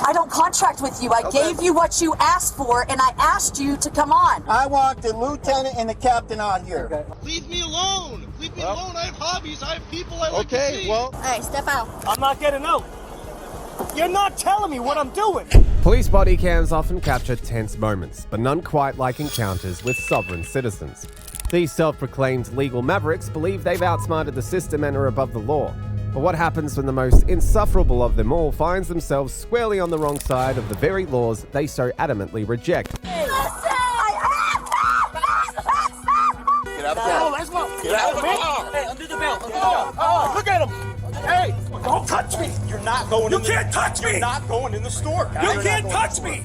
I don't contract with you. I gave you what you asked for, and I asked you to come on. I want the lieutenant and the captain out here. Okay. Leave me alone. Leave me alone. I have hobbies. I have people I like to see. Well. Hey, step out. I'm not getting out. You're not telling me what I'm doing. Police body cams often capture tense moments, but none quite like encounters with sovereign citizens. These self-proclaimed legal mavericks believe they've outsmarted the system and are above the law. But what happens when the most insufferable of them all finds themselves squarely on the wrong side of the very laws they so adamantly reject? Get out of the car. Let's go. Get out of the car. Hey, under the belt. Look at him. Hey, don't touch me. You're not going You can't touch me. You're not going in the store. You can't touch me.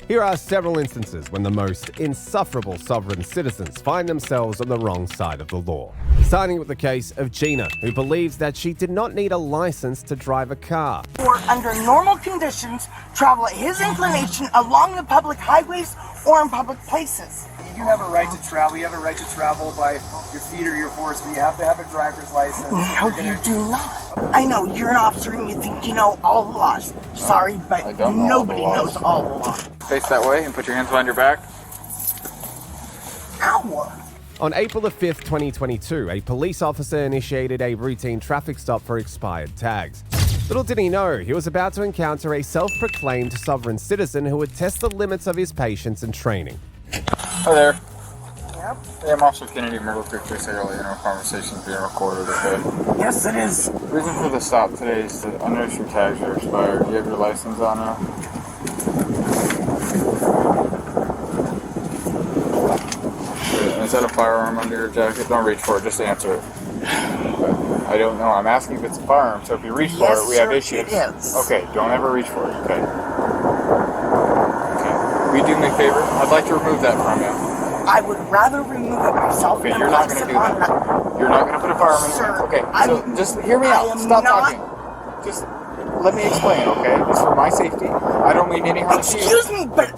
Here are several instances when the most insufferable sovereign citizens find themselves on the wrong side of the law. Starting with the case of Gina, who believes that she did not need a license to drive a car. Or under normal conditions, travel at his inclination along the public highways or in public places. You have a right to travel. You have a right to travel by your feet or your horse, but you have to have a driver's license. No, you do not. I know you're an officer and you think you know all the laws. Sorry, but nobody knows all the laws. Face that way and put your hands behind your back. Ow! On April the 5th, 2022, a police officer initiated a routine traffic stop for expired tags. Little did he know, he was about to encounter a self-proclaimed sovereign citizen who would test the limits of his patience and training. Hi there. Yep. Hey, I'm Officer Kennedy. Remember quickly say earlier, no conversations being recorded, okay? Yes, it is. The reason for the stop today is that I noticed your tags are expired. Do you have your license on now? Is that a firearm under your jacket? Don't reach for it, just answer it. I don't know. I'm asking if it's a firearm, so if you reach for it, we have issues. It is. Okay, don't ever reach for it, okay? Will you do me a favor? I'd like to remove that from you. I would rather remove it myself. Okay, you're not going to do that. You're not going to put a firearm in. Sir, Okay, so just hear me out. Stop talking. Just let me explain, okay? It's for my safety. I don't mean any harm to you. Excuse me, but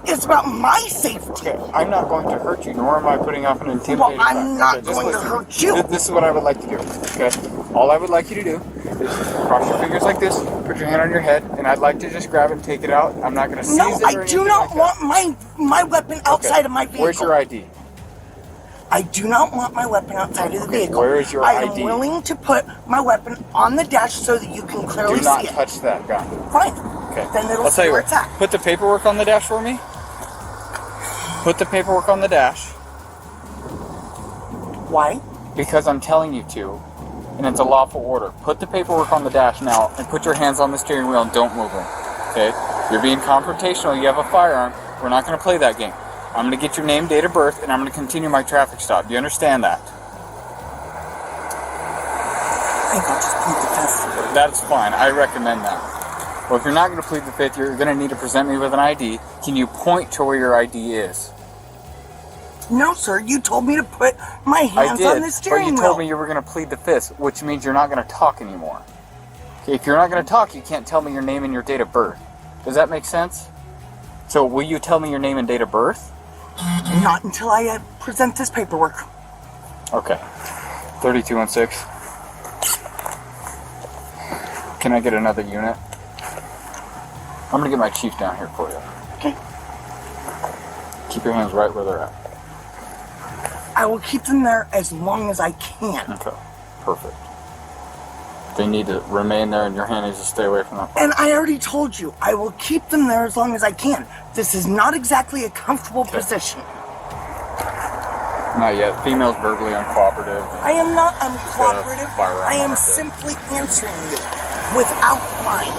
it's about my safety. Okay, I'm not going to hurt you, nor am I putting up an intimidating Well, I'm not just going to listen. hurt you. This is what I would like to do, okay? All I would like you to do is cross your fingers like this, put your hand on your head, and I'd like to just grab it and take it out. I'm not going to seize it or anything. No, I do not want my weapon outside of my vehicle. Where's your ID? I do not want my weapon outside of the vehicle. Where is your ID? I am willing to put my weapon on the dash so that you can clearly Do not see it. touch that gun. Fine. Okay. Then it'll I'll tell you where what. it's at. Put the paperwork on the dash for me. Put the paperwork on the dash. Why? Because I'm telling you to, and it's a lawful order. Put the paperwork on the dash now, and put your hands on the steering wheel and don't move them. Okay? You're being confrontational. You have a firearm. We're not going to play that game. I'm going to get your name, date of birth, and I'm going to continue my traffic stop. Do you understand that? I think I'll just plead the fifth. That's fine. I recommend that. Well, if you're not going to plead the fifth, you're going to need to present me with an ID. Can you point to where your ID is? No, sir. You told me to put my hands on the steering wheel. But you told me you were going to plead the fifth, which means you're not going to talk anymore. Okay, if you're not going to talk, you can't tell me your name and your date of birth. Does that make sense? So will you tell me your name and date of birth? Not until I present this paperwork. Okay. 3216. Can I get another unit? I'm going to get my chief down here for you. Okay. Keep your hands right where they're at. I will keep them there as long as I can. Okay. Perfect. They need to remain there and your hand needs to stay away from them. And I already told you, I will keep them there as long as I can. This is not exactly a comfortable position. Not yet. Female's verbally uncooperative. I am not uncooperative. Firearm I am on it. simply answering you without lying.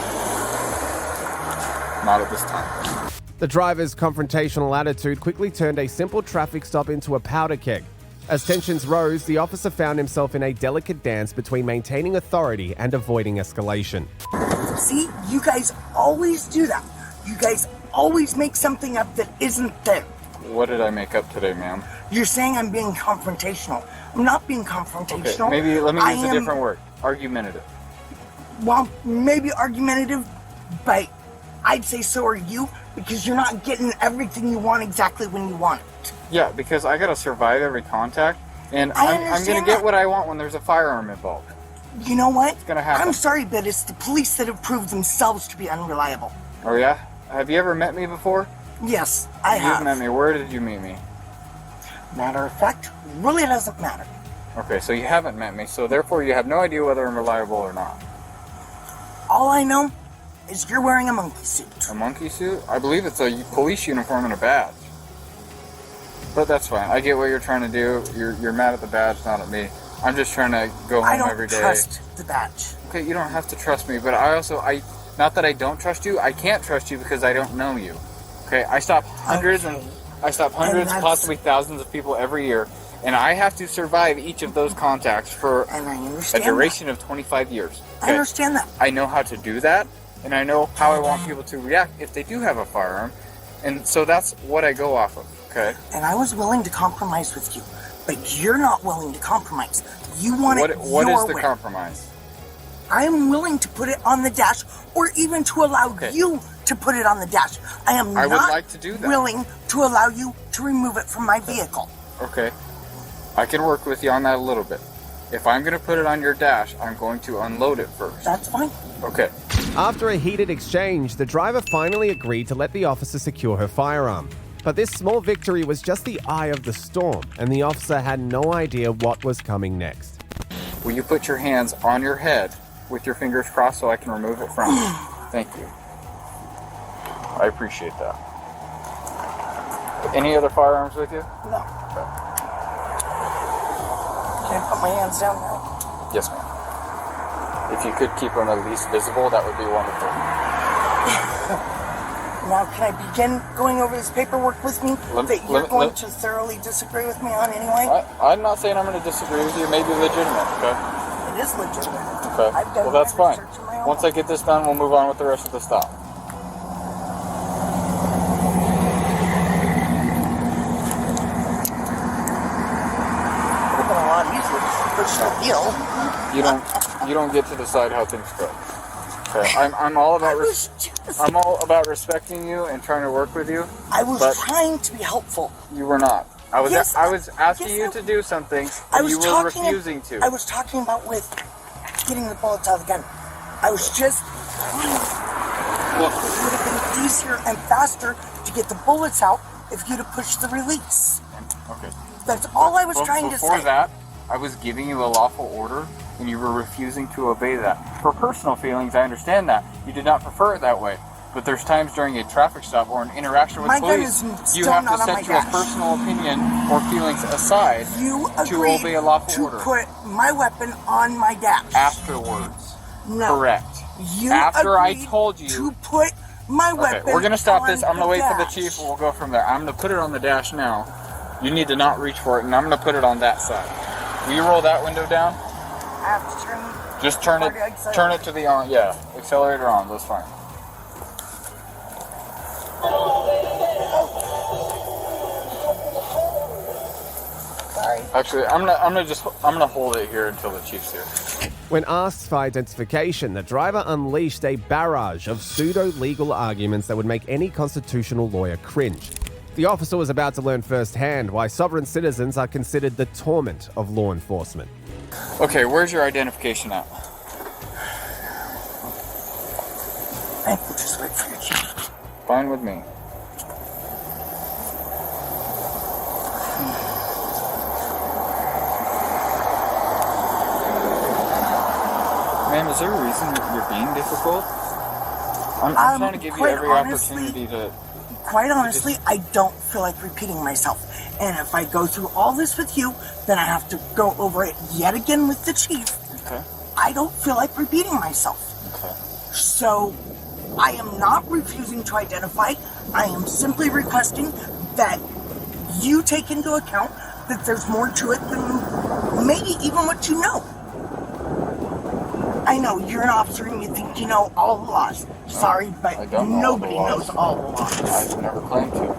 Not at this time. The driver's confrontational attitude quickly turned a simple traffic stop into a powder keg. As tensions rose, the officer found himself in a delicate dance between maintaining authority and avoiding escalation. See, you guys always do that. You guys always make something up that isn't there. What did I make up today, ma'am? You're saying I'm being confrontational. I'm not being confrontational. Okay, maybe let me use a different word. Argumentative. Well, maybe argumentative, but I'd say so are you, because you're not getting everything you want exactly when you want it. Yeah, because I gotta survive every contact, and I'm gonna get what I want when there's a firearm involved. You know what? It's gonna happen. I'm sorry, but it's the police that have proved themselves to be unreliable. Oh yeah? Have you ever met me before? Yes, I have. You've met me. Where did you meet me? Matter of fact, really doesn't matter. Okay, so you haven't met me, so therefore you have no idea whether I'm reliable or not. All I know is you're wearing a monkey suit. A monkey suit? I believe it's a police uniform and a badge. But that's fine. I get what you're trying to do. You're mad at the badge, not at me. I'm just trying to go home every day. I don't trust the badge. Okay, you don't have to trust me, but not that I don't trust you, I can't trust you because I don't know you. Okay, I stop hundreds, possibly thousands of people every year, and I have to survive each of those contacts for a duration of 25 years. Okay? I understand that. I know how to do that, and I know how I want people to react if they do have a firearm, and so that's what I go off of, okay? And I was willing to compromise with you, but you're not willing to compromise. You want it your way. What is the compromise? I am willing to put it on the dash, or even to allow you to put it on the dash. I would like to do that. Willing to allow you to remove it from my vehicle. Okay. I can work with you on that a little bit. If I'm going to put it on your dash, I'm going to unload it first. That's fine. Okay. After a heated exchange, the driver finally agreed to let the officer secure her firearm. But this small victory was just the eye of the storm, and the officer had no idea what was coming next. Will you put your hands on your head with your fingers crossed so I can remove it from you? Thank you. I appreciate that. Any other firearms with you? No. Can I put my hands down now? Yes, ma'am. If you could keep them at least visible, that would be wonderful. Now, can I begin going over this paperwork with me that you're going to thoroughly disagree with me on anyway? I'm not saying I'm going to disagree with you. It may be legitimate, okay? It is legitimate. Okay. I've done Well, that's my fine. research on my own. Once I get this done, we'll move on with the rest of the stop. Would have been a lot easier to push the deal. You don't get to decide how things go. Okay. I'm all about I'm all about respecting you and trying to work with you. I was trying to be helpful. You were not. I was asking you yes, to do something, and you were refusing to. I was talking about with getting the bullets out of the gun. I was just trying. Look, It would have been easier and faster to get the bullets out if you'd have pushed the release. okay. That's all I was trying to say. Before that, I was giving you a lawful order, and you were refusing to obey that. For personal feelings, I understand that. You did not prefer it that way. But there's times during a traffic stop or an interaction with police, you have to set your personal opinion or feelings aside to obey a lawful order. You agreed to put my weapon on my dash. Afterwards. No. Correct. You After I agreed told you to put my weapon. Okay, we're going to stop this. I'm going to wait for the dash. chief, and we'll go from there. I'm going to put it on the dash now. You need to not reach for it, and I'm going to put it on that side. Will you roll that window down? I have to turn. Just turn it to the on. Yeah, accelerator on. That's fine. Sorry. Actually, I'm gonna hold it here until the chief's here. When asked for identification, the driver unleashed a barrage of pseudo-legal arguments that would make any constitutional lawyer cringe. The officer was about to learn firsthand why sovereign citizens are considered the torment of law enforcement. Okay, where's your identification at? I will just wait for your chief. Fine with me. Ma'am, is there a reason that you're being difficult? I'm trying to give you every opportunity to... Quite honestly, I don't feel like repeating myself. And if I go through all this with you, then I have to go over it yet again with the chief. Okay. I don't feel like repeating myself. Okay. So, I am not refusing to identify. I am simply requesting that you take into account that there's more to it than maybe even what you know. I know, you're an officer and you think you know all the laws. Sorry, but nobody knows all the laws. I've never claimed to.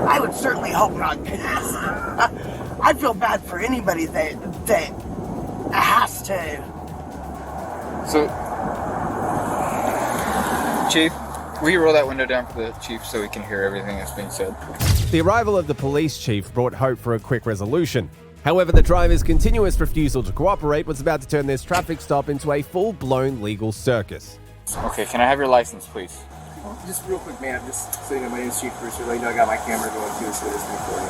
I would certainly hope not, because I feel bad for anybody that has to. So, Chief, will you roll that window down for the chief so he can hear everything that's being said? The arrival of the police chief brought hope for a quick resolution. However, the driver's continuous refusal to cooperate was about to turn this traffic stop into a full-blown legal circus. Okay, can I have your license, please? Just real quick, man. Just so you know, my name's Chief Bruce. Let you know I got my camera going too, so it's recording.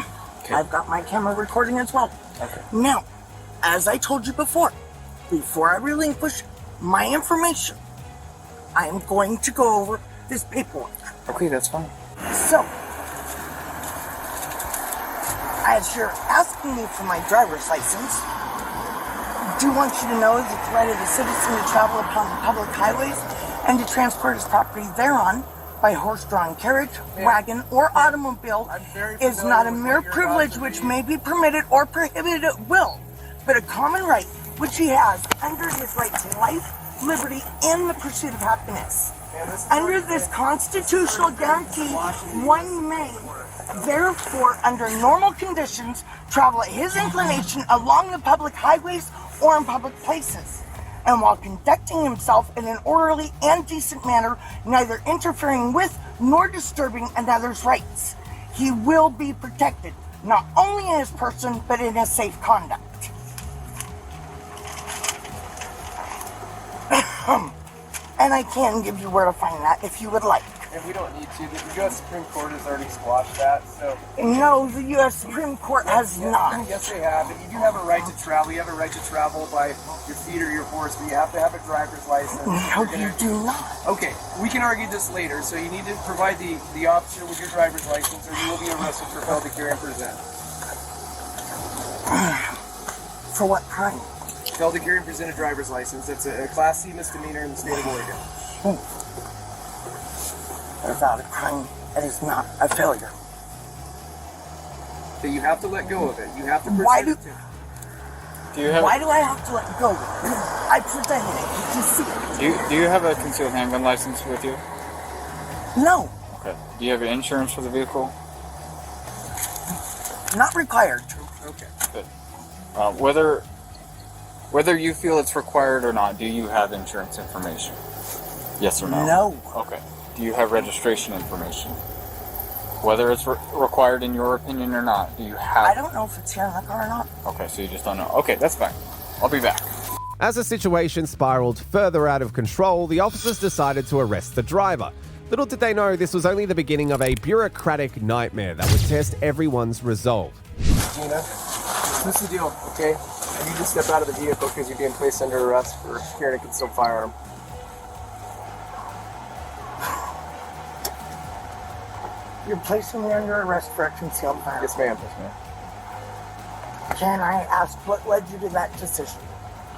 Okay. Tim, I've got my camera recording as well. Okay. Now, as I told you before I relinquish my information, I am going to go over this paperwork. Okay, that's fine. So, as you're asking me for my driver's license, I do want you to know that the right of the citizen to travel upon the public highways and to transport his property thereon by horse-drawn carriage, wagon, or automobile is not a mere privilege which may be permitted or prohibited at will, but a common right which he has under his right to life, liberty, and the pursuit of happiness. Under this constitutional guarantee, one may, therefore, under normal conditions, travel at his inclination along the public highways or in public places, and while conducting himself in an orderly and decent manner, neither interfering with nor disturbing another's rights. He will be protected, not only in his person, but in his safe conduct. And I can give you where to find that if you would like. And we don't need to. The U.S. Supreme Court has already squashed that, so... No, the U.S. Supreme Court has not. Yes, they have. And you do have a right to travel. You have a right to travel by your feet or your horse, but you have to have a driver's license. No, you do not. Okay, we can argue this later, so you need to provide the officer with your driver's license, or you will be arrested for failure to carry and present. For what crime? Failed to carry and present a driver's license. That's a Class C misdemeanor in the state of Oregon. Without a crime, it is not a failure. So you have to let go of it. You have to present Why it to... Why do I have to let go of it? I presented it. You can see it. Do you have a concealed handgun license with you? No, Okay. Do you have insurance for the vehicle? not required. Okay. Good. Whether you feel it's required or not, do you have insurance information? Yes or no? No. Okay. Do you have registration information? Whether it's required in your opinion or not, do you have... I don't know if it's here in the car or not. Okay, so you just don't know. Okay, that's fine. I'll be back. As the situation spiraled further out of control, the officers decided to arrest the driver. Little did they know this was only the beginning of a bureaucratic nightmare that would test everyone's resolve. Gina, what's the deal, okay? You need to step out of the vehicle because you're being placed under arrest for carrying a concealed firearm. You're placing me under arrest for a concealed firearm. Yes, ma'am. Can I ask what led you to that decision?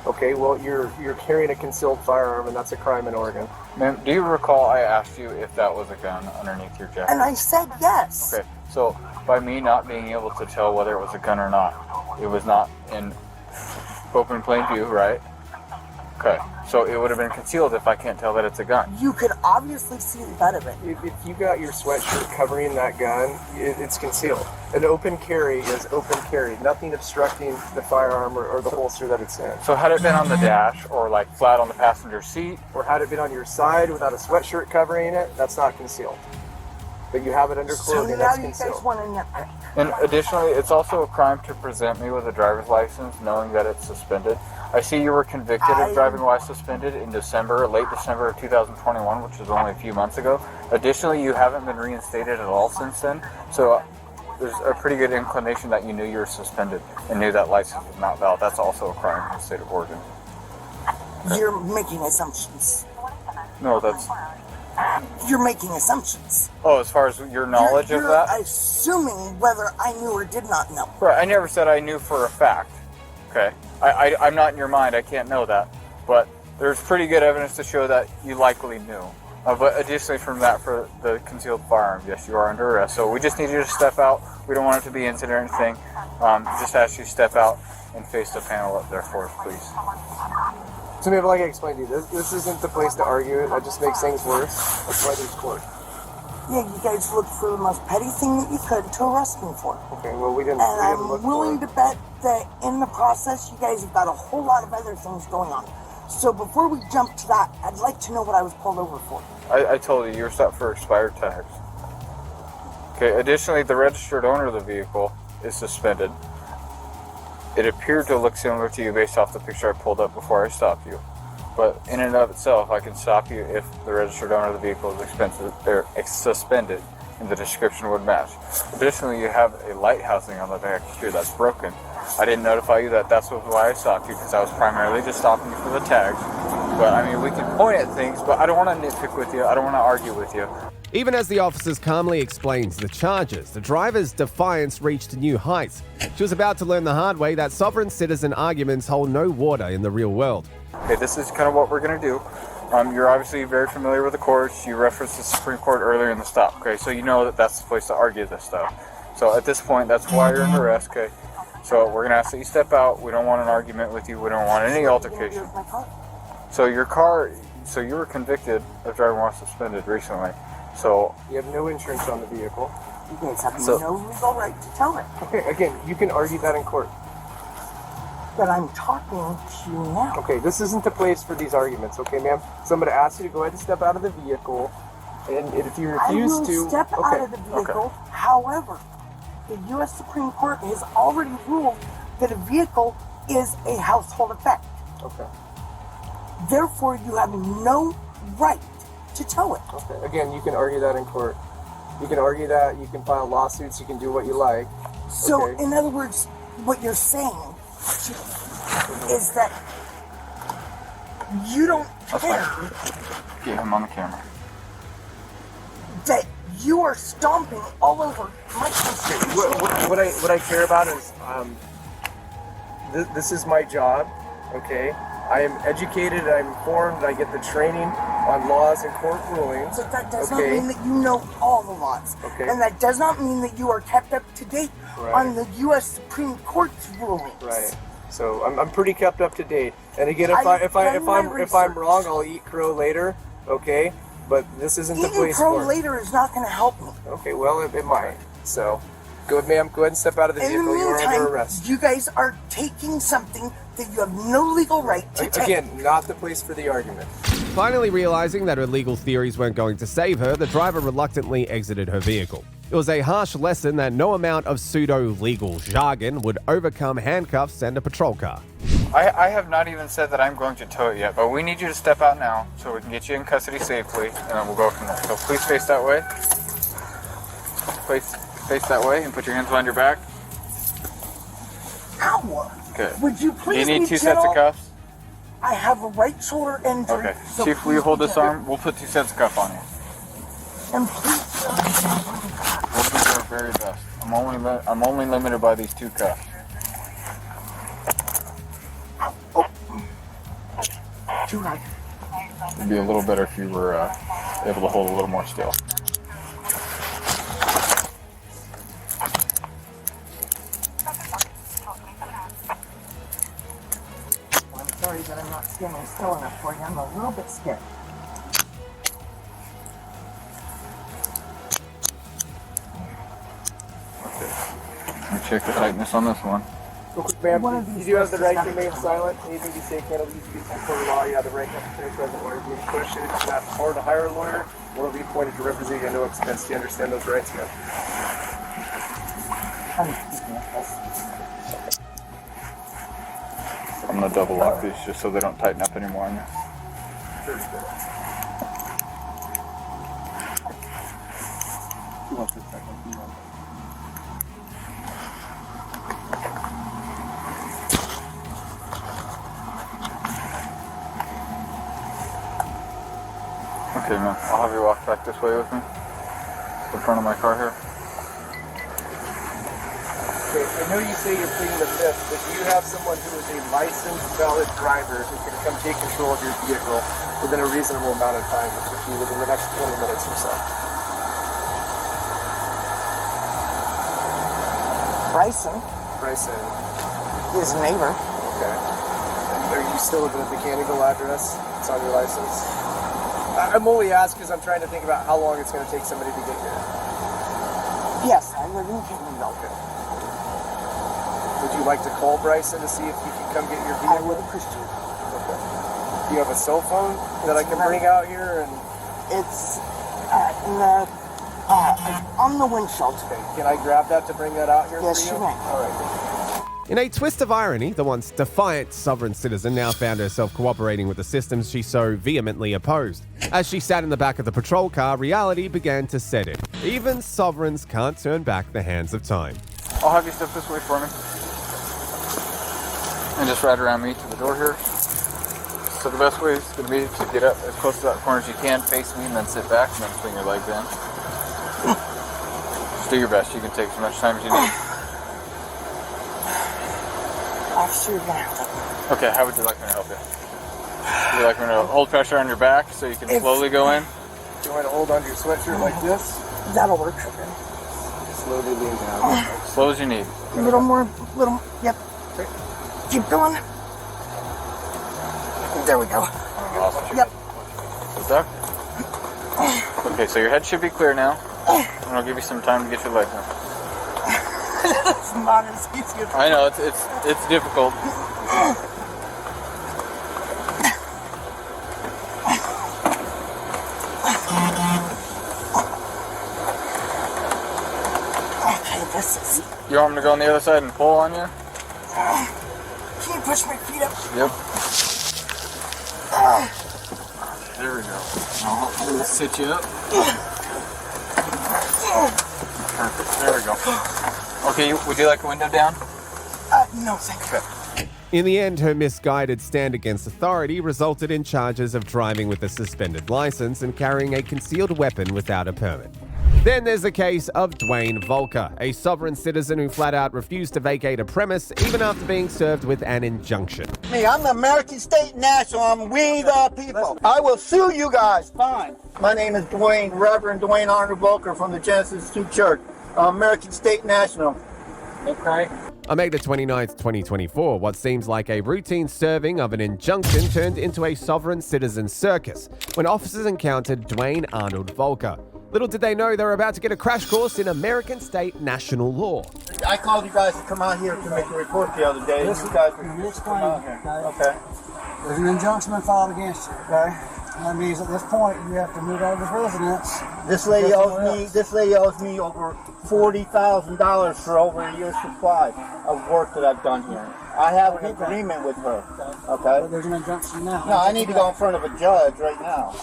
Okay, well, you're carrying a concealed firearm, and that's a crime in Oregon. Ma'am, do you recall I asked you if that was a gun underneath your jacket? And I said yes. Okay, so by me not being able to tell whether it was a gun or not, it was not in open plain view, right? Okay, so it would have been concealed if I can't tell that it's a gun. You could obviously see the butt of it. If you got your sweatshirt covering that gun, it's concealed. An open carry is open carry. Nothing obstructing the firearm or the holster that it's in. So had it been on the dash or like flat on the passenger seat? Or had it been on your side without a sweatshirt covering it, that's not concealed. But you have it under So clothing, now that's you guys concealed. want to nitpick. And additionally, it's also a crime to present me with a driver's license knowing that it's suspended. I see you were convicted of driving while suspended in late December of 2021, which was only a few months ago. Additionally, you haven't been reinstated at all since then, so there's a pretty good inclination that you knew you were suspended and knew that license was not valid. That's also a crime in the state of Oregon. You're making assumptions. No, that's... You're making assumptions. Oh, as far as your knowledge you're of that? Assuming whether I knew or did not know. Right, I never said I knew for a fact. Okay, I'm not in your mind, I can't know that. But there's pretty good evidence to show that you likely knew. But additionally from that, for the concealed firearm, yes, you are under arrest. So we just need you to step out. We don't want it to be incident or anything. Just ask you to step out and face the panel up there for us, please. So maybe like I explained to you, this isn't the place to argue it. That just makes things worse. That's why there's court. Yeah, you guys looked for the most petty thing that you could to arrest me for. Okay, well we didn't. And we didn't look I'm willing for to bet that in the process, you guys have got a whole lot of other things going on. So before we jump to that, I'd like to know what I was pulled over for. I told you, you were stopped for expired tags. Okay, additionally, the registered owner of the vehicle is suspended. It appeared to look similar to you based off the picture I pulled up before I stopped you. But in and of itself, I can stop you if the registered owner of the vehicle is suspended and the description would match. Additionally, you have a light housing on the back here that's broken. I didn't notify you that that's why I stopped you, because I was primarily just stopping you for the tags. But I mean, we can point at things, but I don't want to nitpick with you. I don't want to argue with you. Even as the officers calmly explains the charges, the driver's defiance reached new heights. She was about to learn the hard way that sovereign citizen arguments hold no water in the real world. Okay, this is kind of what we're going to do. You're obviously very familiar with the courts. You referenced the Supreme Court earlier in the stop, okay? So you know that that's the place to argue this stuff. So at this point, that's why you're under arrest, okay? So we're going to ask that you step out. We don't want an argument with you. We don't want any altercation. So your car, so you were convicted of driving while suspended recently. So You have no insurance on the vehicle. You guys have no legal right to tell it. Okay, again, you can argue that in court. But I'm talking to you now. Okay, this isn't the place for these arguments, okay, ma'am? So I'm going to ask you to go ahead and step out of the vehicle. And if you refuse I will to... step out of the vehicle. However, the U.S. Supreme Court has already ruled that a vehicle is a household effect. Okay. Therefore, you have no right to tow it. Okay. Again, you can argue that in court. You can argue that. You can file lawsuits. You can do what you like. So, Okay. in other words, what you're saying is that you don't care get him on the camera. that you are stomping all over my country. What I care about is this is my job, okay? I am educated, I'm informed, I get the training on laws and court rulings. But that does okay? not mean that you know all the laws. Okay. And that does not mean that you are kept up to date Right. on the U.S. Supreme Court's rulings. Right. So I'm pretty kept up to date. And again, I've if done my I'm wrong, I'll eat crow later, okay? But this isn't the Eating place crow for it. later is not going to help me. Okay, well it might. So go ahead, ma'am. Go ahead and step out of the In the vehicle. You are under meantime, arrest. you guys are taking something that you have no legal right to take. Again, not the place for the argument. Finally realizing that her legal theories weren't going to save her, the driver reluctantly exited her vehicle. It was a harsh lesson that no amount of pseudo-legal jargon would overcome handcuffs and a patrol car. I have not even said that I'm going to tow it yet, but we need you to step out now so we can get you in custody safely, and then we'll go from there. So please face that way. Face that way and put your hands behind your back. Ow! Okay. Would you Do please you need be two sets of gentle? cuffs? I have a right shoulder injury. Okay. So Chief, will you please hold be this gentle. arm? We'll put two sets of cuffs on you. And please, We'll do our very best. I'm only limited by these two cuffs. too high. It'd be a little better if you were able to hold a little more still. I'm sorry that I'm not standing still enough for you. I'm a little bit scared. Let me check the tightness on this one. Real quick, ma'am, One of you these do have the right to verses remain have- silent. Anything you say can't be used before the law. You have the right to have a present lawyer being questioned. If you have the power to hire a lawyer, one will be appointed to represent you at no expense. Do you understand those rights, ma'am? I'm gonna double lock these just so they don't tighten up anymore on you. Okay, man. I'll have you walk back this way with me. To the front of my car here. Okay, I know you say you're pleading the fifth, but do you have someone who is a licensed, valid driver who can come take control of your vehicle within a reasonable amount of time, which would be within the next 20 minutes or so? Bryson, Bryson. his neighbor. Okay. And are you still living at the Canada address? It's on your license? I'm only asking because I'm trying to think about how long it's going to take somebody to get here. Yes, I live in Canada. Okay. Would you like to call Bryson to see if he can come get your I vehicle? would appreciate it. Okay. Do you have a cell phone that I can bring out here? And It's on the windshield. can I grab that to bring that out here Yes, for you? you may. All right. In a twist of irony, the once defiant sovereign citizen now found herself cooperating with the systems she so vehemently opposed. As she sat in the back of the patrol car, reality began to set in. Even sovereigns can't turn back the hands of time. I'll have you step this way for me. And just right around me to the door here. So the best way is going to be to get up as close to that corner as you can, face me, and then sit back, and then swing your legs in. Just do your best. You can take as much time as you need. Officer, you're gonna have to. Okay, how would you like me to help you? Would you like me to hold pressure on your back so you can slowly go in? Do you want to hold onto your sweatshirt like this? That'll work. Slowly lean down. As slow as you need. A little more, yep. Keep going. There we go. Awesome. Yep. Is that? Okay, so your head should be clear now. And I'll give you some time to get your legs in. It's not as easy as I know, it's difficult. Okay, this is. You want me to go on the other side and pull on you? Can you push my feet up? Yep. There we go. I'll sit you up. Perfect. There we go. Okay, would you like a window down? No, thank you. In the end, her misguided stand against authority resulted in charges of driving with a suspended license and carrying a concealed weapon without a permit. Then there's the case of Dwayne Volker, a sovereign citizen who flat out refused to vacate a premise even after being served with an injunction. Me, I'm the American State National. I'm we the people. I will sue you guys. Fine. My name is Dwayne, Reverend Dwayne Arnold Volker from the Genesis 2 Church. American State National. Okay. On May the 29th, 2024, what seems like a routine serving of an injunction turned into a sovereign citizen circus when officers encountered Dwayne Arnold Volker. Little did they know they were about to get a crash course in American state national law. I called you guys to come out here to make a report the other day. Listen, You guys were let me explain, out here. okay? There's an injunction been filed against you, okay? And that means at this point you have to move out of this residence. This lady owes me over $40,000 for over a year's supply of work that I've done here. I have an agreement with her. Okay? But there's an injunction now. No, I need to go in front of a judge right now.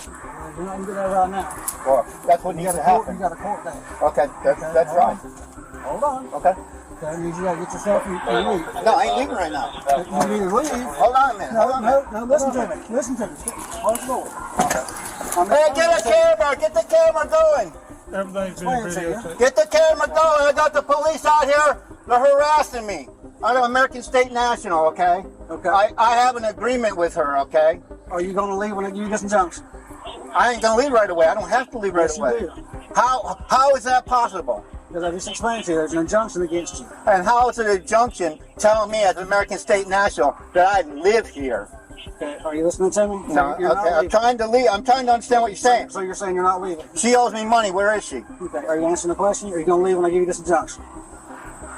You're not going to do that right now. Well, that's what You needs got to a court. happen. You got a court date. Okay, that's hold right. on. Hold on. Okay. That means you got to get yourself and leave. No, I ain't leaving right now. You need to leave. Hold on a minute. Hold on a minute. No, listen to me. Listen to me. Close the door. Hey, get a camera! Get the camera going! Everything's being videotaped. Get the camera going! I got the police out here. They're harassing me. I'm American State National, okay? Okay. I have an agreement with her, okay? Are you going to leave when I give you this injunction? I ain't gonna leave right away. I don't have to leave right Yes, you away. do. How is that possible? Because I just explained to you, there's an injunction against you. And how is it an injunction telling me as an American State National that I live here? Okay, are you listening to me? No, You're not okay. I'm leaving. trying to leave. I'm trying to understand what you're saying. So you're saying you're not leaving? She owes me money. Where is she? Okay, are you answering the question? Or are you going to leave when I give you this injunction?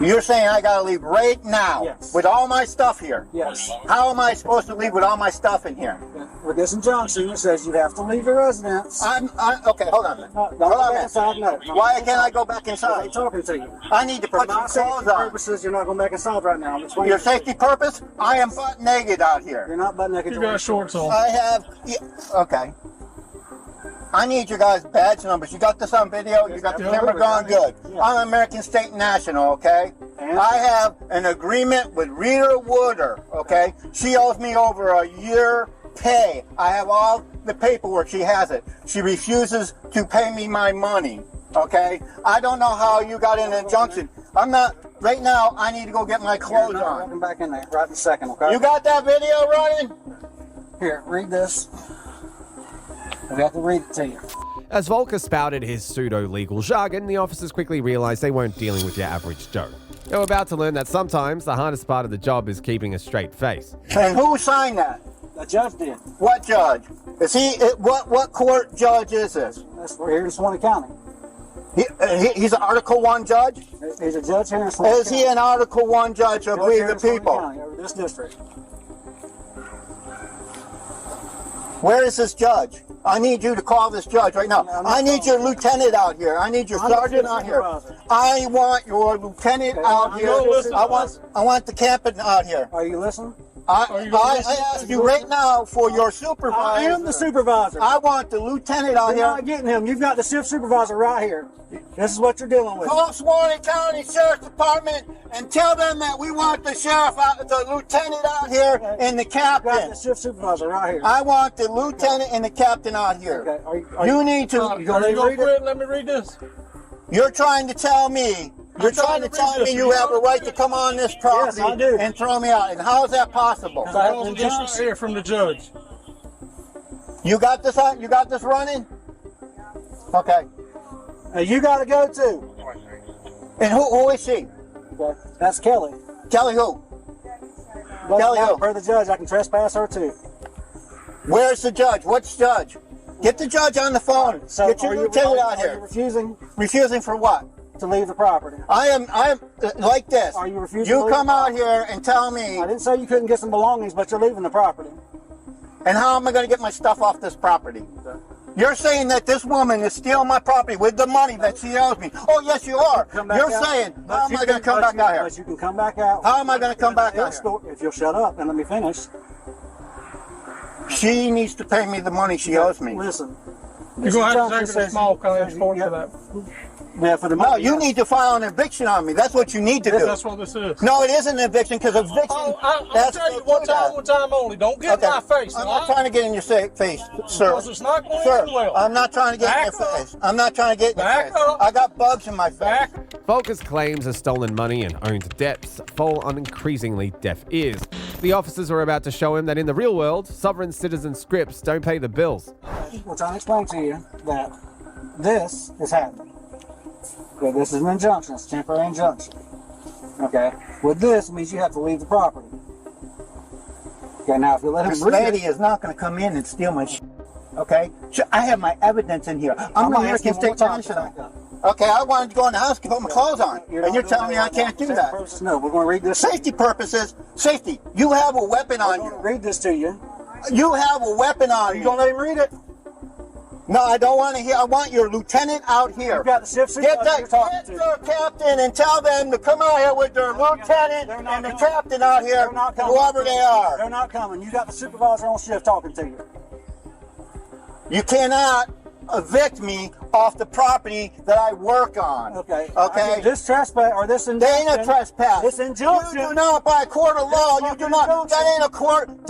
You're saying I gotta leave right now Yes. with all my stuff here. Yes. How am I supposed to leave with all my stuff in here? With this injunction, it says you have to leave your residence. Okay, hold on a minute. Don't Hold go on a back minute. inside, no. Why can't I go back I'm inside? talking to you. I need to For put my some safety clothes on. purposes, you're not going back inside right now. I'm explaining. Your safety purpose? I am butt naked out here. You're not butt naked. You got shorts on. I have. Okay. I need your guys' badge numbers. You got this on video? You got the Yeah, camera going? Good. Yeah. I'm American State National, okay? And? I have an agreement with Rita Wooder, okay? She owes me over a year pay. I have all the paperwork. She has it. She refuses to pay me my money, okay? I don't know how you got an injunction. I'm not. Right now, I need to go get my clothes You're not on. walking back in there right in a second, okay? You got that video running? Here, read this. We have to read it to you. As Volker spouted his pseudo-legal jargon, the officers quickly realized they weren't dealing with your average Joe. They were about to learn that sometimes the hardest part of the job is keeping a straight face. And who signed that? The judge did. What judge? Is he? What court judge is this? We're here in Swanee County. He's an Article 1 judge? He's a judge here in Swanee County. Is he an Article 1 judge of We here the in Swanee People? County, over this district. Where is this judge? I need you to call this judge right now. I need your lieutenant out here. I need your sergeant out here. I want your lieutenant out here. I want the captain out here. Are you listening? I ask you right now for your supervisor. I am the supervisor. I want the lieutenant out here. You're not getting him. You've got the shift supervisor right here. This is what you're dealing with. Call Swanee County Sheriff's Department and tell them that we want the sheriff out, the lieutenant out here, and the captain. You've got the shift supervisor right here. I want the lieutenant and the captain out here. Okay. You need to. Let me read this. You're trying to tell me. You're trying to tell me you have a right to come on this property Yes, I do. and throw me out. And how is that possible? Because I have an injunction. Here from the judge. You got this on? You got this running? Okay. You got to go too. And who is she? Okay. That's Kelly. Kelly who? Kelly who? Per the judge, I can trespass her too. Where's the judge? Which judge? Get the judge on the phone. So Get your lieutenant out Are you here. refusing Refusing for what? to leave the property? I am like this. Are you refusing to You leave come the out property? here and tell me, I didn't say you couldn't get some belongings, but you're leaving the property. and how am I going to get my stuff off this property? You're saying that this woman is stealing my property with the money that she owes me. Oh, yes, you are. You're saying, how am I going to come back out here? But you can come back out. How am I going to come back out here? If you'll shut up and let me finish. She needs to pay me the money she owes me. Listen. You're going to have to take a small claims court for that. Yeah, for the No, money. you need to file an eviction on me. That's what you need to do. That's what this is. No, it isn't an eviction because eviction. I'll that's tell you one time only. Don't get in my face. I'm not trying to get in your face, sir. Because it's not going Sir, to well. I'm not trying to get in your face. I'm not trying to get in your face. I got bugs in my face. Volker's claims of stolen money and owned debts fall on increasingly deaf ears. The officers are about to show him that in the real world, sovereign citizen scripts don't pay the bills. We're trying to explain to you that this is happening. Okay, this is an injunction. It's a temporary injunction. Okay. With this, it means you have to leave the property. Okay, now if you let him This read lady it, is not going to come in and steal my shit. Okay? I have my evidence in here. I'm an gonna American ask you one state more time to national. back up. Okay, I wanted to go in the house and put my clothes on. And you're telling me I can't do that. No, we're going to read this. Safety purposes. Safety. You have a weapon on I'm going you. to read this to you. You have a weapon on you. You going to let him read it? No, I don't want to hear. I want your lieutenant out here. You've got the shift supervisor you're talking to. Get their captain and tell them to come out here with their lieutenant and the captain out here, They're not coming. whoever they are. They're not coming. You got the supervisor on shift talking to you. You cannot evict me off the property that I work on. Okay. Okay. This trespass or this They injunction. ain't a trespass. This injunction. You do not, by a court of law, This you do fucking not. injunction. That ain't a court.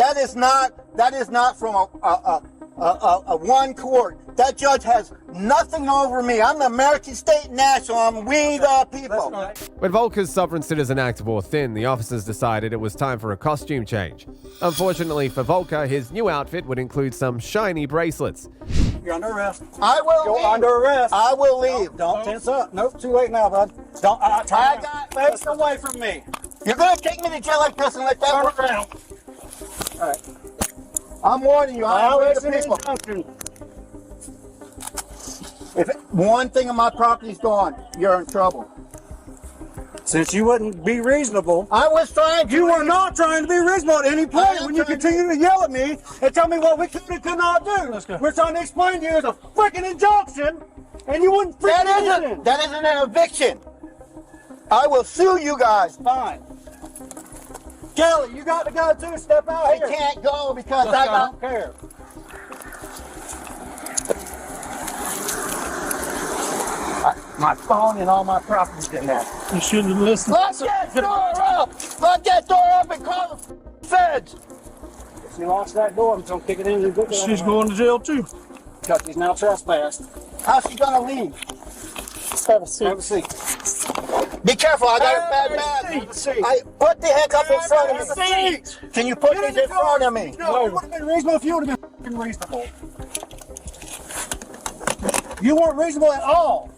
That is not from a one court. That judge has nothing over me. I'm the American state national. I'm we the people. When Volker's Sovereign Citizen Act wore thin, the officers decided it was time for a costume change. Unfortunately for Volker, his new outfit would include some shiny bracelets. You're under arrest. I will You're leave. under arrest. I will leave. Don't tense up. Nope, too late now, bud. Don't. Face away from me. You're going to take me to jail like this and let that Turn work around. All right. I'm warning you. I'm with the people. If one thing of my property's gone, you're in trouble. Since you wouldn't be reasonable, I was trying to. you were not trying to be reasonable at any I point am when you trying continue to yell at me and tell me what we could and could not do. Let's go. We're trying to explain to you as a freaking injunction, and you wouldn't freaking listen. That isn't an eviction. I will sue you guys. Fine. Kelly, you got to go too. Step out I here. can't go because I I got. don't care. My phone and all my property's in there. You should have listened. Lock that door up! Lock that door up and call the feds! If she locks that door, I'm going to kick it in and go. She's going to jail too. Because he's now trespassed. How's she gonna leave? Have a seat. Have a seat. Be careful, I got a bad bag. I put the heck up in front of me. Can you put these in front of me? No, it would have been reasonable if you would have been reasonable. You weren't reasonable at all.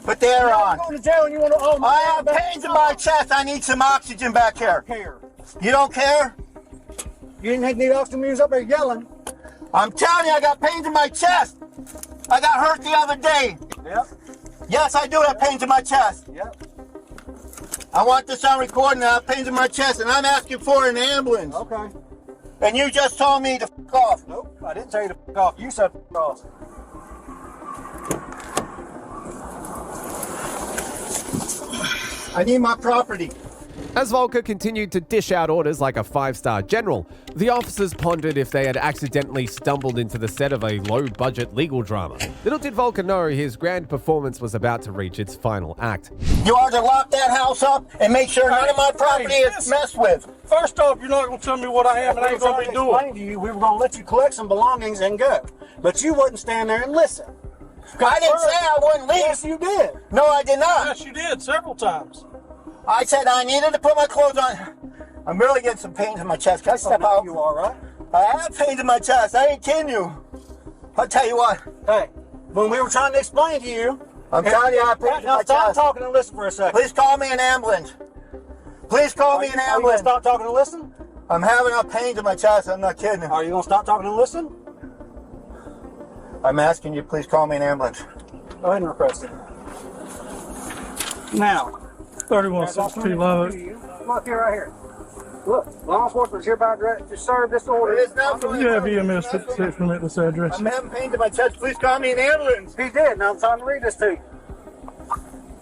But they're You're on. going to jail and you want to. Oh, I have pains in my chest. I need some oxygen back here. Care. You don't care? You didn't need oxygen when you was up there yelling. I'm telling you, I got pains in my chest. I got hurt the other day. Yep. Yes, I do have pains in my chest. Yep. I want this on recording. I have pains in my chest, and I'm asking for an ambulance. Okay. And you just told me to f off. Nope, I didn't tell you to f off. You said f off. I need my property. As Volker continued to dish out orders like a 5-star general, the officers pondered if they had accidentally stumbled into the set of a low-budget legal drama. Little did Volker know his grand performance was about to reach its final act. You are to lock that house up and make sure none of my property is messed with. First off, you're not going to tell me what I am and ain't going to be doing. To you, we were going to let you collect some belongings and go. But you wouldn't stand there and listen. I didn't say I wouldn't leave. Yes, you did. No, I did not. Yes, you did, several times. I said I needed to put my clothes on. I'm really getting some pains in my chest. Can I step out? You all right? I have pains in my chest. I ain't kidding you. I'll tell you what. Hey, when we were trying to explain to you... I'm telling you I have pains in my chest. Stop talking and listen for a second. Please call me an ambulance. Please call me an Are you ambulance. going to stop talking and listen? I'm having a pains in my chest. I'm not kidding. Are you going to stop talking and listen? I'm asking you, please call me an ambulance. Go ahead and request it. Now... 3162 Love. Look here, right here. Look, law enforcement is hereby directed to serve this order. It is not for You have EMS 56 from at this address. I'm having pains in my chest. Please call me an ambulance. He did. Now I'm trying to read this to you.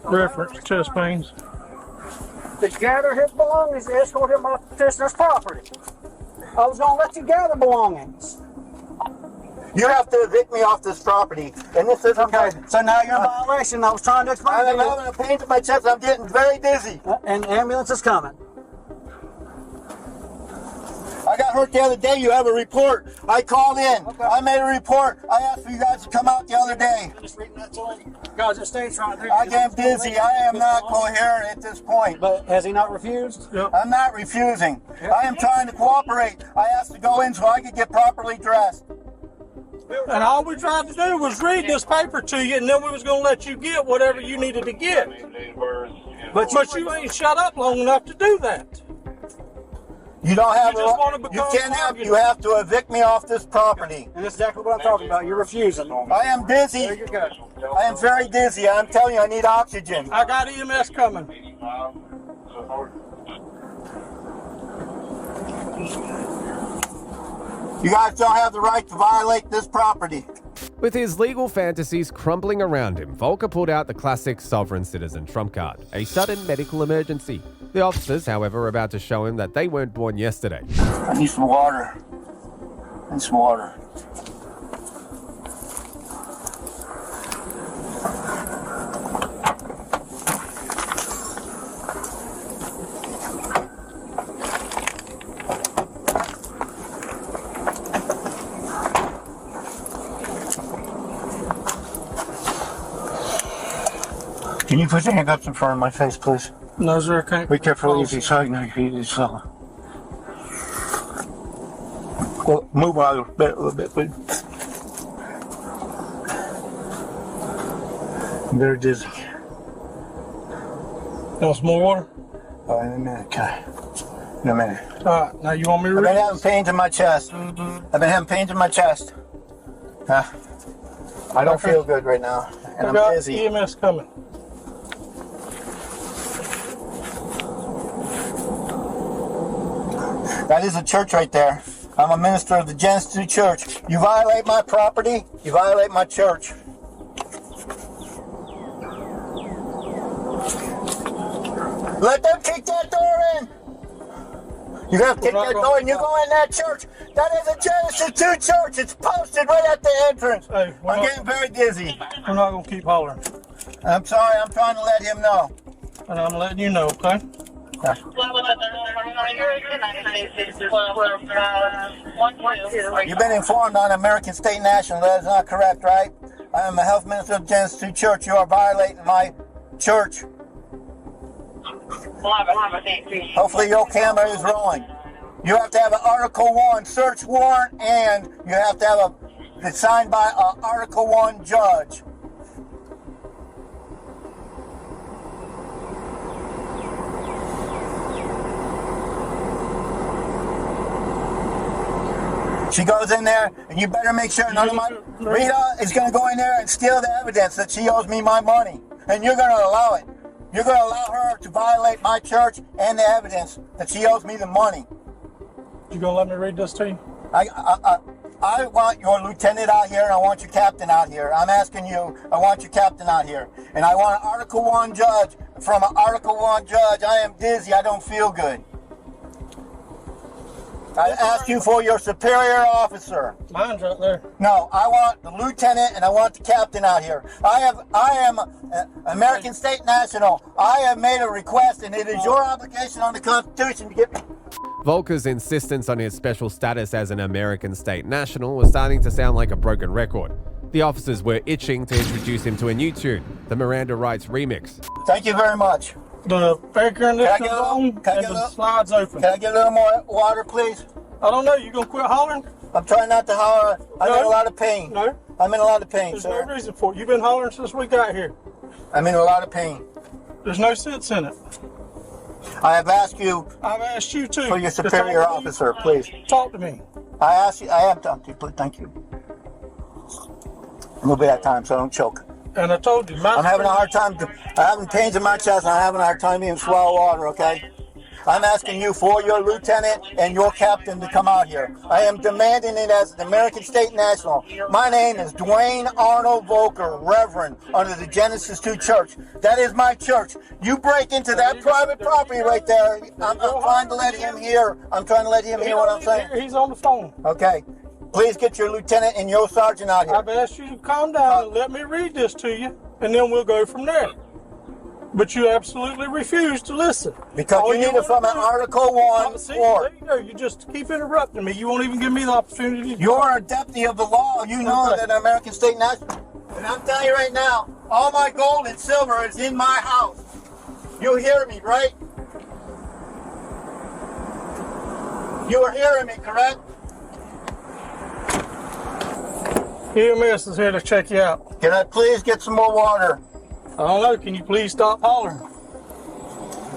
Reference, chest pains. To gather his belongings, escort him off the petitioner's property. I was going to let you gather belongings. You have to evict me off this property. And this isn't Okay, so now you're in violation. I was trying to explain to I'm you. having a pain in my chest. I'm getting very dizzy. And the ambulance is coming. I got hurt the other day. You have a report. I called in. Okay. I made a report. I asked for you guys to come out the other day. I'm just reading that to you. Guys, it states right there. I am dizzy. I am not coherent at this point. But has he not refused? Yep. I'm not refusing. I am trying to cooperate. I asked to go in so I could get properly dressed. And all we tried to do was read this paper to you, and then we was going to let you get whatever you needed to get. But you ain't shut up long enough to do that. You don't have. You just wanna become You can't have. targeted. You have to evict me off this property. And that's exactly what I'm talking about. You're refusing. I am dizzy. There you go. I am very dizzy. I'm telling you, I need oxygen. I got EMS coming. You guys don't have the right to violate this property. With his legal fantasies crumbling around him, Volker pulled out the classic sovereign citizen trump card, a sudden medical emergency. The officers, however, are about to show him that they weren't born yesterday. I need some water. I need some water. Can you put your handcuffs in front of my face, please? No, sir, I can't. Be careful, easy, so I know he's well, move out a little bit, please. I'm very dizzy. Want some more water? In a minute, okay. In a minute. All right, now you want me to I've read been having pains in my chest. I've been having pains in my chest. I don't feel good right now, and I I'm got dizzy. EMS coming. That is a church right there. I'm a minister of the Genesis Church. You violate my property, you violate my church. Let them kick that door in. You have to kick that door and you go in that church. That is a Genesis 2 church. It's posted right at the entrance. Hey, I'm getting very dizzy. We're not going to keep hollering. I'm sorry, I'm trying to let him know. And I'm letting you know, okay? You've been informed on American State National. That is not correct, right? I am a health minister of Genesis 2 Church. You are violating my church. Hopefully your camera is rolling. You have to have an Article 1 search warrant, and you have to have it's signed by an Article 1 judge. She goes in there, and you better make sure none of my... Rita is going to go in there and steal the evidence that she owes me my money. And you're going to allow it. You're going to allow her to violate my church and the evidence that she owes me the money. You gonna let me read this to you? I want your lieutenant out here, and I want your captain out here. I'm asking you, I want your captain out here. And I want an Article 1 judge. From an Article 1 judge, I am dizzy. I don't feel good. I ask you for your superior officer. Mine's right there. No, I want the lieutenant and I want the captain out here. I am American State National. I have made a request, and it is your obligation on the Constitution to get me. Volker's insistence on his special status as an American state national was starting to sound like a broken record. The officers were itching to introduce him to a new tune, the Miranda Rights remix. Thank you very much. The air conditioner's on and the slide's open. Can I get a little more water, please? I don't know. You gonna quit hollering? I'm trying not to holler. I'm in a lot of pain. No. I'm in a lot of pain, There's sir. no reason for it. You've been hollering since we got here. I'm in a lot of pain. There's no sense in it. I have asked you. I've asked you too. For your superior officer, please. Talk to me. I asked you. I have talked to you, please. Thank you. A little bit of time, so I don't choke. And I told you. I'm having a hard time. I'm having pains in my chest, and I'm having a hard time even swallow water, okay? I'm asking you for your lieutenant and your captain to come out here. I am demanding it as an American State National. My name is Dwayne Arnold Volker, Reverend, under the Genesis 2 Church. That is my church. You break into that private property right there. I'm trying to let him hear. I'm trying to let him hear what I'm saying. He's on the phone. Okay. Please get your lieutenant and your sergeant out here. I've asked you to calm down and let me read this to you, and then we'll go from there. But you absolutely refuse to listen. Because you need it from an Article 1 There you go. You just keep interrupting me. You won't even give me the opportunity. You're a deputy of the law. You know that American State National. And I'm telling you right now, all my gold and silver is in my house. You hear me, right? You are hearing me, correct? EMS is here to check you out. Can I please get some more water? I don't know. Can you please stop hollering?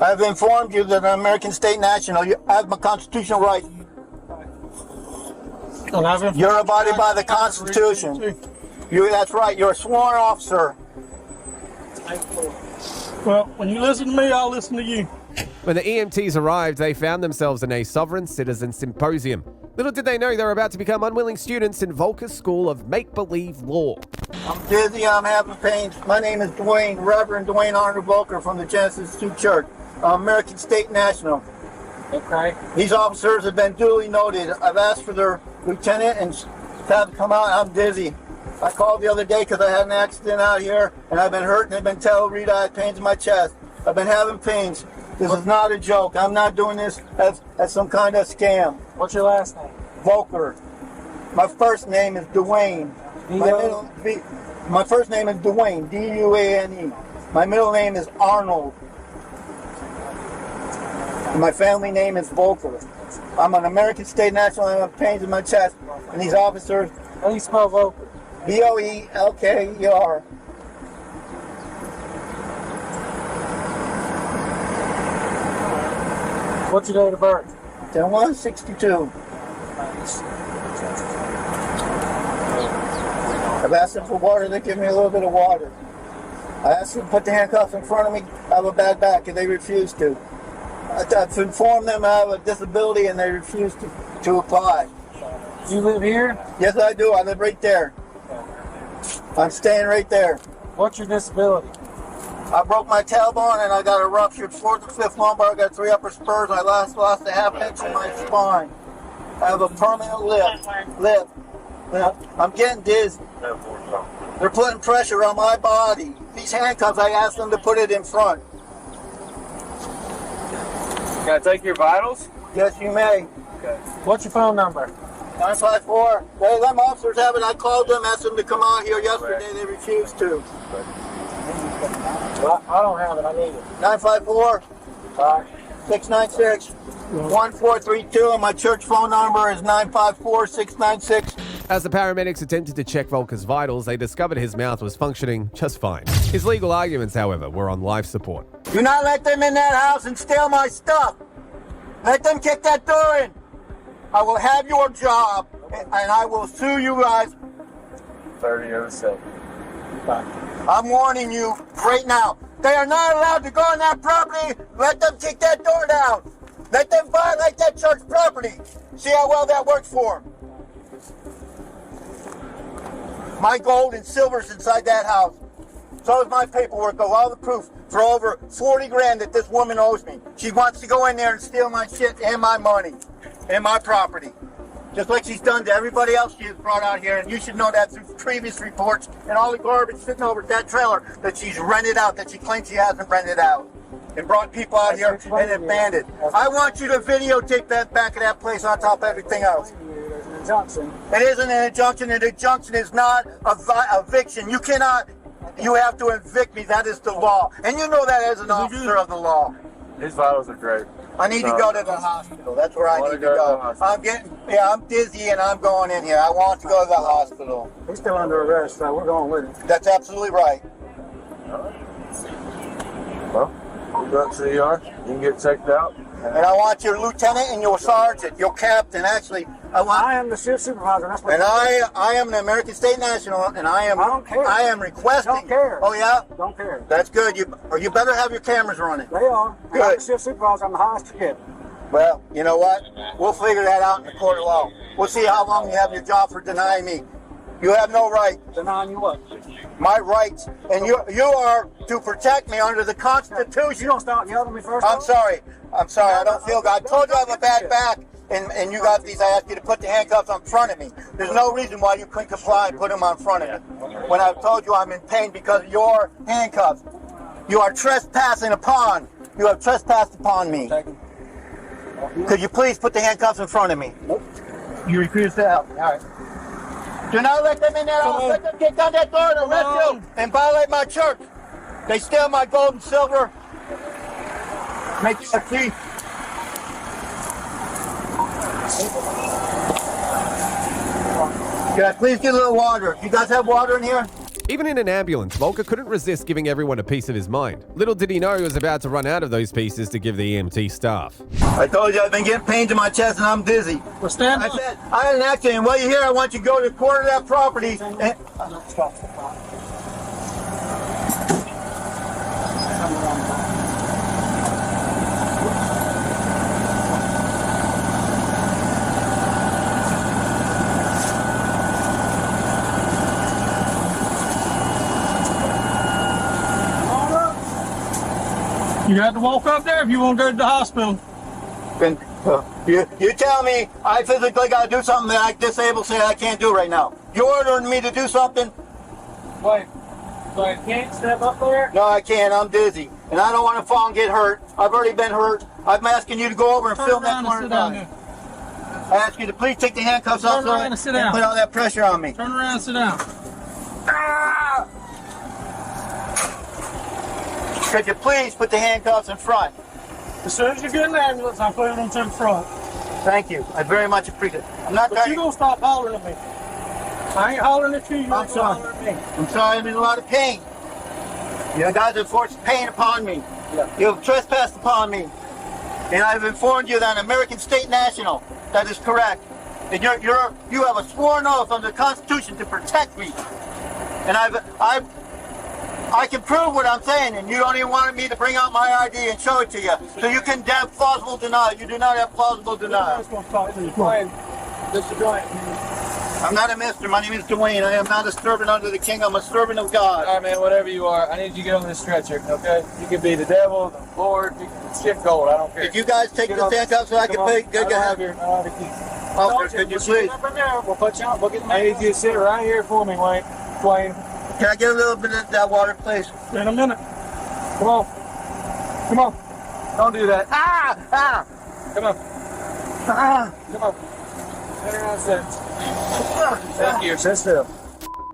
I've informed you that I'm American State National. I have my constitutional rights. You're abided by the Constitution. That's right. You're a sworn officer. Well, when you listen to me, I'll listen to you. When the EMTs arrived, they found themselves in a sovereign citizen symposium. Little did they know they were about to become unwilling students in Volker's School of Make-Believe Law. I'm dizzy, I'm having pains. My name is Dwayne, Reverend Dwayne Arnold Volker from the Genesis 2 Church, American State National. Okay. These officers have been duly noted. I've asked for their lieutenant and have to come out. I'm dizzy. I called the other day because I had an accident out here, and I've been hurt, and I've been telling Rita I had pains in my chest. I've been having pains. This is not a joke. I'm not doing this as some kind of scam. What's your last name? Volker. My first name is Dwayne. My first name is Dwayne, D-U-A-N-E. My middle name is Arnold. And my family name is Volker. I'm an American State National. I have pains in my chest. And these officers... How do you spell Volker? V-O-E-L-K-E-R. What's your date of birth? 10/1/62. I've asked them for water. They give me a little bit of water. I asked them to put the handcuffs in front of me. I have a bad back, and they refuse to. I've informed them I have a disability, and they refuse to apply. You live here? Yes, I do. I live right there. I'm staying right there. What's your disability? I broke my tailbone, and I got a ruptured 4th and 5th lumbar. I got 3 upper spurs. I lost a half inch in my spine. I have a permanent lip. I'm getting dizzy. They're putting pressure on my body. These handcuffs, I asked them to put it in front. Can I take your vitals? Yes, you may. Okay. What's your phone number? 954. They let my officers have it. I called them, asked them to come out here yesterday. They refused to. Well, I don't have it. I need it. 954 696 1432, and my church phone number is 954-696. As the paramedics attempted to check Volker's vitals, they discovered his mouth was functioning just fine. His legal arguments, however, were on life support. Do not let them in that house and steal my stuff. Let them kick that door in. I will have your job, and I will sue you guys. 3007. I'm warning you right now. They are not allowed to go on that property. Let them kick that door down. Let them violate that church property. See how well that works for him. My gold and silver's inside that house. So is my paperwork of all the proof for over 40 grand that this woman owes me. She wants to go in there and steal my shit and my money and my property. Just like she's done to everybody else she has brought out here. And you should know that through previous reports and all the garbage sitting over at that trailer that she's rented out, that she claims she hasn't rented out. And brought people out here and abandoned. I want you to videotape that back of that place on top of everything else. There's an injunction. It isn't an injunction. An injunction is not a eviction. You cannot, you have to evict me. That is the law. And you know that as an officer of the law. His vitals are great. I need to go to the hospital. That's where I need to go. I'm dizzy and I'm going in here. I want to go to the hospital. He's still under arrest, so we're going with him. That's absolutely right. Well, we'll go to the ER. You can get checked out. And I want your lieutenant and your sergeant, your captain. Actually, I am the shift supervisor. That's what. And I am an American State National, and I don't care. I am requesting. Don't care. Oh yeah. Don't care. That's good. You better have your cameras running. They are. Good. I'm the shift supervisor. I'm the highest you get. Well, you know what? We'll figure that out in the court of law. We'll see how long you have your job for denying me. You have no right. Denying you what? My rights, and you are to protect me under the Constitution. You don't start yelling at me first. I'm sorry. I don't feel good. I told you I have a bad back, and you got these. I asked you to put the handcuffs on front of me. There's no reason why you couldn't comply and put them on front of me. When I told you I'm in pain because of your handcuffs. You are trespassing upon. You have trespassed upon me. Could you please put the handcuffs in front of me? Nope. You refuse to help me. All right. Do not let them in there. I'll let them get down that door and arrest you and violate my church. They steal my gold and silver. Make you a thief. Can I please get a little water? You guys have water in here? Even in an ambulance, Volker couldn't resist giving everyone a piece of his mind. Little did he know he was about to run out of those pieces to give the EMT staff. I told you I've been getting pains in my chest and I'm dizzy. Well, stand up. I said, I had an accident. And while you're here, I want you to go to the court of that property. And You have to walk up there if you want to go to the hospital. You tell me I physically got to do something that I disabled say I can't do right now. You ordering me to do something? Wait. So I can't step up there? No, I can't. I'm dizzy. And I don't want to fall and get hurt. I've already been hurt. I'm asking you to go over and film that corner. I ask you to please take the handcuffs off and put all that pressure on me. Turn around and sit down. Ah! Could you please put the handcuffs in front? As soon as you get in the ambulance, I'll put them to the front. Thank you. I very much appreciate it. I'm not But you don't stop hollering at me. I ain't hollering at you. I'm sorry. I'm sorry. I'm in a lot of pain. You guys have forced pain upon me. Yeah. You have trespassed upon me. And I've informed you that I'm American State National. That is correct. And you have a sworn oath under the Constitution to protect me. And I can prove what I'm saying, and you don't even want me to bring out my ID and show it to you. So you can have plausible denial. You do not have plausible denial. Mr. Dwayne. I'm not a mister. My name is Dwayne. I am not a servant under the king. I'm a servant of God. All right, man, whatever you are, I need you to get on this stretcher, okay? You can be the devil, the Lord, you can shift gold. I don't care. Could you guys take the handcuffs so I can pay? Good job. Officer, could you please? We'll put you out. We'll get I need you to sit right here for me, Dwayne. Can I get a little bit of that water, please? In a minute. Come on. Come on. Don't do that. Ah! Come on. Come on. Turn around and sit. Thank you. Sit still.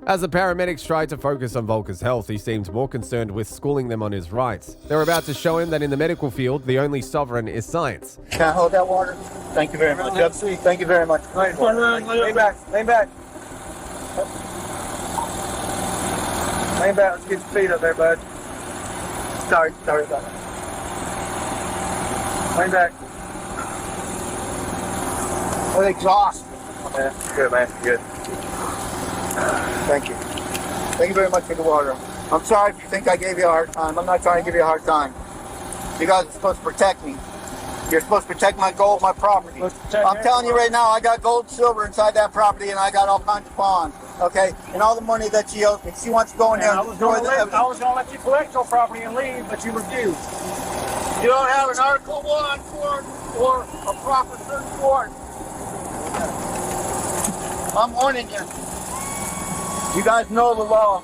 As the paramedics tried to focus on Volker's health, he seemed more concerned with schooling them on his rights. They were about to show him that in the medical field, the only sovereign is science. Can I hold that water? Thank you very much. Thank you very much. Lean back. Lean back. Lean back. Let's get your feet up there, bud. Sorry about that. Lean back. I'm exhausted. Yeah, good, man. Good. Thank you. Thank you very much for the water. I'm sorry if you think I gave you a hard time. I'm not trying to give you a hard time. You guys are supposed to protect me. You're supposed to protect my gold, my property. I'm telling you right now, I got gold, silver inside that property, and I got all kinds of bonds. Okay, and all the money that she owes me. She wants to go in there and destroy the evidence. I was going to let you collect your property and leave, but you refused. You don't have an Article 1 court or a proper search warrant. I'm warning you. You guys know the law.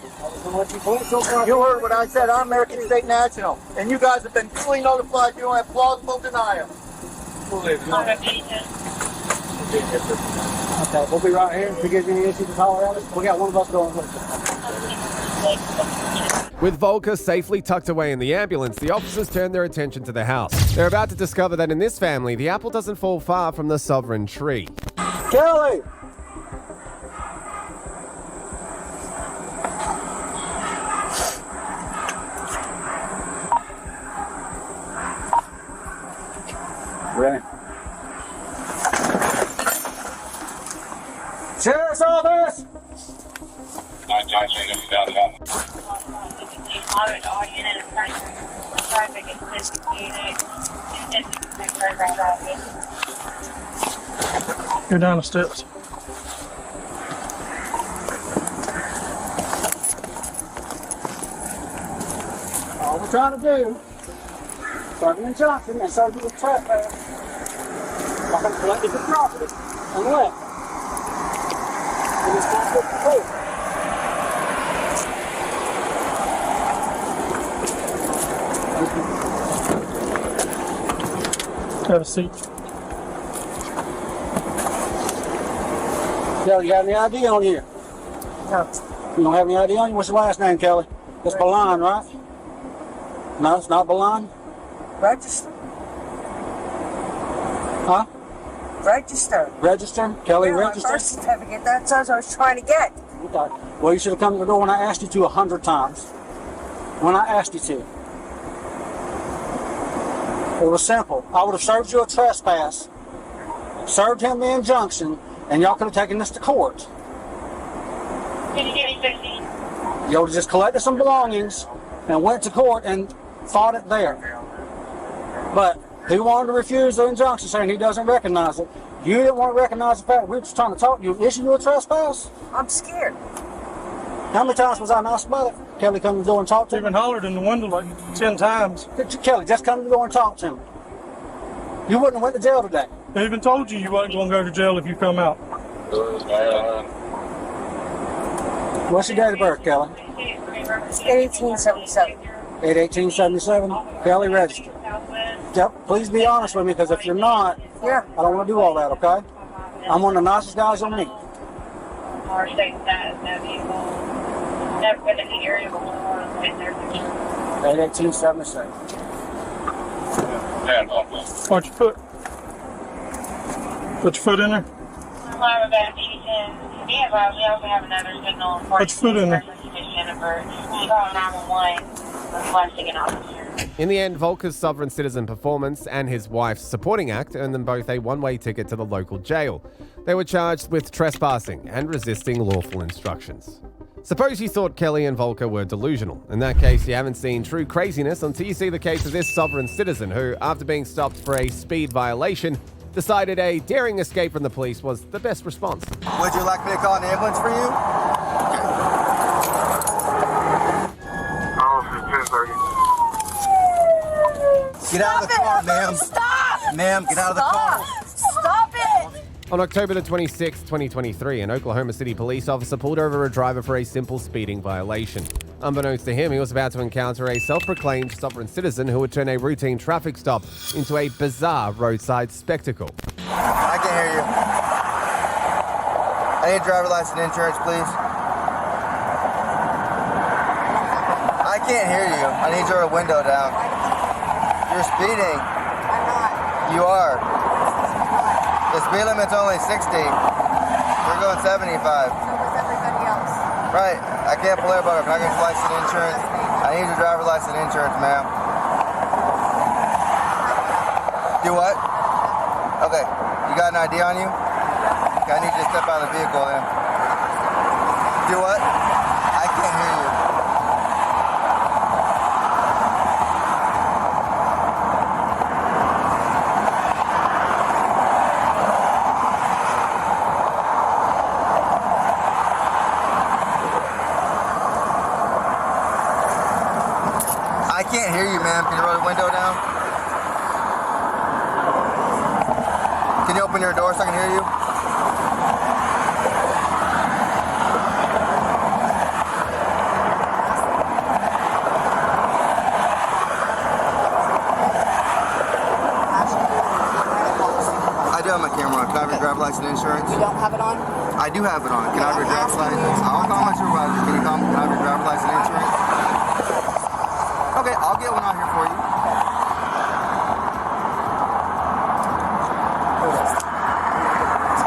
You heard what I said. I'm American State National. And you guys have been fully notified. You don't have plausible denial. Okay, we'll be right here. If you get any issues with Colorado, we got one of us going with you. With Volker safely tucked away in the ambulance, the officers turn their attention to the house. They're about to discover that in this family, the apple doesn't fall far from the sovereign tree. Kelly! Ready? Sheriff's office! Go down the steps. All we're trying to do, serving injunction and serving with trespass. I'm going to collect the property and left. And it's not good for food. Have a seat. Kelly, you have any ID on you? No. You don't have any ID on you? What's your last name, Kelly? It's Balan, right? No, it's not Balan? Register. Huh? Register. Register? Kelly, Yeah, register? my birth certificate. That's what I was trying to get. Okay. Well, you should have come to the door when I asked you to 100 times. When I asked you to. It was simple. I would have served you a trespass, served him the injunction, and y'all could have taken this to court. Can you give me 15? Y'all would have just collected some belongings and went to court and fought it there. But he wanted to refuse the injunction, saying he doesn't recognize it. You didn't want to recognize the fact we were just trying to talk to you. Issue you a trespass? I'm scared. How many times was I nice about it? Kelly come to the door and talk to You've me? been hollered in the window like 10 times. Kelly, just come to the door and talk to me. You wouldn't have went to jail today. They even told you you wasn't going to go to jail if you come out. What's your date of birth, Kelly? 1877. 8/18/77. Kelly, register. Yep, please be honest with me, because if you're not, Yeah. I don't want to do all that, okay? I'm one of the nicest guys you'll meet. Our state that no vehicle. Never been in the area before. Been there. 8/18/77. Watch your foot. Put your foot in there. Alarm about Edison. Yeah, but we also have another signal. Put your foot in there. Jennifer. We call 911. Requesting an officer. In the end, Volker's sovereign citizen performance and his wife's supporting act earned them both a one-way ticket to the local jail. They were charged with trespassing and resisting lawful instructions. Suppose you thought Kelly and Volker were delusional. In that case, you haven't seen true craziness until you see the case of this sovereign citizen who, after being stopped for a speed violation, decided a daring escape from the police was the best response. Would you like me to call an ambulance for you? Get out of the car, ma'am. Stop! Ma'am, get out of the car. Stop it! On October the 26th, 2023, an Oklahoma City police officer pulled over a driver for a simple speeding violation. Unbeknownst to him, he was about to encounter a self-proclaimed sovereign citizen who would turn a routine traffic stop into a bizarre roadside spectacle. I can hear you. I need driver license and insurance, please. I can't hear you. I need your window down. You're speeding. I'm not. You are. The speed limit's only 60. You're going 75. So was everybody else. Right. I can't pull everybody. I'm not going to license and insurance. I need your driver license and insurance, ma'am. Do what? Okay. You got an ID on you? Okay, I need you to step out of the vehicle then. Do what? I can't hear you. can't hear you, ma'am. Can you roll the window down? Can you open your door so I can hear you? I do have my camera on. Can I have your driver's license and insurance? You don't have it on? I do have it on. Can I have your driver's license? I'll call my supervisor. Can I have your driver's license and insurance? Okay, I'll get one out here for you.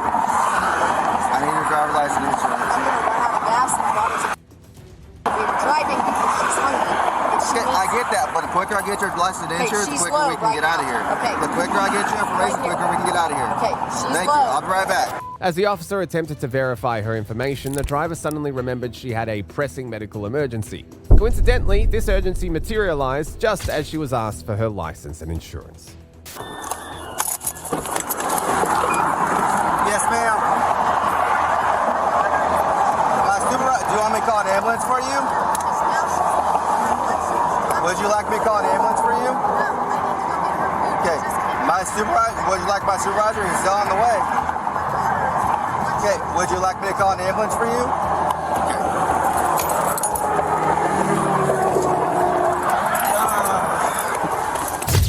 I need your driver's license and insurance. I'm going to run out of gas. My daughter's driving because she's hungry. Okay, I get that, but the quicker I get your license and insurance, the quicker we can get out of here. Okay. The quicker I get your information, the quicker we can get out of here. Okay, she's Thank you. I'll be right back. As the officer attempted to verify her information, the driver suddenly remembered she had a pressing medical emergency. Coincidentally, this urgency materialized just as she was asked for her license and insurance. Yes, ma'am. My supervisor, do you want me to call an ambulance for you? Would you like me to call an ambulance for you? Okay. My supervisor, would you like my supervisor? He's still on the way. Okay, would you like me to call an ambulance for you?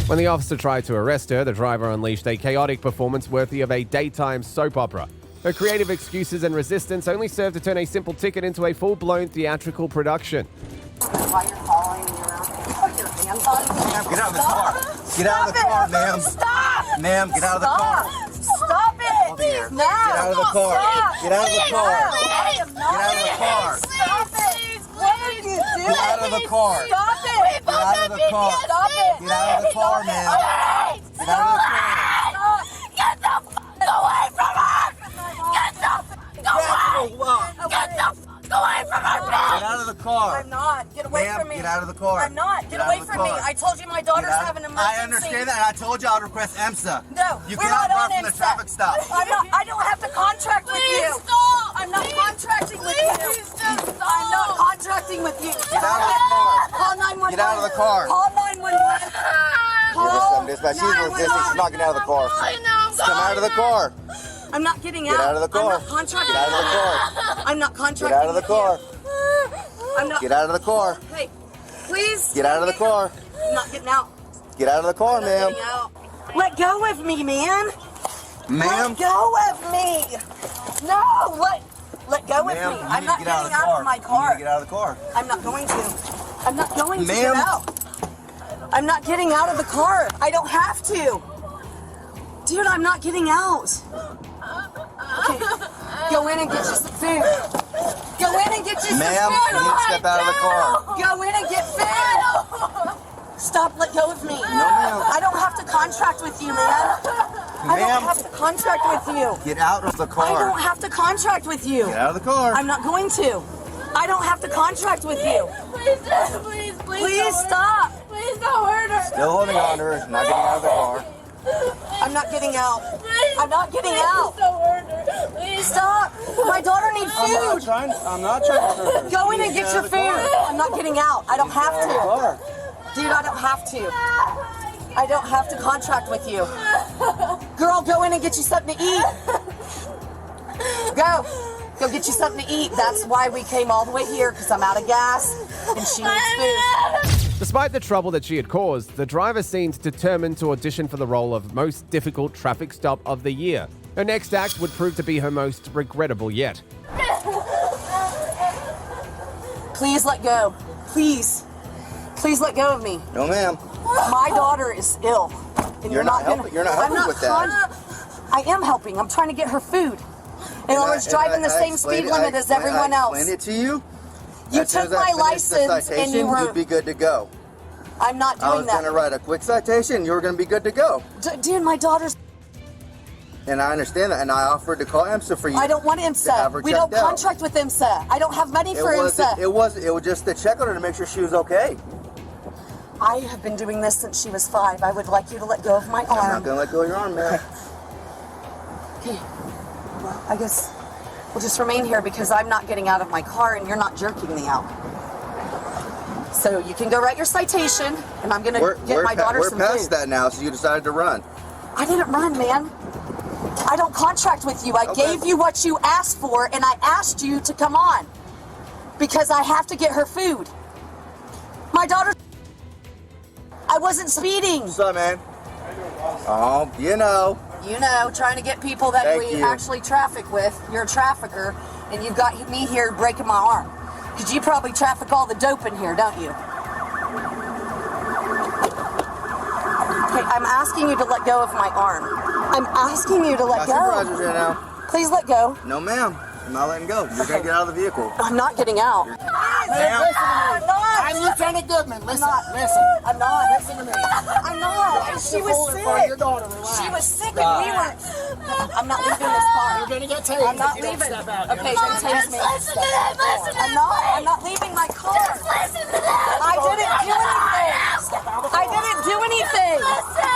When the officer tried to arrest her, the driver unleashed a chaotic performance worthy of a daytime soap opera. Her creative excuses and resistance only served to turn a simple ticket into a full-blown theatrical production. While you're following me around, you put your hands on me. Get out of the car. Get out of the car, ma'am. Stop! Ma'am, get out of the car. Stop it! Here. No! Get out of the car. Get out of the car. I am not. Get out of the car. Stop it! What are you doing? Get out of the car. Stop it! Get out of the car. Stop it! Get out of the car, ma'am. Get out of the car. Get the f*** away from us! Get the f*** away! Get the f*** away from our bed! Get out of the car. I'm not. Get away Ma'am, from me. get out of the car. I'm not. Get Get away out of the from me. car. I told you my daughter's having an emergency. I understand that, and I told you I'll request EMSA. No, You we're cannot not run on from the IMSA. traffic stop. I don't have to contract with you. Stop. I'm not contracting with you. I'm not contracting with you. Get out of the car. Call 911. Get out of the car. Call 911. Call She's not getting out of the car. Come out of the car. I'm not getting out. Get out of the car. I'm not contracting. Get out of the car. I'm not contracting. Get out of the car. I'm not. Get out of the car. Hey, please. Get out of the car. I'm not getting out. Get out of the car, ma'am. Getting out. Let go of me, man. Ma'am. Let go of me. No, let go of me. Ma'am, you I'm need not to get out getting of the out car. of my You car. need to get out of the car. I'm not going to. I'm not going to Ma'am. get out. I'm not getting out of the car. I don't have to. Dude, I'm not getting out. Okay. Go in and get you some food. Go in and get you some Ma'am, food. you need to step out of the car. Go in and get food. Stop, let go of me. No, ma'am. I don't have to contract with you, man. I Ma'am. don't have to contract with you. Get out of the I car. don't have to contract with you. Get out of the car. I'm not going to. I don't have to contract with you. Please stop. Please don't hurt her. Still holding on to her. Not getting out of the car. I'm not getting out. I'm not getting out. Don't hurt her. Please Stop. My daughter needs I'm not food. trying to hurt her. Go in and get your food. I'm not getting out. I don't have to. Car. Dude, I don't have to. I don't have to contract with you. Girl, go in and get you something to eat. Go. Go get you something to eat. That's why we came all the way here, because I'm out of gas and she needs food. Despite the trouble that she had caused, the driver seemed determined to audition for the role of most difficult traffic stop of the year. Her next act would prove to be her most regrettable yet. Please let go. Please. Please let go of me. No, ma'am. My daughter is ill. And You're not gonna- helping. You're not helping I'm not with that. I am helping. I'm trying to get her food. And I was driving the same speed limit as everyone else. I explained it to you. You As soon took as I my finished the license and citation, you were. You'd be good to go. I'm not I doing was going to that. write a quick citation. You were going to be good to go. Dude, my daughter's. And I understand that. And I offered to call EMSA for you. I don't want to have IMSA. her We don't checked out. contract with IMSA. I don't have money for It wasn't- IMSA. It was just to check on her to make sure she was okay. I have been doing this since she was 5. I would like you to let go of my I'm not arm. going to let go of your arm, man. Okay. Well, I guess we'll just remain here because I'm not getting out of my car and you're not jerking me out. So you can go write your citation, and I'm gonna get my daughter some food. We're past that now, so you decided to run. I didn't run, man. I don't contract with you. I gave you what you asked for, and I asked you to come on. Because I have to get her food. My daughter... I wasn't speeding. What's up, man? Oh, you know. You know, trying to get people that we actually traffic with. You're a trafficker, and you've got me here breaking my arm. Because you probably traffic all the dope in here, don't you? Okay, I'm asking you to let go of my arm. I'm asking you to let go. My supervisor's here now. Please let go. No, ma'am. I'm not letting go. You're going to get out of the vehicle. I'm not getting out. Ma'am, listen to me. I'm Lieutenant Goodman. Listen. I'm not. Listen to me. I'm not. She was sick. Your daughter, relax. She was sick and we were... I'm not leaving this car. You're going to get tased. I'm not if you don't leaving. step out. Okay, then tase me. I'm not leaving my car. I didn't do anything. I didn't do anything. Okay,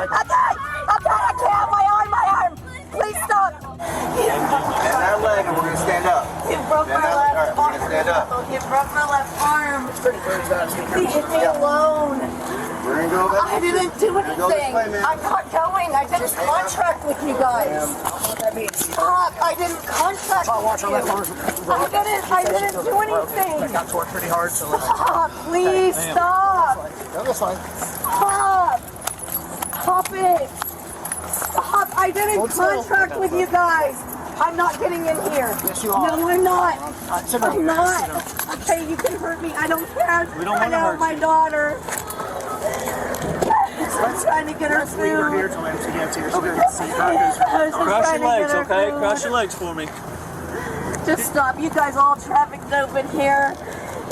I can't. My arm. Please stop. Bend that leg and we're going to stand up. You broke my left arm. We're going to stand up. You broke my left arm. Leave me alone. We're going to go back. I didn't do anything. Go this way, ma'am. I'm not going. I didn't contract with you guys. Stop. I didn't contract with you. I didn't do anything. I got to work pretty hard, so... Stop. Please stop. No, that's fine. Stop. Stop it. Stop. I didn't contract with you guys. I'm not getting in here. Yes, you are. No, I'm not. I'm not. Okay, you can hurt me. I don't care. We don't want to hurt my daughter. I'm trying to get her food. Leave her here till MC gets here. She's going to see her. Cross your legs, okay? Cross your legs for me. Just stop. You guys all traffic dope in here,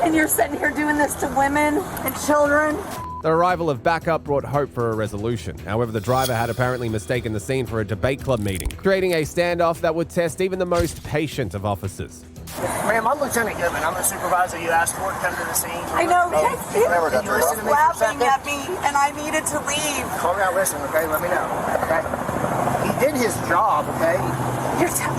and you're sitting here doing this to women and children. The arrival of backup brought hope for a resolution. However, the driver had apparently mistaken the scene for a debate club meeting, creating a standoff that would test even the most patient of officers. Ma'am, I'm Lieutenant Goodman. I'm the supervisor you asked for to come to the scene. I know. He listen to me for a laughing second? at me, and I needed to leave. Calm down, listen, okay? Let me know, okay? He did his job, okay?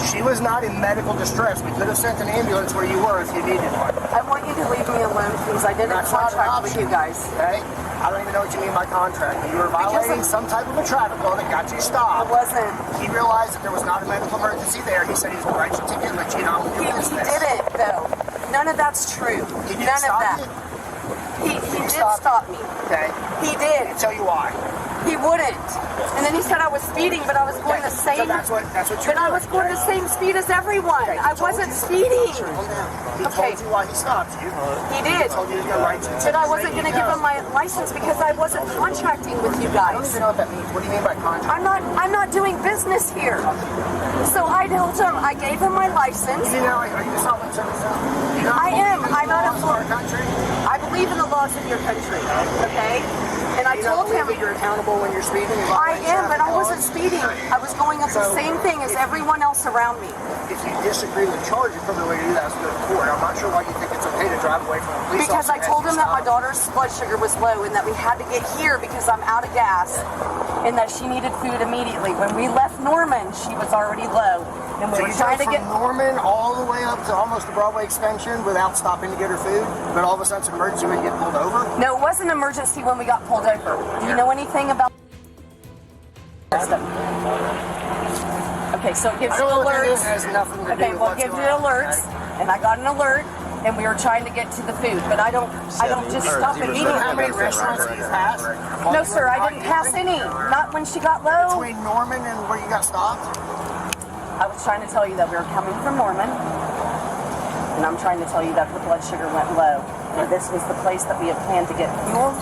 She was not in medical distress. We could have sent an ambulance where you were if you needed one. I want you to leave me alone, please. I didn't contract with you guys. Okay? I don't even know what you mean by contract. You were violating some type of a traffic law that got you stopped. I wasn't. He realized that there was not a medical emergency there. He said he was going to write you a ticket and let you know what He didn't, though. None of that's true. None of that. He did stop me. Okay. He did. I'll tell you why. He wouldn't. And then he said I was speeding, but I was going the same. So that's what you're But I was going the same speed as everyone. Okay, I wasn't speeding. He told you why he stopped you. He did. He told you he was going to write you a ticket. But I wasn't going to give him my license because I wasn't contracting with you I don't guys. even know what that means. What do you mean by contract? I'm not doing business here. So I told him, I gave him my license. You know, are you just not listening to something? I am. I'm not a our country. I believe in the laws of your country. Okay? And I told him that you're accountable when you're speeding. I am, but I wasn't speeding. I was going up the same thing as everyone else around me. If you disagree with charge, you're probably going to do that to go to court. I'm not sure why you think it's okay to drive away from a police Because officer. I told him that my daughter's blood sugar was low and that we had to get here because I'm out of gas and that she needed food immediately. When we left Norman, she was already low. And we were trying to get Norman all the way up to almost the Broadway extension without stopping to get her food, but all of a sudden it's an emergency when you get pulled over? No, it was an emergency when we got pulled over. Do you know anything about Okay, so it gives you alerts. Okay, well, it gives you alerts, and I got an alert, and we were trying to get to the food, but I don't just stop immediately. How many restaurants did you pass? No, sir, I didn't pass any. Not when she got low. Between Norman and where you got stopped? I was trying to tell you that we were coming from Norman, and I'm trying to tell you that her blood sugar went low, and this was the place that we had planned to get fuel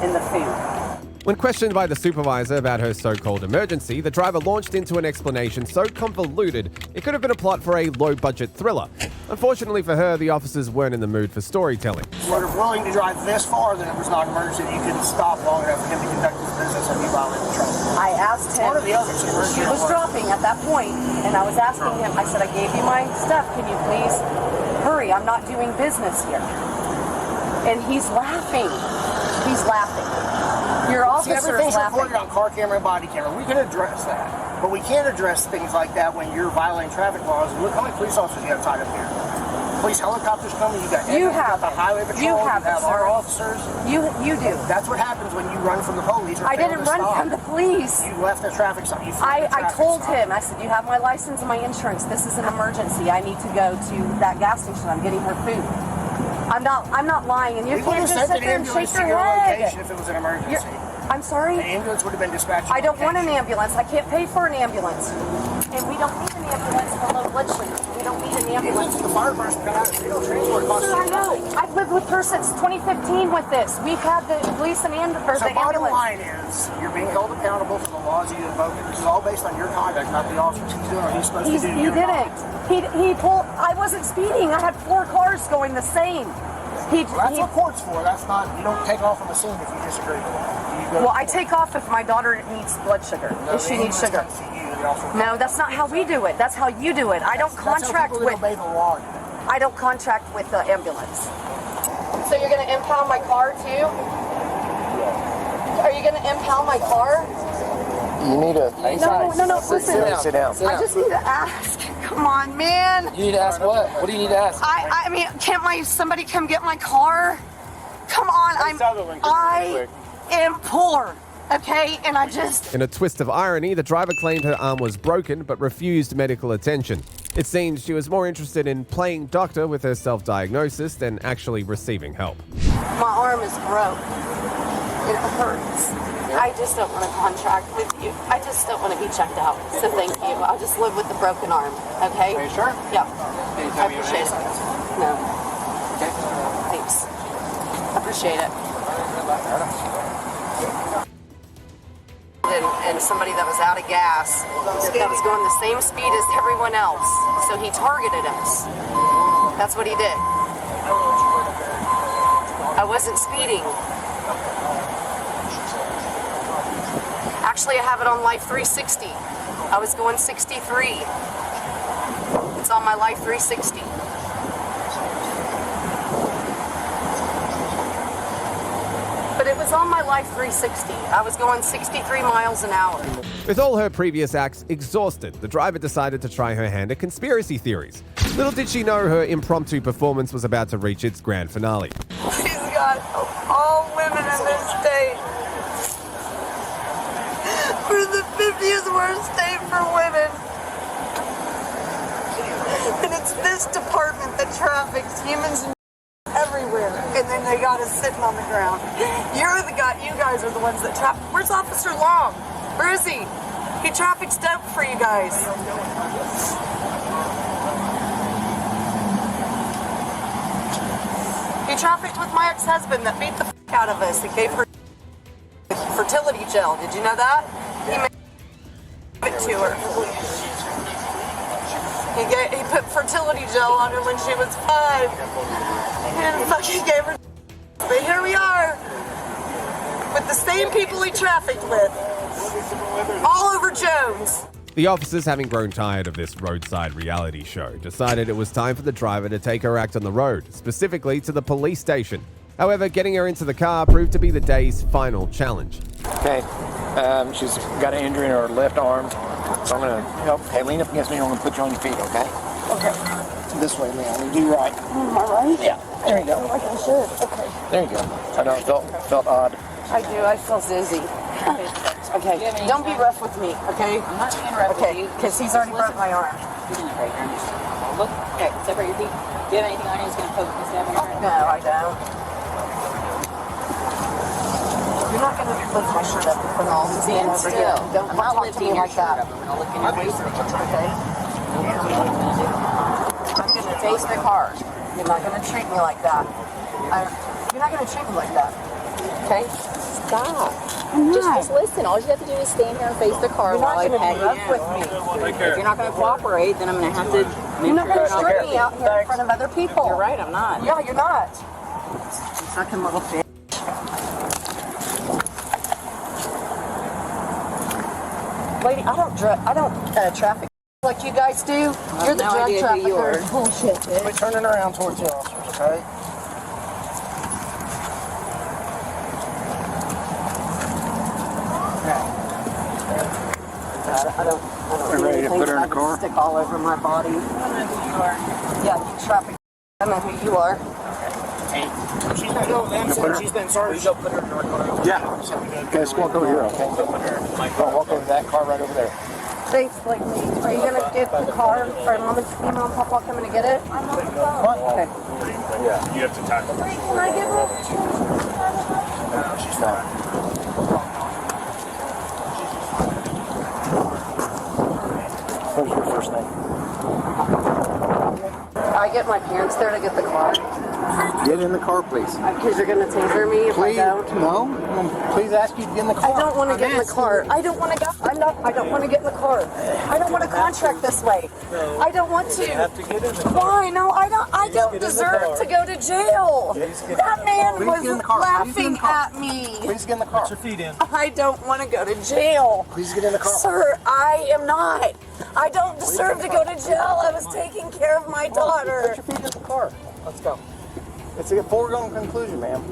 and the food. When questioned by the supervisor about her so-called emergency, the driver launched into an explanation so convoluted it could have been a plot for a low-budget thriller. Unfortunately for her, the officers weren't in the mood for storytelling. We're willing to drive this far, then it was not an emergency. You couldn't stop long enough for him to conduct his business and you violated the traffic. I asked him, One or the other. she was dropping at that point, and I was asking him, I said, I gave you my stuff, can you please hurry? I'm not doing business here. And he's laughing. He's laughing. Your officer is everything's laughing. recorded on car camera and body camera. We can address that. But we can't address things like that when you're violating traffic laws. Look how many police officers you have tied up here. Police helicopters coming, you got the highway patrol, you have our officers. You do. That's what happens when you run from the police. Or I didn't run from the police. You left the traffic stop. I told him, I said, you have my license and my insurance. This is an emergency. I need to go to that gas station. I'm getting her food. I'm not lying, and you can't just sit there and shake your head. If it was an emergency. I'm sorry? The ambulance would have been dispatched. I don't want an ambulance. I can't pay for an ambulance. And we don't need an ambulance for low blood sugar. We don't need an ambulance. The fire department got out. They don't transport costs. I know. I've lived with her since 2015 with this. We've had the police and the ambulance. So bottom line is, you're being held accountable for the laws you invoke. This is all based on your conduct, not the officers. He's doing what he's supposed to do. He didn't. He pulled. I wasn't speeding. I had 4 cars going the same. That's what court's for. That's not. You don't take off on the scene if you disagree with it. Well, I take off if my daughter needs blood sugar. If she needs sugar. No, that's not how we do it. That's how you do it. I don't contract with. Obey the law. I don't contract with the ambulance. So you're going to impound my car too? Are you going to impound my car? You need to. No. Listen. Sit down. I just need to ask. Come on, man. You need to ask what? What do you need to ask? I mean, can't somebody come get my car? Come on, I am poor. Okay, and I just... In a twist of irony, the driver claimed her arm was broken but refused medical attention. It seems she was more interested in playing doctor with her self-diagnosis than actually receiving help. My arm is broke. It hurts. I just don't want to contract with you. I just don't want to be checked out. So thank you. I'll just live with the broken arm, okay? Are you sure? Yeah. I appreciate it. No. Okay. Thanks. Appreciate it. And somebody that was out of gas that was going the same speed as everyone else. So he targeted us. That's what he did. I wasn't speeding. Actually, I have it on Life 360. I was going 63. It's on my Life 360. But it was on my Life 360. I was going 63 miles an hour. With all her previous acts exhausted, the driver decided to try her hand at conspiracy theories. Little did she know her impromptu performance was about to reach its grand finale. Please, God, all women in this state. We're the 50th worst state for women. And it's this department that traffics humans everywhere, and then they got us sitting on the ground. You guys are the ones that traffic. Where's Officer Long? Where is he? He traffics dope for you guys. He trafficked with my ex-husband that beat the f*** out of us and gave her fertility gel. Did you know that? He gave it to her. He put fertility gel on her when she was 5. And fucking gave her. But here we are. With the same people he trafficked with. All over Jones. The officers, having grown tired of this roadside reality show, decided it was time for the driver to take her act on the road, specifically to the police station. However, getting her into the car proved to be the day's final challenge. Okay, she's got an injury in her left arm, so I'm going to help. Hey, lean up against me and I'm going to put you on your feet, okay? Okay. This way, Leon. You do right. Am I right? Yeah, there you go. Like I should. Okay. There you go. I know it felt odd. I do. I feel dizzy. Okay. Don't be rough with me, okay? I'm not being rough with you. Because he's already broke my arm. Look, okay, separate your feet. Do you have anything on you that's going to poke and stab your arm? No, I don't. You're not going to lift my shirt up in front of all these men over here. Don't talk to me like that. I'm going to look in your face. Okay? I'm going to face the car. You're not going to treat me like that. You're not going to treat me like that. Okay? Stop. Just listen. All you have to do is stand here and face the car while I pat you down. With me. If you're not going to cooperate, then I'm going to have to... You're not going to strip me out here in front of other people. You're right, I'm not. Yeah, you're not. You fucking little bitch. Lady, I don't traffic like you guys do. You're the drug trafficker. Bullshit, bitch. We're turning around towards the officers, okay? I don't. He thinks I can stick all over my body. I don't know who you are. Yeah, you traffic. I know who you are. Hey, she's not going then, so she's been charged. Go put her in her car. Yeah. Okay, let's walk over here, okay? Go walk over that car right over there. Thanks, Blakely. Are you gonna get the car? Or Mom and Papa coming to get it? I'm on the phone. Okay. Yeah, you have to tackle her. Can I give her? No, she's not. What's your first name? I get my parents there to get the car. Get in the car, please. Because you're gonna taser me if I don't. No. Please ask you to get in the car. I don't want to get in the car. I don't want to go. I don't want to get in the car. I don't want to contract this way. I don't want to. You have to get in the car. Why? No, I don't. I don't deserve to go to jail. That man was laughing at me. Please get in the car. Put your feet in. I don't want to go to jail. Please get in the car. Sir, I am not. I don't deserve to go to jail. I was taking care of my daughter. Put your feet in the car. Let's go. It's a foregone conclusion, ma'am.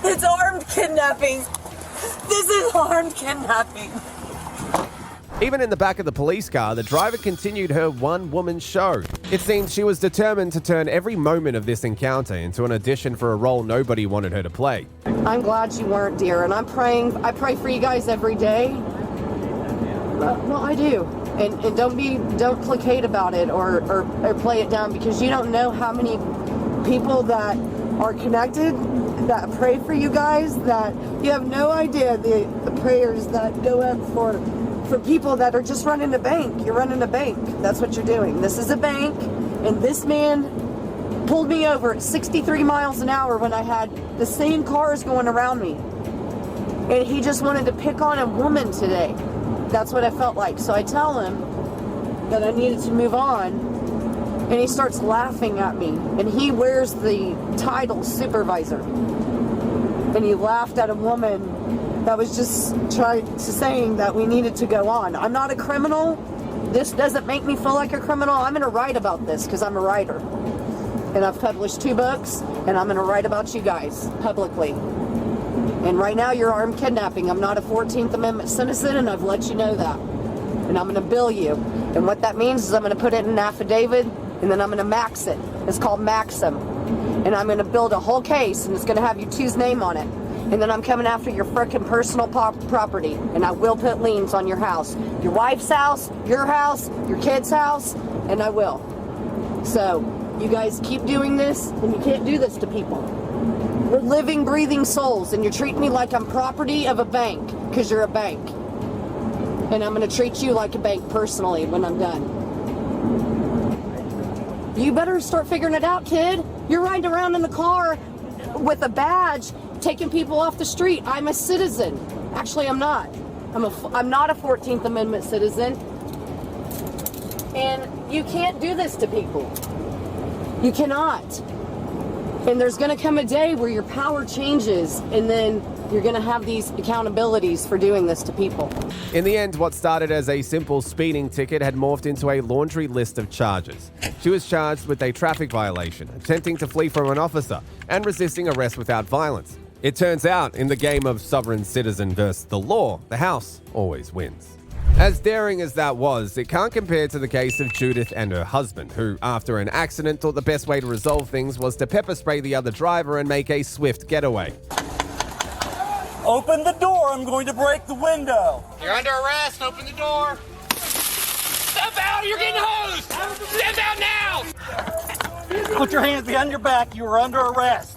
It's armed kidnapping. This is armed kidnapping. Even in the back of the police car, the driver continued her one-woman show. It seems she was determined to turn every moment of this encounter into an audition for a role nobody wanted her to play. I'm glad you weren't, dear, and I pray for you guys every day. Well, I do. And don't placate about it or play it down, because you don't know how many people that are connected that pray for you guys, that you have no idea the prayers that go up for people that are just running a bank. You're running a bank. That's what you're doing. This is a bank, and this man pulled me over at 63 miles an hour when I had the same cars going around me. And he just wanted to pick on a woman today. That's what I felt like. So I tell him that I needed to move on, and he starts laughing at me. And he wears the title supervisor. And he laughed at a woman that was just saying that we needed to go on. I'm not a criminal. This doesn't make me feel like a criminal. I'm going to write about this because I'm a writer. And I've published 2 books, and I'm going to write about you guys publicly. And right now you're armed kidnapping. I'm not a 14th Amendment citizen, and I've let you know that. And I'm going to bill you. And what that means is I'm going to put it in an affidavit, and then I'm going to max it. It's called Maxim. And I'm going to build a whole case, and it's going to have your two's name on it. And then I'm coming after your frickin' personal property, and I will put liens on your house. Your wife's house, your kid's house, and I will. So, you guys keep doing this, and you can't do this to people. We're living, breathing souls, and you're treating me like I'm property of a bank, because you're a bank. And I'm going to treat you like a bank personally when I'm done. You better start figuring it out, kid. You're riding around in the car with a badge, taking people off the street. I'm a citizen. Actually, I'm not. I'm not a 14th Amendment citizen. And you can't do this to people. You cannot. And there's going to come a day where your power changes, and then you're going to have these accountabilities for doing this to people. In the end, what started as a simple speeding ticket had morphed into a laundry list of charges. She was charged with a traffic violation, attempting to flee from an officer, and resisting arrest without violence. It turns out, in the game of sovereign citizen versus the law, the House always wins. As daring as that was, it can't compare to the case of Judith and her husband, who, after an accident, thought the best way to resolve things was to pepper spray the other driver and make a swift getaway. Open the door, I'm going to break the window. You're under arrest. Open the door. Step out. You're getting hosed. Step out now. Put your hands behind your back. You are under arrest.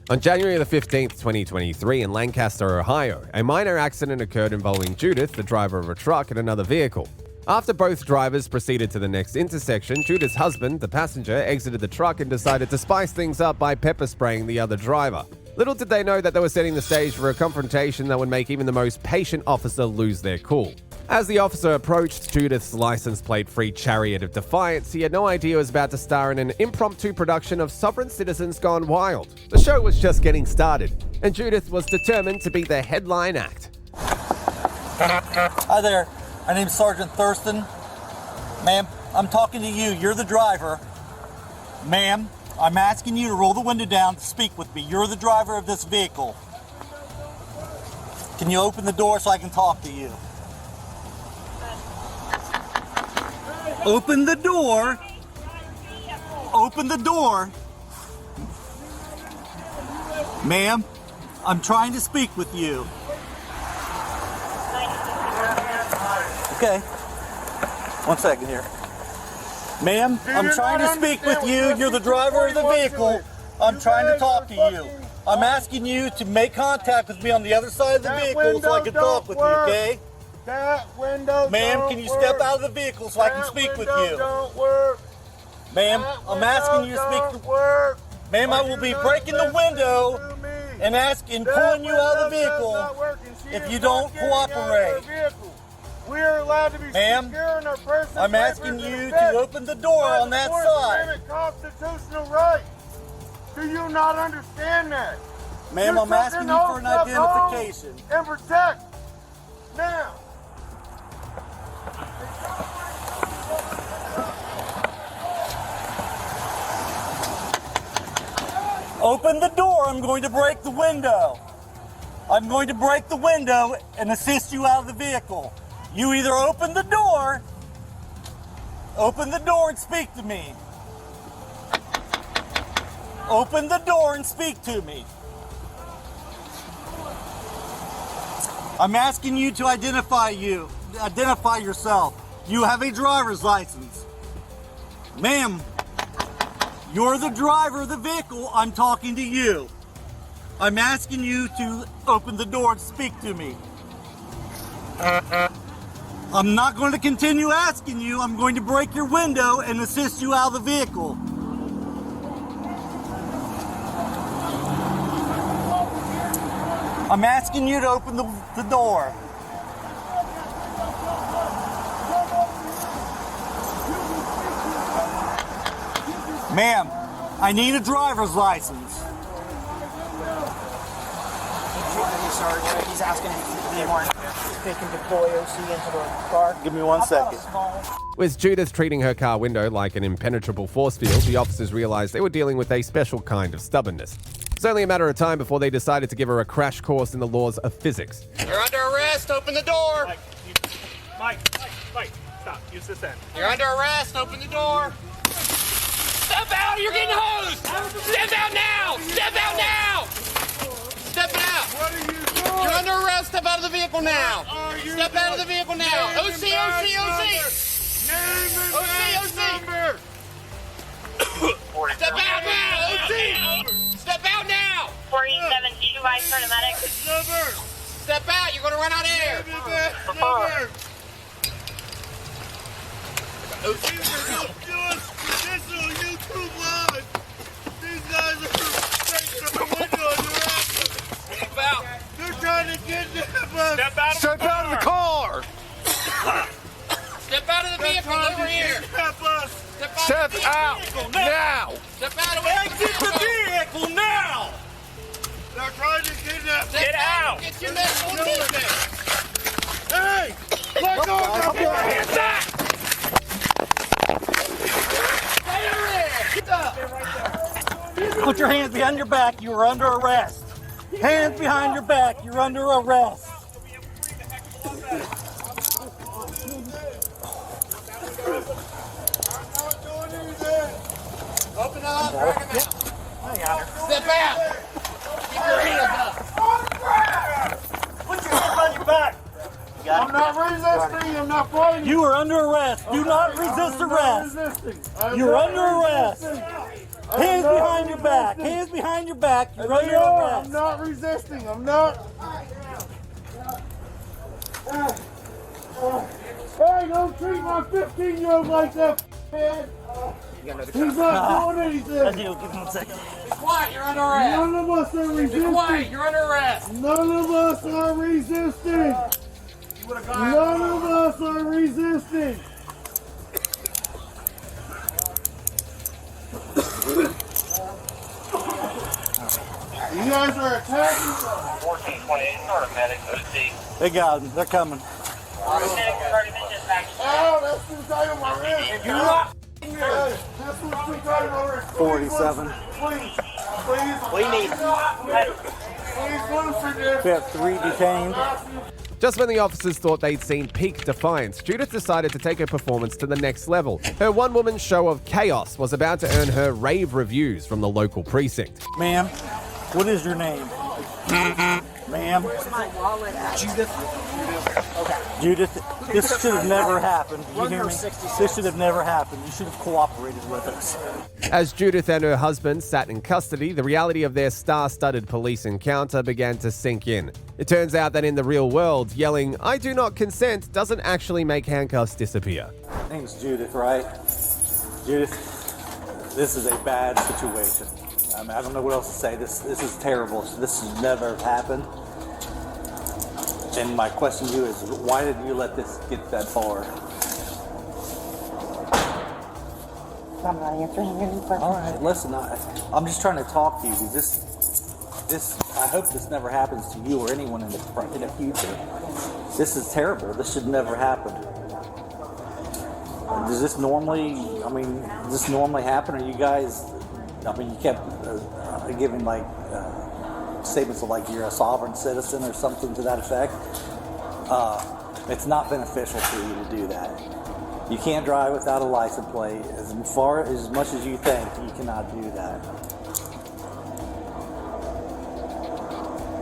On January the 15th, 2023, in Lancaster, Ohio, a minor accident occurred involving Judith, the driver of a truck, and another vehicle. After both drivers proceeded to the next intersection, Judith's husband, the passenger, exited the truck and decided to spice things up by pepper spraying the other driver. Little did they know that they were setting the stage for a confrontation that would make even the most patient officer lose their cool. As the officer approached Judith's license plate-free Chariot of Defiance, he had no idea he was about to star in an impromptu production of Sovereign Citizens Gone Wild. The show was just getting started, and Judith was determined to be the headline act. Hi there, my name's Sergeant Thurston. Ma'am, I'm talking to you. You're the driver. Ma'am, I'm asking you to roll the window down to speak with me. You're the driver of this vehicle. Can you open the door so I can talk to you? Open the door. Open the door. Ma'am, I'm trying to speak with you. Okay. 1 second here. Ma'am, I'm trying to speak with you. You're the driver of the vehicle. I'm trying to talk to you. I'm asking you to make contact with me on the other side of the vehicle so I can talk with you, okay? That window. Ma'am, can you step out of the vehicle so I can speak with you? Don't work. Ma'am, I'm asking you to speak. Ma'am, I will be breaking the window and pulling you out of the vehicle if you don't cooperate. We are allowed to be Ma'am, our person. I'm asking you to open the door on that side. Constitutional right. Do you not understand that? Ma'am, I'm asking you for an identification. And protect. Now. Open the door. I'm going to break the window. I'm going to break the window and assist you out of the vehicle. You either open the door and speak to me. Open the door and speak to me. I'm asking you to identify yourself. You have a driver's license. Ma'am, you're the driver of the vehicle. I'm talking to you. I'm asking you to open the door and speak to me. I'm not going to continue asking you. I'm going to break your window and assist you out of the vehicle. I'm asking you to open the door. Ma'am, I need a driver's license. He's asking if they can deploy OC into the car. Give me 1 second. With Judith treating her car window like an impenetrable force field, the officers realized they were dealing with a special kind of stubbornness. It's only a matter of time before they decided to give her a crash course in the laws of physics. You're under arrest. Open the door. Mike, stop. Use this end. You're under arrest. Open the door. Step out. You're getting hosed. Step out now. Step out now. Step out. What are you doing? You're under arrest. Step out of the vehicle now. Step out of the vehicle now. OC. Step out now. OC. Step out now. 47 by paramedic. Step out. You're going to run out of air. Step out. They're trying to kidnap us. Step out of the car. Step out of the vehicle over here. Step out now. Step out of the vehicle now. They're trying to kidnap us. Get out. Get your medical attention. Hey, let go of the Hands up. Stay over there. Get up. Put your hands behind your back. You are under arrest. Hands behind your back. You're under arrest. Open up. Break him out. Step out. Keep your hands up. Put your hands on your back. I'm not resisting. I'm not fighting. You are under arrest. Do not resist arrest. You're under arrest. Hands behind your back. Hands behind your back. You're under arrest. I'm not resisting. I'm not. Hey, don't treat my 15-year-old like that, man. He's not doing anything. Give him 1 second. Be quiet. You're under arrest. None of us are Be resisting. quiet. You're under arrest. None of us are resisting. None of us are resisting. You guys are attacking. 1428, sort of medic, OC. They got them. They're coming. Medic's already been dispatched. Ow, that's too tight on my wrist. You're not. Hey, that's too tight on my wrist. 47. Please. We need. We have 3 detained. Just when the officers thought they'd seen peak defiance, Judith decided to take her performance to the next level. Her one-woman show of chaos was about to earn her rave reviews from the local precinct. Ma'am, what is your name? Ma'am? Judith. Judith, this should have never happened. You hear me? This should have never happened. You should have cooperated with us. As Judith and her husband sat in custody, the reality of their star-studded police encounter began to sink in. It turns out that in the real world, yelling, "I do not consent," doesn't actually make handcuffs disappear. My name's Judith, right? Judith, this is a bad situation. I mean, I don't know what else to say. This is terrible. This has never happened. And my question to you is, why did you let this get that far? I'm not answering any questions. All right, listen, I'm just trying to talk to you because this, I hope this never happens to you or anyone in the future. This is terrible. This should never happen. Does this normally happen? Or you guys, you kept giving statements of like you're a sovereign citizen or something to that effect. It's not beneficial for you to do that. You can't drive without a license plate. As much as you think, you cannot do that.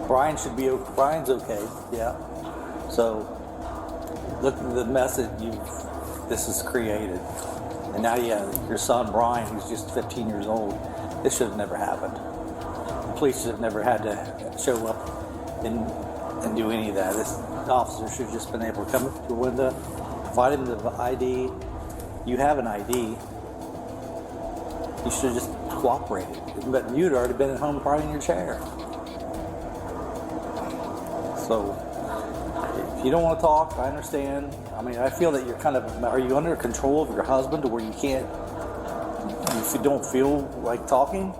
Brian's okay, yeah. So look at the mess that this has created. And now you have your son Brian, who's just 15 years old. This should have never happened. The police should have never had to show up and do any of that. This officer should have just been able to come up to the window, provide him the ID. You have an ID. You should have just cooperated. But you'd already been at home probably in your chair. So if you don't want to talk, I understand. I feel that you're are you under control of your husband to where you can't, if you don't feel like talking?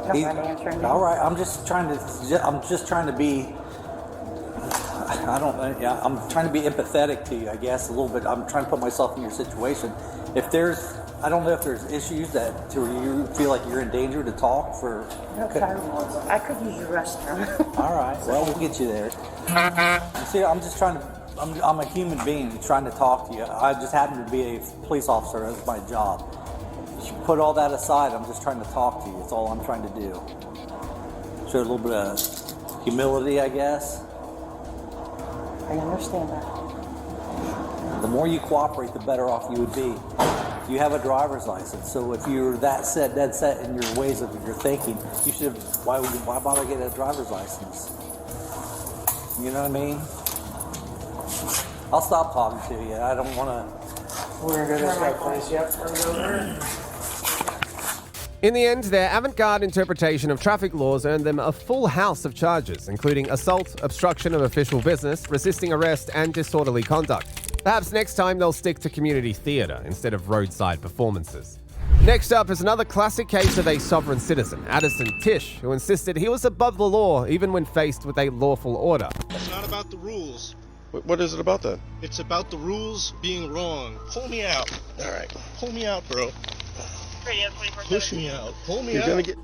I'm not answering you. All right, I'm just trying to be, I'm trying to be empathetic to you, I guess, a little bit. I'm trying to put myself in your situation. I don't know if there's issues that to where you feel like you're in danger to talk for. Okay. I could use your restroom. All right, well, we'll get you there. You see, I'm just trying to, I'm a human being trying to talk to you. I just happen to be a police officer. That's my job. You put all that aside, I'm just trying to talk to you. That's all I'm trying to do. Show a little bit of humility, I guess. I understand that. The more you cooperate, the better off you would be. You have a driver's license, so if you're dead set in your ways of your thinking, you should. Why bother getting a driver's license? You know what I mean? I'll stop talking to you. I don't want to. We're gonna go this way, please. Yep, we're gonna go there. In the end, their avant-garde interpretation of traffic laws earned them a full house of charges, including assault, obstruction of official business, resisting arrest, and disorderly conduct. Perhaps next time they'll stick to community theatre instead of roadside performances. Next up is another classic case of a sovereign citizen, Addison Tish, who insisted he was above the law even when faced with a lawful order. It's not about the rules. What is it about that? It's about the rules being wrong. Pull me out. All right. Pull me out, bro. Push me out. Pull me out. You're gonna get...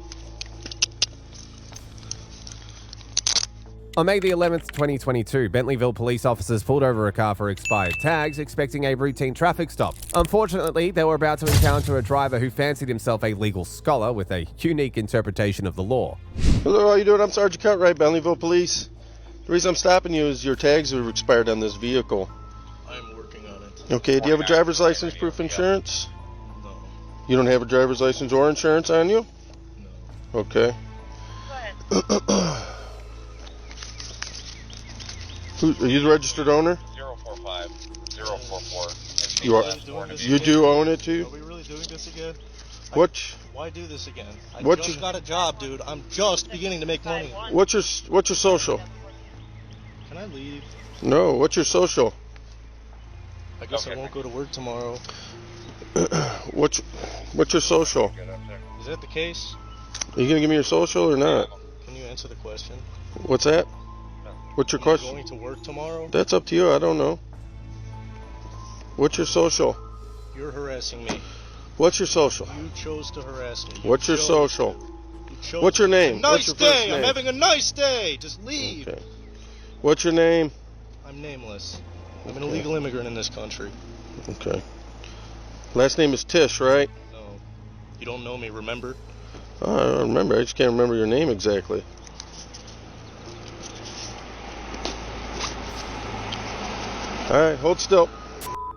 On May the 11th, 2022, Bentleyville police officers pulled over a car for expired tags, expecting a routine traffic stop. Unfortunately, they were about to encounter a driver who fancied himself a legal scholar with a unique interpretation of the law. Hello, how you doing? I'm Sergeant Cutright, Bentleyville Police. The reason I'm stopping you is your tags are expired on this vehicle. I'm working on it. Okay, do you have a driver's license, proof insurance? No. You don't have a driver's license or insurance on you? No. Okay. Go ahead. Are you the registered owner? 045 044. You are. You do own it too? Are we really doing this again? Why do this again? I just just got a job, dude. I'm just beginning to make money. What's your social? Can I leave? No. What's your social? I guess I won't go to work tomorrow. What's your social? Is that the case? Are you gonna give me your social or not? Can you answer the question? What's that? What's your question? Going to work tomorrow? That's up to you. I don't know. What's your social? You're harassing me. What's your social? You chose to harass me. What's your social? What's your name? Nice What's your first day. name? I'm having a nice day. Just leave. Okay. What's your name? I'm nameless. I'm an illegal immigrant in this country. Okay. Last name is Tish, right? No. You don't know me, remember? Oh, I don't remember. I just can't remember your name exactly. All right, hold still.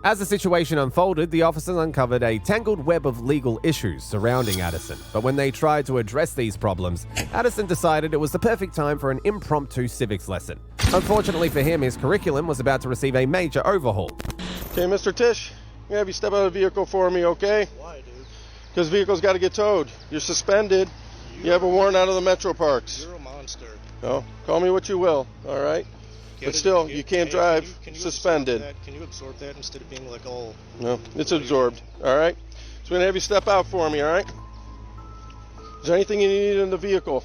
As the situation unfolded, the officers uncovered a tangled web of legal issues surrounding Addison. But when they tried to address these problems, Addison decided it was the perfect time for an impromptu civics lesson. Unfortunately for him, his curriculum was about to receive a major overhaul. Okay, Mr. Tish, I'm gonna have you step out of the vehicle for me, okay? Why, dude? Because the vehicle's got to get towed. You're suspended. You have a warrant out of the Metro Parks. You're a monster. No, call me what you will, all right? But still, you can't drive. Suspended. Can you absorb that instead of being like all... No, it's absorbed, all right? So we're gonna have you step out for me, all right? Is there anything you need in the vehicle?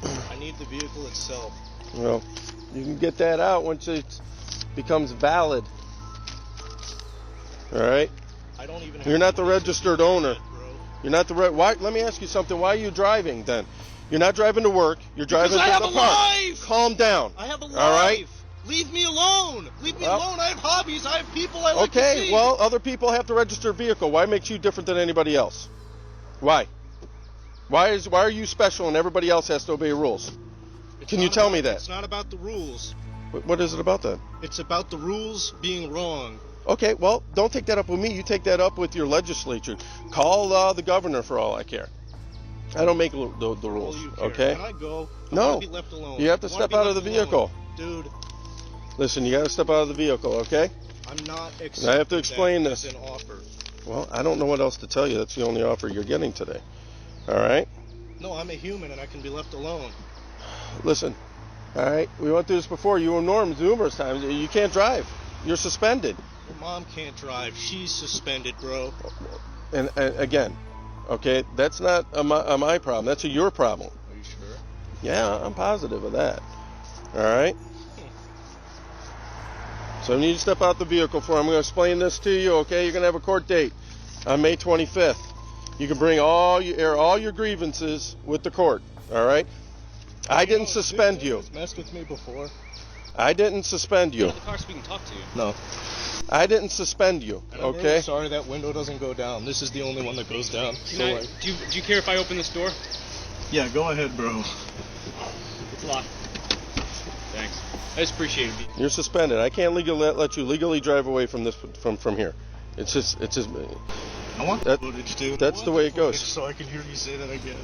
I need the vehicle itself. Well, you can get that out once it becomes valid. All right? I don't even. You're not the registered owner. You're not the why? Let me ask you something. Why are you driving then? You're not driving to work. You're driving to the park. Life. Calm down. I have a life. All right? Leave me alone. Leave me alone. I have hobbies. I have people I like to see. Okay. Well, other people have to register a vehicle. Why makes you different than anybody else? Why? Why are you special and everybody else has to obey rules? Can you tell me that? It's not about the rules. What is it about then? It's about the rules being wrong. Okay, well, don't take that up with me. You take that up with your legislature. Call the governor for all I care. I don't make the rules, okay? Can I go? I No. want to be left alone. You have to step out of the vehicle. Dude. Listen, you got to step out of the vehicle, okay? I'm not And I have to explain this. as an offer. Well, I don't know what else to tell you. That's the only offer you're getting today. All right? No, I'm a human and I can be left alone. Listen, all right? We went through this before. You and Norm numerous times. You can't drive. You're suspended. Your mom can't drive. She's suspended, bro. And again, okay, that's not my problem. That's your problem. Are you sure? Yeah, I'm positive of that. All right? So I need you to step out the vehicle for him. I'm going to explain this to you, okay? You're going to have a court date on May 25th. You can bring all your grievances with the court, all right? I didn't suspend you. Messed with me before. I didn't suspend you. The car so we can talk to you. No. I didn't suspend you, And I'm okay? really sorry that window doesn't go down. This is the only one that goes down. Do you care if I open this door? Yeah, go ahead, bro. It's locked. Thanks. I just appreciate it. You're suspended. I can't legally let you legally drive away from this from here. It's just I want the footage, dude. That's the way it goes. So I can hear you say that again.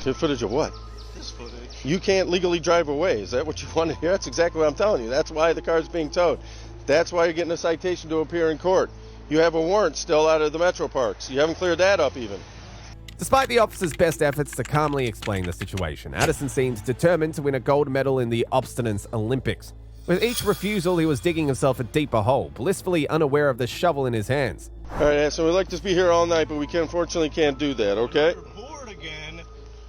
The footage of what? This footage. You can't legally drive away. Is that what you want to hear? That's exactly what I'm telling you. That's why the car's being towed. That's why you're getting a citation to appear in court. You have a warrant still out of the Metro Parks. You haven't cleared that up even. Despite the officer's best efforts to calmly explain the situation, Addison seemed determined to win a gold medal in the Obstinance Olympics. With each refusal, he was digging himself a deeper hole, blissfully unaware of the shovel in his hands. All right, Addison, we'd like to be here all night, but we unfortunately can't do that, okay? You're bored again,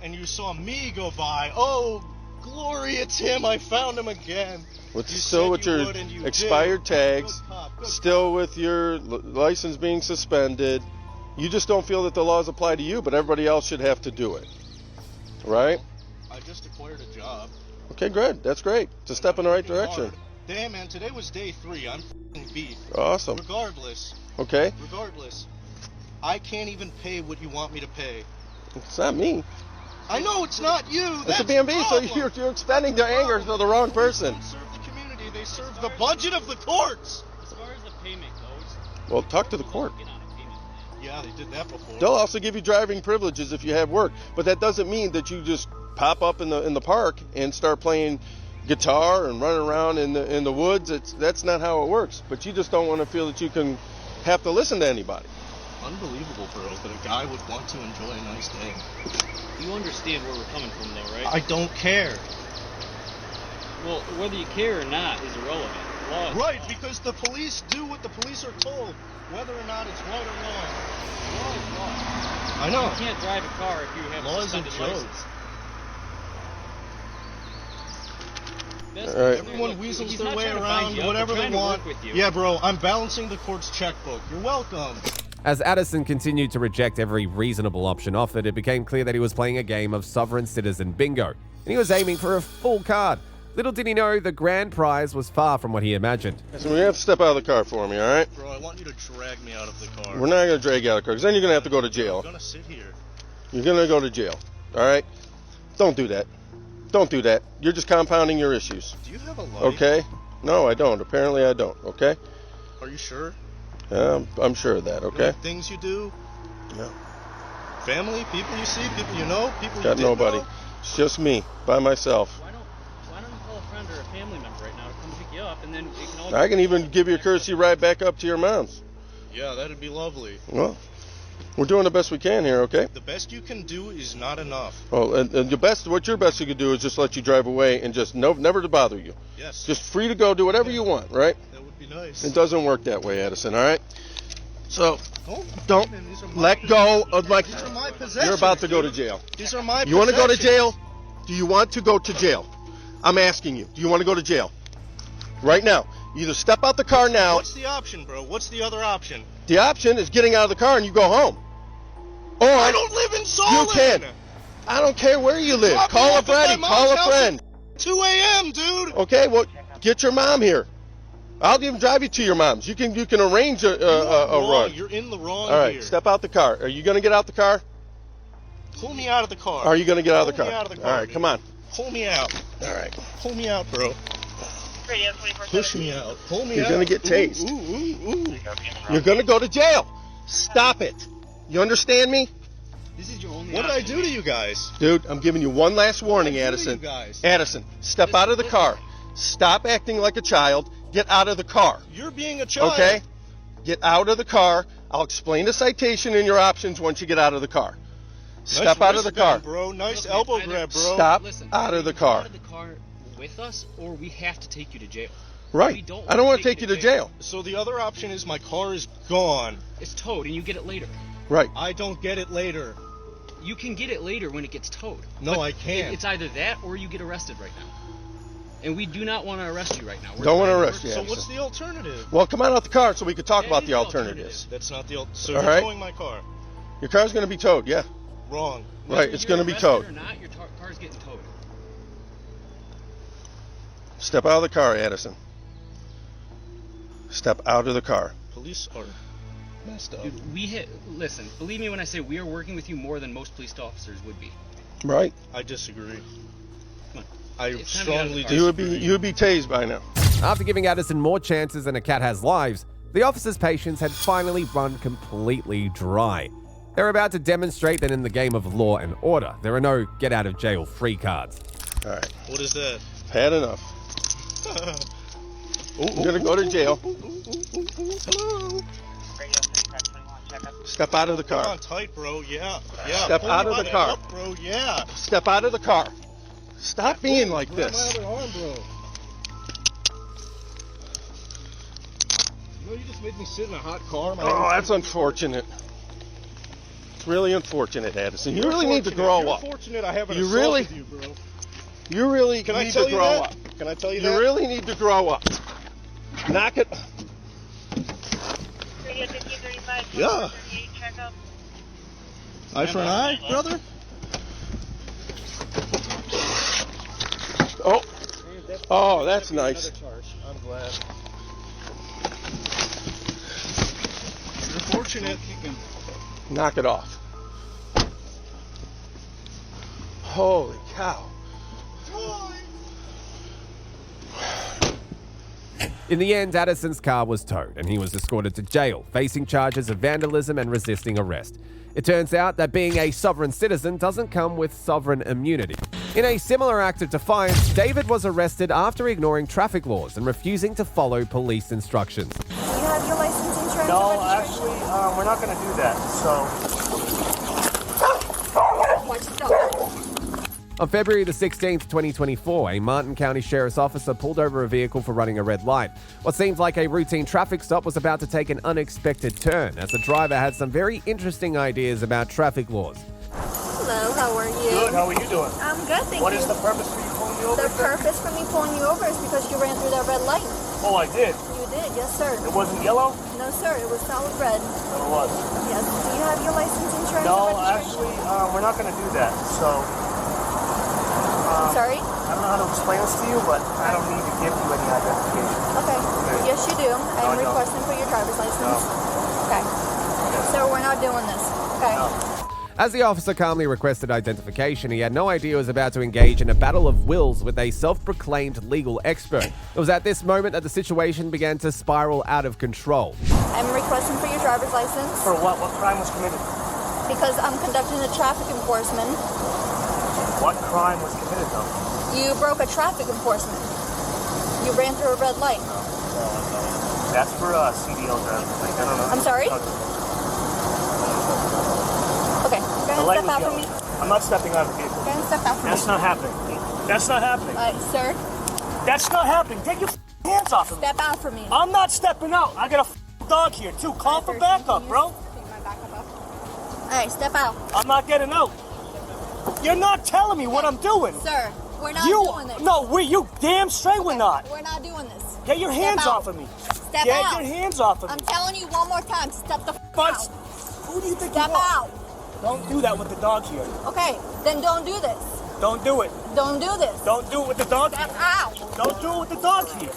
and you saw me go by. Oh, glory, it's him. I found him again. Still with your expired tags, still with your license being suspended. You just don't feel that the laws apply to you, but everybody else should have to do it. Right? I just acquired a job. Okay, good. That's great. It's a step in the right direction. Damn, man, today was day 3. I'm f***ing beat. Awesome. Regardless. Okay. Regardless. I can't even pay what you want me to pay. It's not me. I know it's not you. It's a BMV, so you're expending their anger to the wrong person. They serve the community. They serve the budget of the courts. As far as the payment goes. Well, talk to the court. Yeah, they did that before. They'll also give you driving privileges if you have work, but that doesn't mean that you just pop up in the park and start playing guitar and running around in the woods. That's not how it works. But you just don't want to feel that you can have to listen to anybody. Unbelievable, bro, that a guy would want to enjoy a nice day. You understand where we're coming from, though, right? I don't care. Well, whether you care or not is irrelevant. Right, because the police do what the police are told, whether or not it's right or wrong. Law is law. I know. You can't drive a car if you have a suspended license. All right. Everyone weasels their way around, whatever they want. Yeah, bro, I'm balancing the court's checkbook. You're welcome. As Addison continued to reject every reasonable option offered, it became clear that he was playing a game of sovereign citizen bingo, and he was aiming for a full card. Little did he know the grand prize was far from what he imagined. So you have to step out of the car for me, all right? Bro, I want you to drag me out of the car. We're not going to drag you out of the car, because then you're going to have to go to jail. I'm going to sit here. You're going to go to jail, all right? Don't do that. Don't do that. You're just compounding your issues. Do you have a light? Okay? No, I don't. Apparently I don't, okay? Are you sure? I'm sure of that, okay? Things you do? No. Family? People you see? People you know? People you Got didn't nobody. know? It's just me, by myself. Why don't you call a friend or a family member right now to come pick you up, and then we can all... I can even give you a courtesy ride back up to your mom's. Yeah, that'd be lovely. Well, we're doing the best we can here, okay? The best you can do is not enough. Oh, and the best, what your best you could do is just let you drive away and just never to bother you. Yes. Just free to go do whatever you want, right? That would be nice. It doesn't work that way, Addison, all right? So, don't let go of my... These are my possessions. You're about to go to jail. These are my You want to go to possessions. jail? Do you want to go to jail? I'm asking you. Do you want to go to jail? Right now. Either step out the car now. What's the option, bro? What's the other option? The option is getting out of the car and you go home. Or I don't live in Solon. you can. I don't care where you live. Drop me Call a off at buddy. my Call mom's a house friend. at 2 a.m., dude. Okay, well, get your mom here. I'll even drive you to your mom's. You can arrange a run. You're in the wrong All right, here. step out the car. Are you going to get out the car? Pull me out of the car. Are you going to get out of the Pull car? me out of the car, All right, dude. come on. Pull me out. All right. Pull me out, bro. Push me out. Pull me You're out. going to get tased. Ooh. You're going to go to jail. Stop it. You understand me? This is your only What did I do to you guys? Dude, I'm giving you one last warning, What did I do to Addison. you guys? Addison, step out of the car. Stop acting like a child. Get out of the car. You're being a child. Okay? Get out of the car. I'll explain the citation and your options once you get out of the car. Step out of the car. Bro. Nice elbow grab, bro. Stop Listen, out of the Out car. of the car with us, or we have to take you to jail. Right. We don't I don't want to take you to jail. So the other option is my car is gone. It's towed, and you get it later. Right. I don't get it later. You can get it later when it gets towed. No, But I can't. It's either that or you get arrested right now. And we do not want to arrest you right now. Don't want to arrest you, So Addison. what's the alternative? Well, come on out the car so we can talk That about is the the alternatives. That's not the So All you're right. towing my car. Your car's going to be towed, yeah. Wrong. Right, Whether it's you're going to be arrested towed. Or not, your car's getting towed. Step out of the car, Addison. Step out of the car. Police are messed up. Dude, listen, believe me when I say we are working with you more than most police officers would be. Right. I disagree. Come on. I It's time to get out of the strongly car. disagree. You would be tased by now. After giving Addison more chances than a cat has lives, the officer's patience had finally run completely dry. They're about to demonstrate that in the game of law and order, there are no get-out-of-jail free cards. All right. What is that? Had enough. You're going to go to jail. Hello. Step out of the Come car. on, tight, bro. Yeah. Step Pull out me of by the car. cup, bro. Yeah. Step out of the car. Stop being like Grab this. my other arm, bro. You know, you just made me sit in a hot car. Oh, that's unfortunate. It's really unfortunate, Addison. You really need to grow up. You're fortunate I haven't You assaulted really- you, bro. You really Can I need tell to you grow that? up. Can I tell you You that? really need to grow up. Knock it. Yeah. Eye for an eye, brother? Oh, that's nice. I'm glad. You're fortunate. Knock it off. Holy cow. In the end, Addison's car was towed and he was escorted to jail, facing charges of vandalism and resisting arrest. It turns out that being a sovereign citizen doesn't come with sovereign immunity. In a similar act of defiance, David was arrested after ignoring traffic laws and refusing to follow police instructions. Do you have your license, insurance, No, and registration? actually, we're not going to do that. So, On February the 16th, 2024, a Martin County Sheriff's officer pulled over a vehicle for running a red light. What seemed like a routine traffic stop was about to take an unexpected turn, as the driver had some very interesting ideas about traffic laws. Hello, how are you? good. How are you doing? I'm good, thank What you. is the purpose for you pulling me over? The purpose for me pulling you over is because you ran through that red light. Oh, I did? You did, yes, sir. It wasn't yellow? No, sir. It was solid red. No, it was. Yes. Do you have your license, insurance, No, and registration? actually, we're not going to do that. So, Sorry? I don't know how to explain this to you, but I don't need to give you any identification. Okay. Yes, you do. I'm requesting for your driver's license. Okay. So we're not doing this. Okay. As the officer calmly requested identification, he had no idea he was about to engage in a battle of wills with a self-proclaimed legal expert. It was at this moment that the situation began to spiral out of control. I'm requesting for your driver's license. For what? What crime was committed? Because I'm conducting a traffic enforcement. What crime was committed, though? You broke a traffic enforcement. You ran through a red light. That's for CDL drivers. Like, I don't know. I'm sorry? Okay, go ahead and step out from me. I'm not stepping out of the vehicle. Go ahead and step out from me. That's not happening. That's not happening. Sir? That's not happening. Take your hands off of me. Step out from me. I'm not stepping out. I got a dog here, too. Call for backup, bro. Alright, step out. I'm not getting out. You're not telling me what I'm doing. Sir, we're not doing this. No, you damn straight we're not. We're not doing this. Get your hands off of me. Step Get out. your hands off of me. I'm telling you one more time, step the out. Who do you think Step you are? out. Don't do that with the dog here. Okay, then don't do this. Don't do it. Don't do this. Don't do it with the dog Step here. out. Don't do it with the dog here.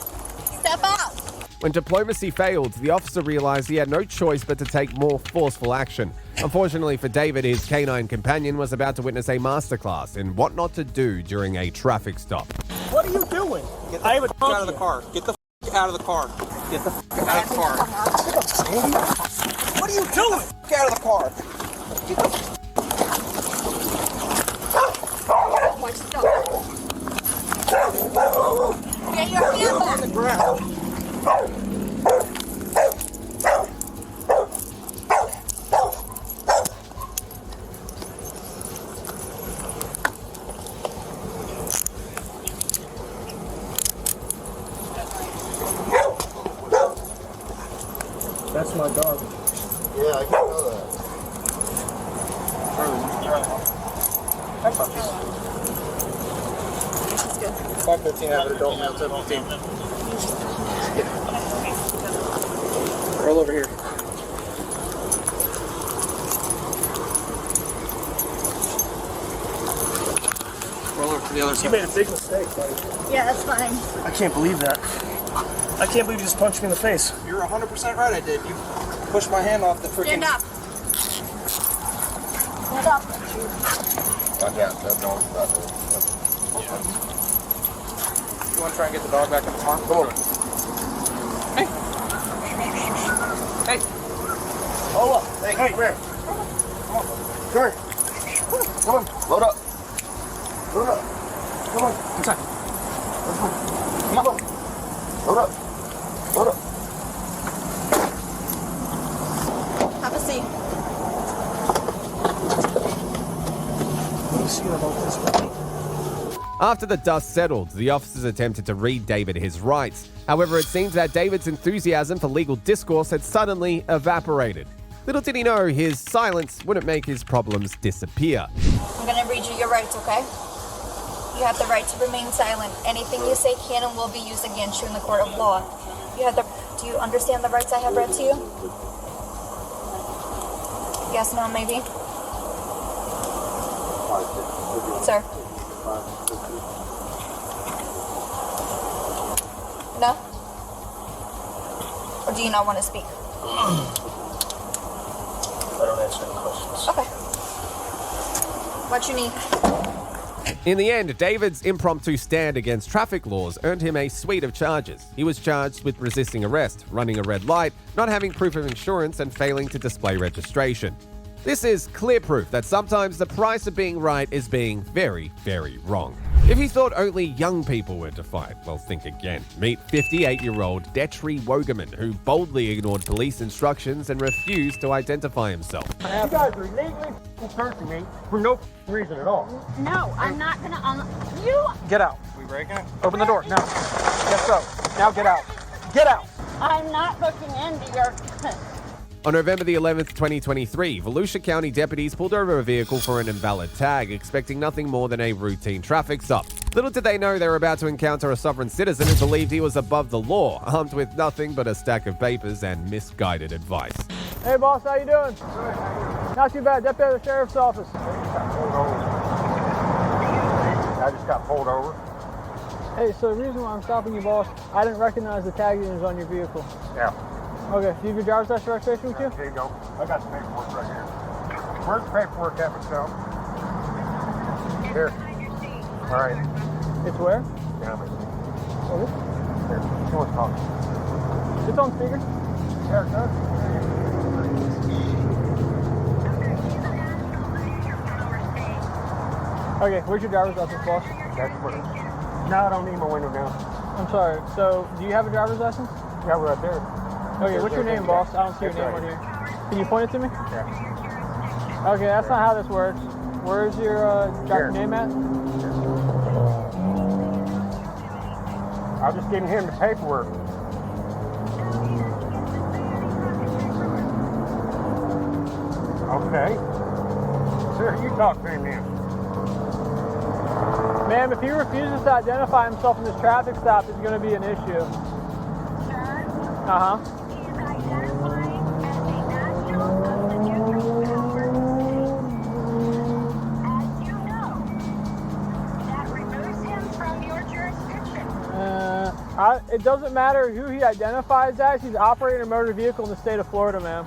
Step out. When diplomacy failed, the officer realized he had no choice but to take more forceful action. Unfortunately for David, his canine companion was about to witness a masterclass in what not to do during a traffic stop. What are you doing? I have a dog out of the car. Get the out of the car. Get the out of the car. What are you doing? Get out of the car. Get the Watch the dog. Get your hand back. on the ground. That's my dog. Yeah, I can know that. That's not That's good. 515 have an adult male 17. Roll over here. Roll over to the other side. You made a big mistake, buddy. Yeah, that's fine. I can't believe that. I can't believe you just punched me in the face. You're 100% right. I did. You pushed my hand off the freaking. Stand up. Stand up. Yeah, that dog's about it. You want to try and get the dog back in the car? Come on. Hey. Hey. Hold up. Hey, come here. Come on. Come here. Come on. Load up. Load up. Come on. Inside. Come on. Load up. Load up. Have a seat. What do you see about this, buddy? After the dust settled, the officers attempted to read David his rights. However, it seems that David's enthusiasm for legal discourse had suddenly evaporated. Little did he know his silence wouldn't make his problems disappear. I'm gonna read you your rights, okay? You have the right to remain silent. Anything you say can and will be used against you in the court of law. You have the. Do you understand the rights I have read to you? Yes, no, maybe. Sir. No? Or do you not want to speak? I don't answer any questions. Okay. What you need? In the end, David's impromptu stand against traffic laws earned him a suite of charges. He was charged with resisting arrest, running a red light, not having proof of insurance, and failing to display registration. This is clear proof that sometimes the price of being right is being very, very wrong. If you thought only young people were defiant, well, think again. Meet 58-year-old Detri Wogerman, who boldly ignored police instructions and refused to identify himself. You guys are illegally searching me for no reason at all. No, I'm not gonna. You. Get out. We breaking it? Open the door. Now. Yes, so. Now get out. Get out. I'm not looking into your. On November the 11th, 2023, Volusia County deputies pulled over a vehicle for an invalid tag, expecting nothing more than a routine traffic stop. Little did they know they were about to encounter a sovereign citizen who believed he was above the law, armed with nothing but a stack of papers and misguided advice. Hey boss, how you doing? Not too bad. Deputy of the Sheriff's Office. I just got pulled over. Hey, so the reason why I'm stopping you, boss, I didn't recognize the tag that was on your vehicle. Yeah. Okay, do you have your driver's license registration with you? Here you go. I got the paperwork right here. Where's the paperwork at, Michelle? Here. All right. It's where? Yeah, man. Okay. Here. Who wants to talk? It's on speaker. Yeah, it does. Okay, where's your driver's license, boss? That's what it is. No, I don't need my window down. I'm sorry. So, do you have a driver's license? Yeah, right there. Okay, what's your name, boss? I don't see your name on here. Can you point it to me? Yeah. Okay, that's not how this works. Where's your driver's name at? I'm just getting him the paperwork. Okay. Sir, you talk to him then. Ma'am, if he refuses to identify himself in this traffic stop, it's going to be an issue. Uh-huh. It doesn't matter who he identifies as. He's operating a motor vehicle in the state of Florida, ma'am.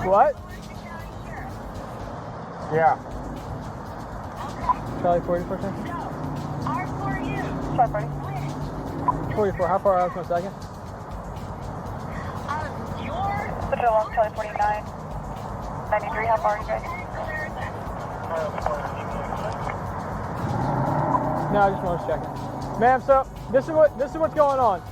What? Yeah. Charlie 44, sir? 44, how far out is my second? Put it along Charlie 49. 93, how far are you guys? No, I just want to check it. Ma'am, so this is what's going on.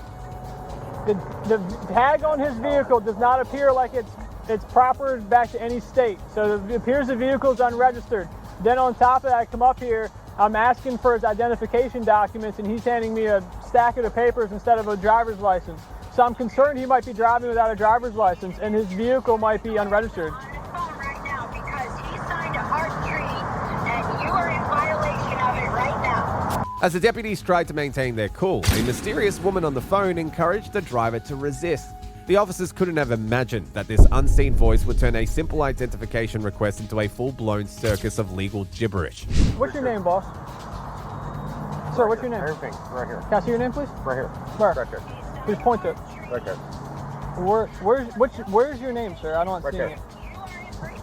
The tag on his vehicle does not appear like it's proper back to any state. So it appears the vehicle is unregistered. Then on top of that, I come up here, I'm asking for his identification documents, and he's handing me a stack of the papers instead of a driver's license. So I'm concerned he might be driving without a driver's license, and his vehicle might be unregistered. As the deputies tried to maintain their cool, a mysterious woman on the phone encouraged the driver to resist. The officers couldn't have imagined that this unseen voice would turn a simple identification request into a full-blown circus of legal gibberish. What's your name, boss? Sir, what's your name? Everything, right here. Can I see your name, please? Right here. Where? Right there. Just point to it. Right there. Where's your name, sir? I don't see Right it.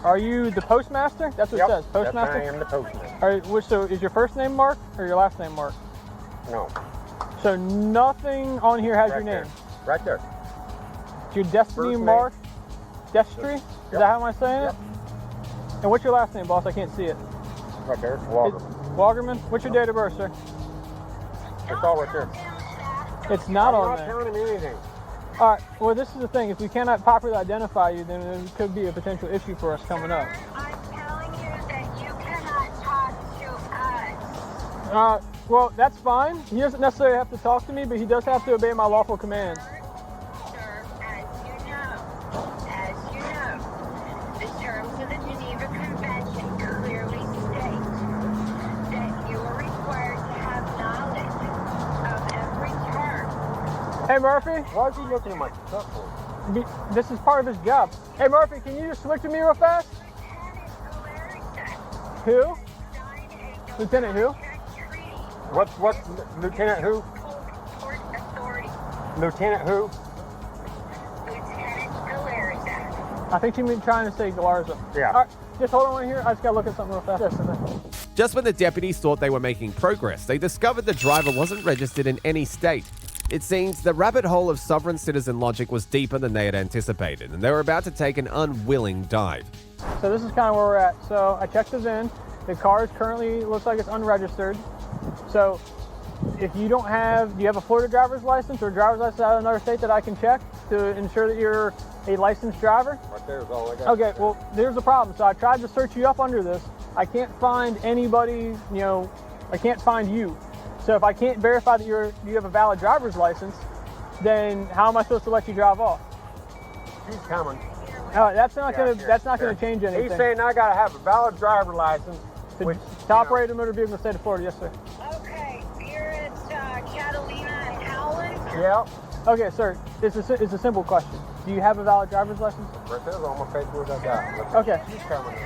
Are you the postmaster? That's what it says. Postmaster? Yes, I am the postmaster. So is your first name Mark or your last name Mark? No. So nothing on here has your name? Right there. Your Destiny Mark? Destry? Is that how I'm saying it? And what's your last name, boss? I can't see it. Right there. Walgerman. Walgerman? What's your date of birth, sir? It's all right there. It's not on there. I'm not telling him anything. All right. Well, this is the thing. If we cannot properly identify you, then there could be a potential issue for us coming up. I'm telling you that you cannot talk to us. Well, that's fine. He doesn't necessarily have to talk to me, but he does have to obey my lawful commands. Sir, as you know, the terms of the Geneva Convention clearly state that you are required to have knowledge of every term. Hey, Murphy. Why is he looking at my truck for? This is part of his job. Hey, Murphy, can you just switch to me real fast? Who? Lieutenant who? What's Lieutenant who? Lieutenant who? I think you mean trying to say Galarza. Yeah. All right, just hold on right here. I just gotta look at something real fast. Just when the deputies thought they were making progress, they discovered the driver wasn't registered in any state. It seems the rabbit hole of sovereign citizen logic was deeper than they had anticipated, and they were about to take an unwilling dive. So this is kind of where we're at. So I checked the VIN. The car is currently, looks like it's unregistered. So if you don't have, do you have a Florida driver's license or a driver's license out of another state that I can check to ensure that you're a licensed driver? Right there is all I got. Okay, well, there's the problem. So I tried to search you up under this. I can't find anybody, I can't find you. So if I can't verify that you have a valid driver's license, then how am I supposed to let you drive off? He's coming. That's not gonna change anything. He's saying I gotta have a valid driver license. To operate a motor vehicle in the state of Florida, yes, sir. Okay, you're at Catalina and Howland? Yeah. Okay, sir. It's a simple question. Do you have a valid driver's license? Right there's all my paperwork I got. Okay. He's coming in.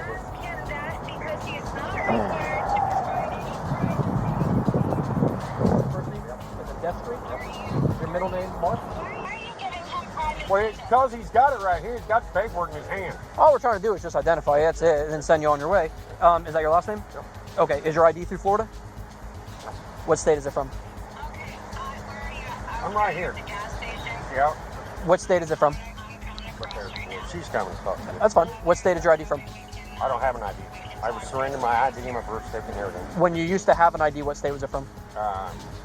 Because he is not required to provide Your middle name, Mark? Well, because he's got it right here. He's got the paperwork in his hand. All we're trying to do is just identify it, that's it, and then send you on your way. Is that your last name? Yep. Okay, is your ID through Florida? What state is it from? I'm right here. Yeah. What state is it from? Right there. She's coming to talk to me. That's fine. What state is your ID from? I don't have an ID. I was surrendering my ID, my birth certificate, and everything. When you used to have an ID, what state was it from?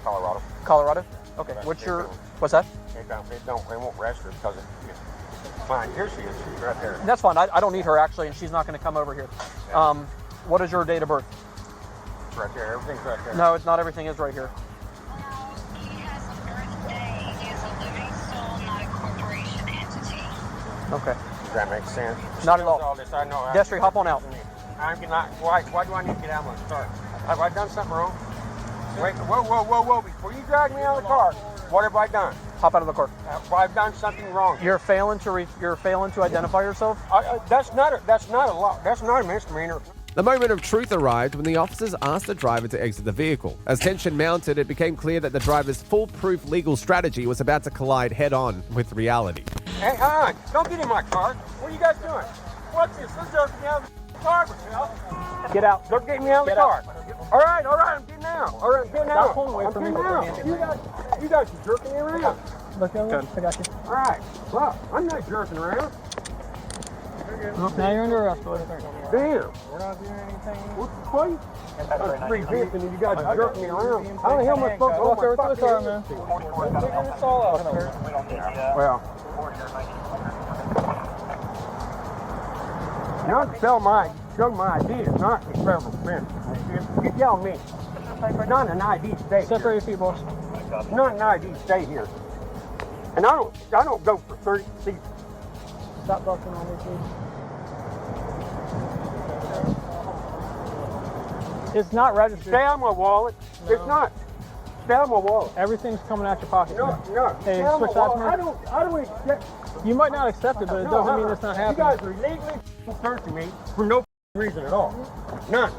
Colorado. Colorado? Okay. What's that? They won't arrest her because it's fine. Here she is. She's right there. That's fine. I don't need her actually, and she's not going to come over here. What is your date of birth? It's right there. Everything's right there. No, it's not. Everything is right here. Okay. Does that make sense? Not at all. This, I know. Destry, hop on out. I'm not. Why do I need to get out of my car? Have I done something wrong? Wait, whoa! Before you drag me out of the car, what have I done? Hop out of the car. I've done something wrong. You're failing to identify yourself. That's not a law. That's not a misdemeanor. The moment of truth arrived when the officers asked the driver to exit the vehicle. As tension mounted, it became clear that the driver's foolproof legal strategy was about to collide head-on with reality. Hey, don't get in my car. What are you guys doing? What's this? They're jerking me out of the car, Michelle. Get out. They're getting me out of the car. All right, I'm getting out. All right, I'm getting out. Stop pulling away from me before You guys are jerking me around. Look over. I got you. All right, well, I'm not jerking around. Now you're under arrest. Damn. We're not doing anything. What's the point? I'm free victim and you guys are jerking me around. How the hell am I supposed to walk over to the car, man? Figure this all out. Well, you don't show my ID. It's not a federal offense. You tell me. It's not an ID state. Separate your feet, boss. It's not an ID state here. And I don't go for 30 seats. Stop busting on me, please. It's not registered. Stay out of my wallet. No. It's not. Stay out of my wallet. Everything's coming out your pocket. No. Hey, Stay out of switch my sides, wallet. man. I don't accept. You might not accept it, but it doesn't mean it's not happening. You guys are illegally searching me for no reason at all. None.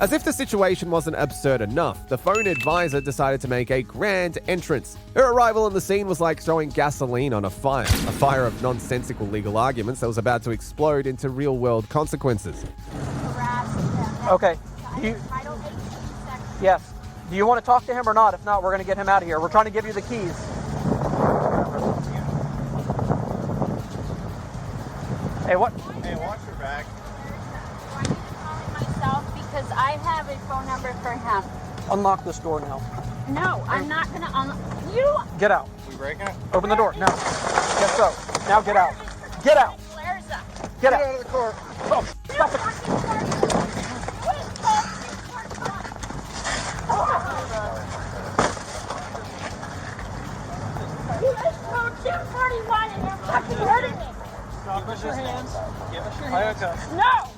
As if the situation wasn't absurd enough, the phone advisor decided to make a grand entrance. Her arrival on the scene was like throwing gasoline on a fire of nonsensical legal arguments that was about to explode into real-world consequences. Okay. Yes. Do you want to talk to him or not? If not, we're going to get him out of here. We're trying to give you the keys. Hey, what? Hey, watch your back. Because I have a phone number for him. Unlock this door now. No, I'm not gonna unlock. You. Get out. We breaking it? Open the door. No. Yes, so. Now get out. Get out. Get out. Out of the car. Oh, stop it. You just told 241 and you're fucking hurting me. Give us your hands. Give us your hands. No.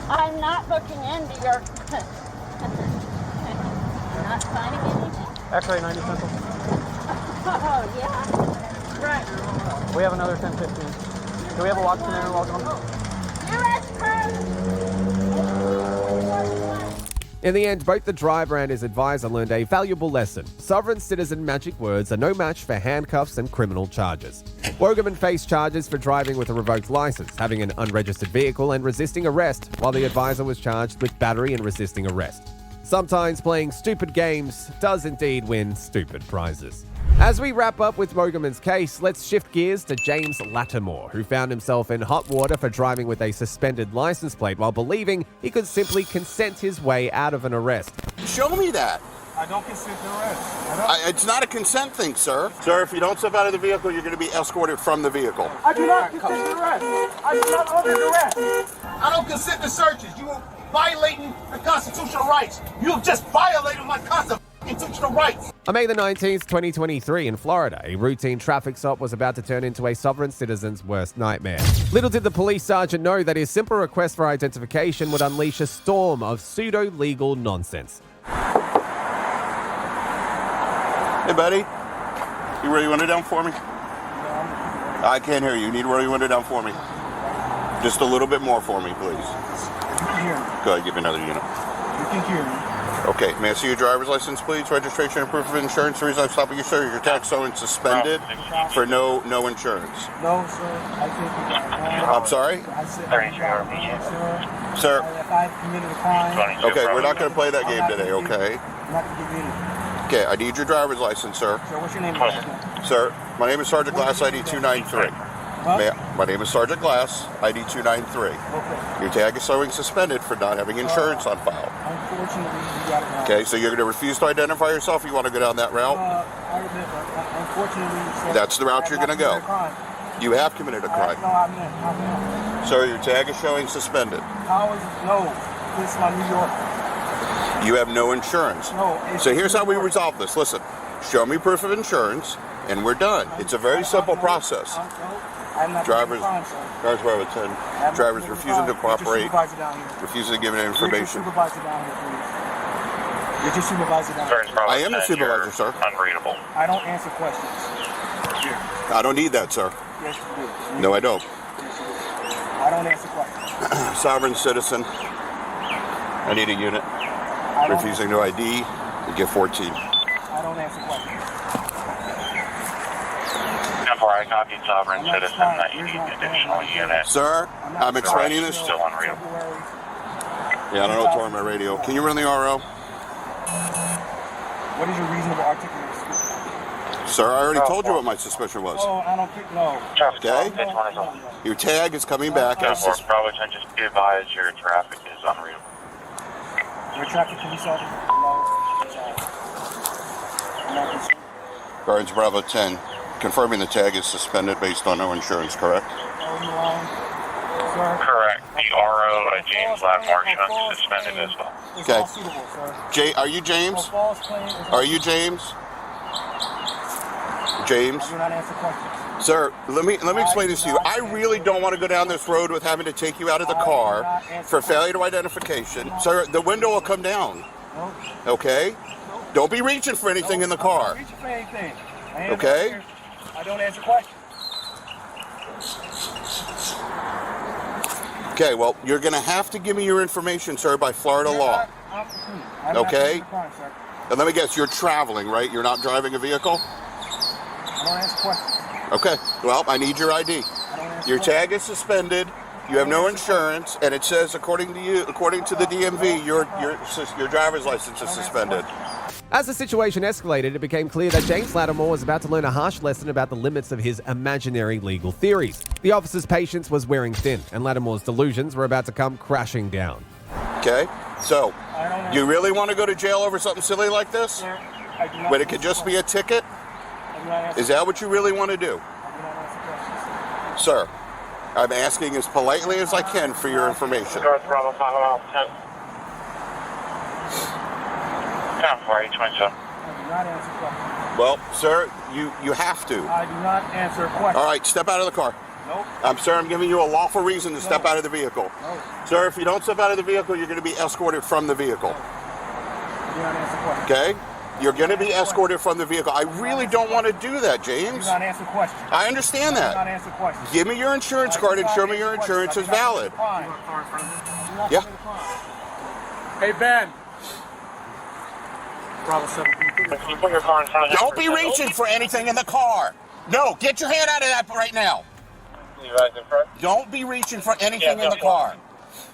I'm not looking into your. I'm not signing anything. X-ray 90 pencil. Oh, yeah. Right. We have another 1015. Do we have a watch there log on? U.S. In the end, both the driver and his advisor learned a valuable lesson. Sovereign citizen magic words are no match for handcuffs and criminal charges. Wogerman faced charges for driving with a revoked license, having an unregistered vehicle, and resisting arrest, while the advisor was charged with battery and resisting arrest. Sometimes playing stupid games does indeed win stupid prizes. As we wrap up with Wogerman's case, let's shift gears to James Lattimore, who found himself in hot water for driving with a suspended license plate while believing he could simply consent his way out of an arrest. Show me that. I don't consent to arrest. It's not a consent thing, sir. Sir, if you don't step out of the vehicle, you're going to be escorted from the vehicle. I do not consent to arrest. I do not order arrest. I don't consent to searches. You are violating the constitutional rights. You have just violated my constitutional rights. On May the 19th, 2023, in Florida, a routine traffic stop was about to turn into a sovereign citizen's worst nightmare. Little did the police sergeant know that his simple request for identification would unleash a storm of pseudo-legal nonsense. Hey, buddy. You roll your window down for me? I can't hear you. You need to roll your window down for me. Just a little bit more for me, please. You can hear me. Go ahead, give me another unit. You can hear me. Okay, may I see your driver's license, please? Registration and proof of insurance. The reason I'm stopping you, sir, your tax owing suspended for no insurance. No, sir. I think you got I'm sorry? I said, Sir. If I committed a crime. Okay, we're not going to play that game today, okay? I'm not going to give you anything. Okay, I need your driver's license, sir. Sir, what's your name? Sir, my name is Sergeant Glass, ID 293. My name is Sergeant Glass, ID 293. Okay. Your tag is showing suspended for not having insurance on file. Unfortunately, you got it wrong. Okay, so you're going to refuse to identify yourself? You want to go down that route? I admit, unfortunately, sir, That's the route you're going to go. You have committed a crime. No, I'm not. Sir, your tag is showing suspended. How is it? No, this is my New York. You have no insurance. No. So here's how we resolve this. Listen, show me proof of insurance, and we're done. It's a very simple process. Drivers were with 10. Drivers refusing to cooperate, refusing to give any information. Get your supervisor down here, please. Get your supervisor down here. I am the supervisor, sir. Unreadable. I don't answer questions. I don't need that, sir. Yes, you do. No, I don't. I don't answer questions. Sovereign citizen. I need a unit. Refusing to ID, you get 14. I don't answer questions. Before I copied sovereign citizen that you need additional units. Sir, I'm explaining this. Still unreadable. Yeah, I don't know what's wrong with my radio. Can you run the RO? What is your reasonable articulation? Sir, I already told you what my suspicion was. Oh, I don't think, no. Okay? Your tag is coming back as suspended. Probably just be advised your traffic is unreadable. Your traffic police officer? No. Guards Bravo 10, confirming the tag is suspended based on no insurance, correct? Correct. The RO at James Latmore is suspended as well. Okay. Are you James? Are you James? James? I do not answer questions. Sir, let me explain this to you. I really don't want to go down this road with having to take you out of the car for failure to identification. Sir, the window will come down. Okay? Don't be reaching for anything in the car. I'm not reaching for anything. Okay? I don't answer questions. Okay, well, you're going to have to give me your information, sir, by Florida law. Okay? And let me guess, you're traveling, right? You're not driving a vehicle? I don't answer questions. Okay, well, I need your ID. Your tag is suspended, you have no insurance, and it says, according to the DMV, your driver's license is suspended. As the situation escalated, it became clear that James Lattimore was about to learn a harsh lesson about the limits of his imaginary legal theories. The officer's patience was wearing thin, and Lattimore's delusions were about to come crashing down. Okay, so, you really want to go to jail over something silly like this? When it could just be a ticket? Is that what you really want to do? Sir, I'm asking as politely as I can for your information. Well, sir, you have to. I do not answer questions. All right, step out of the car. Nope. Sir, I'm giving you a lawful reason to step out of the vehicle. No. Sir, if you don't step out of the vehicle, you're going to be escorted from the vehicle. I do not answer questions. Okay? You're going to be escorted from the vehicle. I really don't want to do that, James. I do not answer questions. I understand that. I do not answer questions. Give me your insurance card and show me your insurance is valid. Yeah. Hey, Ben. Bravo 7. Don't be reaching for anything in the car. No, get your hand out of that right now. Don't be reaching for anything in the car.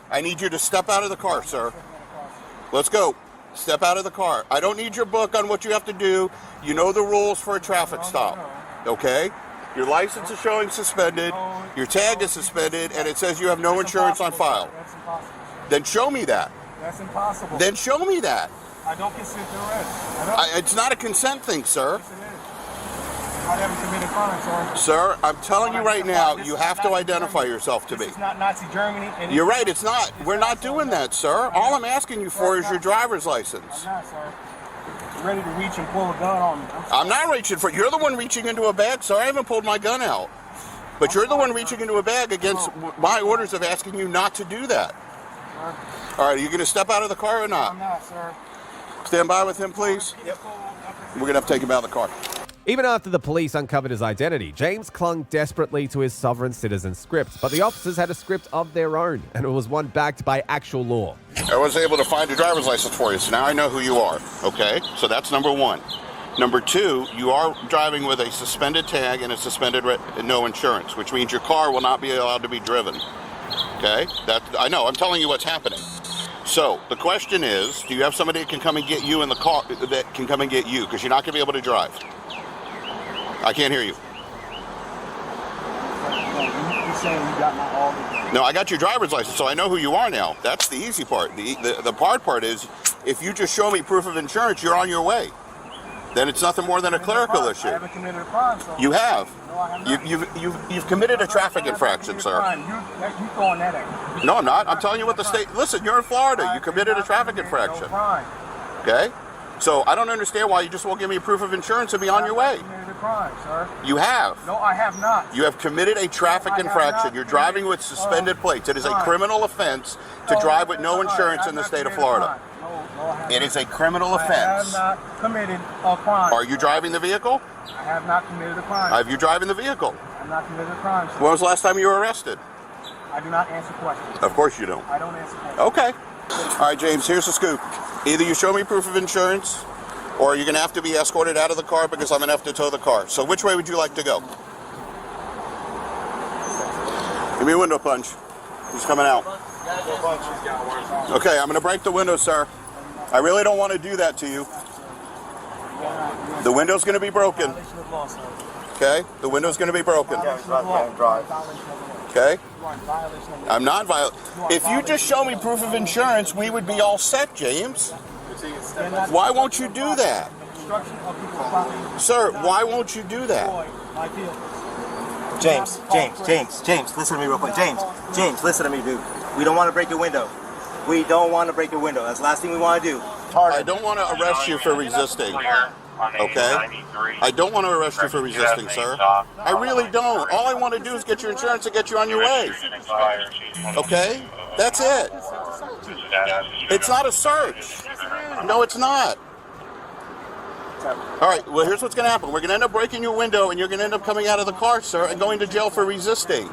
I need you to step out of the car, sir. Let's go. Step out of the car. I don't need your book on what you have to do. You know the rules for a traffic stop. Okay? Your license is showing suspended. Your tag is suspended, and it says you have no insurance on file. That's impossible. Then show me that. That's impossible. Then show me that. I don't consent to arrest. It's not a consent thing, sir. Yes, it is. I haven't committed crime, sir. Sir, I'm telling you right now, you have to identify yourself to me. It's not Nazi Germany. You're right, it's not. We're not doing that, sir. All I'm asking you for is your driver's license. I'm not, sir. ready to reach and pull a gun on me. I'm not reaching for. You're the one reaching into a bag, sir. I haven't pulled my gun out. But you're the one reaching into a bag against my orders of asking you not to do that. All right, are you going to step out of the car or not? I'm not, sir. Stand by with him, please. Yep. We're going to have to take him out of the car. Even after the police uncovered his identity, James clung desperately to his sovereign citizen script, but the officers had a script of their own, and it was one backed by actual law. I was able to find your driver's license for you, so now I know who you are, okay? So that's number one. Number two, you are driving with a suspended tag and a suspended no insurance, which means your car will not be allowed to be driven, okay? I know, I'm telling you what's happening. So the question is, do you have somebody that can come and get you in the car, that can come and get you, because you're not going to be able to drive? I can't hear you. You're saying you got my all. No, I got your driver's license, so I know who you are now. That's the easy part. The hard part is, if you just show me proof of insurance, you're on your way. Then it's nothing more than a clerical issue. I haven't committed a crime, so. You have. No, I have not. You've committed a traffic infraction, sir. You throwing that at me. No, I'm not. I'm telling you what the state. Listen, you're in Florida. You committed a traffic infraction. Okay. So I don't understand why you just won't give me proof of insurance and be on your way. Committed a crime, sir. You have. No, I have not. You have committed a traffic infraction. You're driving with suspended plates. It is a criminal offense to drive with no insurance in the state of Florida. It is a criminal offense. I have not committed a crime. Are you driving the vehicle? I have not committed a crime. Have you driving the vehicle? I have not committed a crime, sir. When was the last time you were arrested? I do not answer questions. Of course you don't. I don't answer questions. Okay. All right, James, here's the scoop. Either you show me proof of insurance, or you're going to have to be escorted out of the car because I'm going to have to tow the car. So which way would you like to go? Give me a window punch. Who's coming out? Okay, I'm going to break the window, sir. I really don't want to do that to you. The window's going to be broken. Okay? The window's going to be broken. Okay? I'm not violent. If you just show me proof of insurance, we would be all set, James. Why won't you do that? Sir, why won't you do that? James, listen to me real quick. James, listen to me, dude. We don't want to break your window. We don't want to break your window. That's the last thing we want to do. I don't want to arrest you for resisting. Okay? I don't want to arrest you for resisting, sir. I really don't. All I want to do is get your insurance and get you on your way. Okay? That's it. It's not a search. No, it's not. All right, well, here's what's going to happen. We're going to end up breaking your window, and you're going to end up coming out of the car, sir, and going to jail for resisting.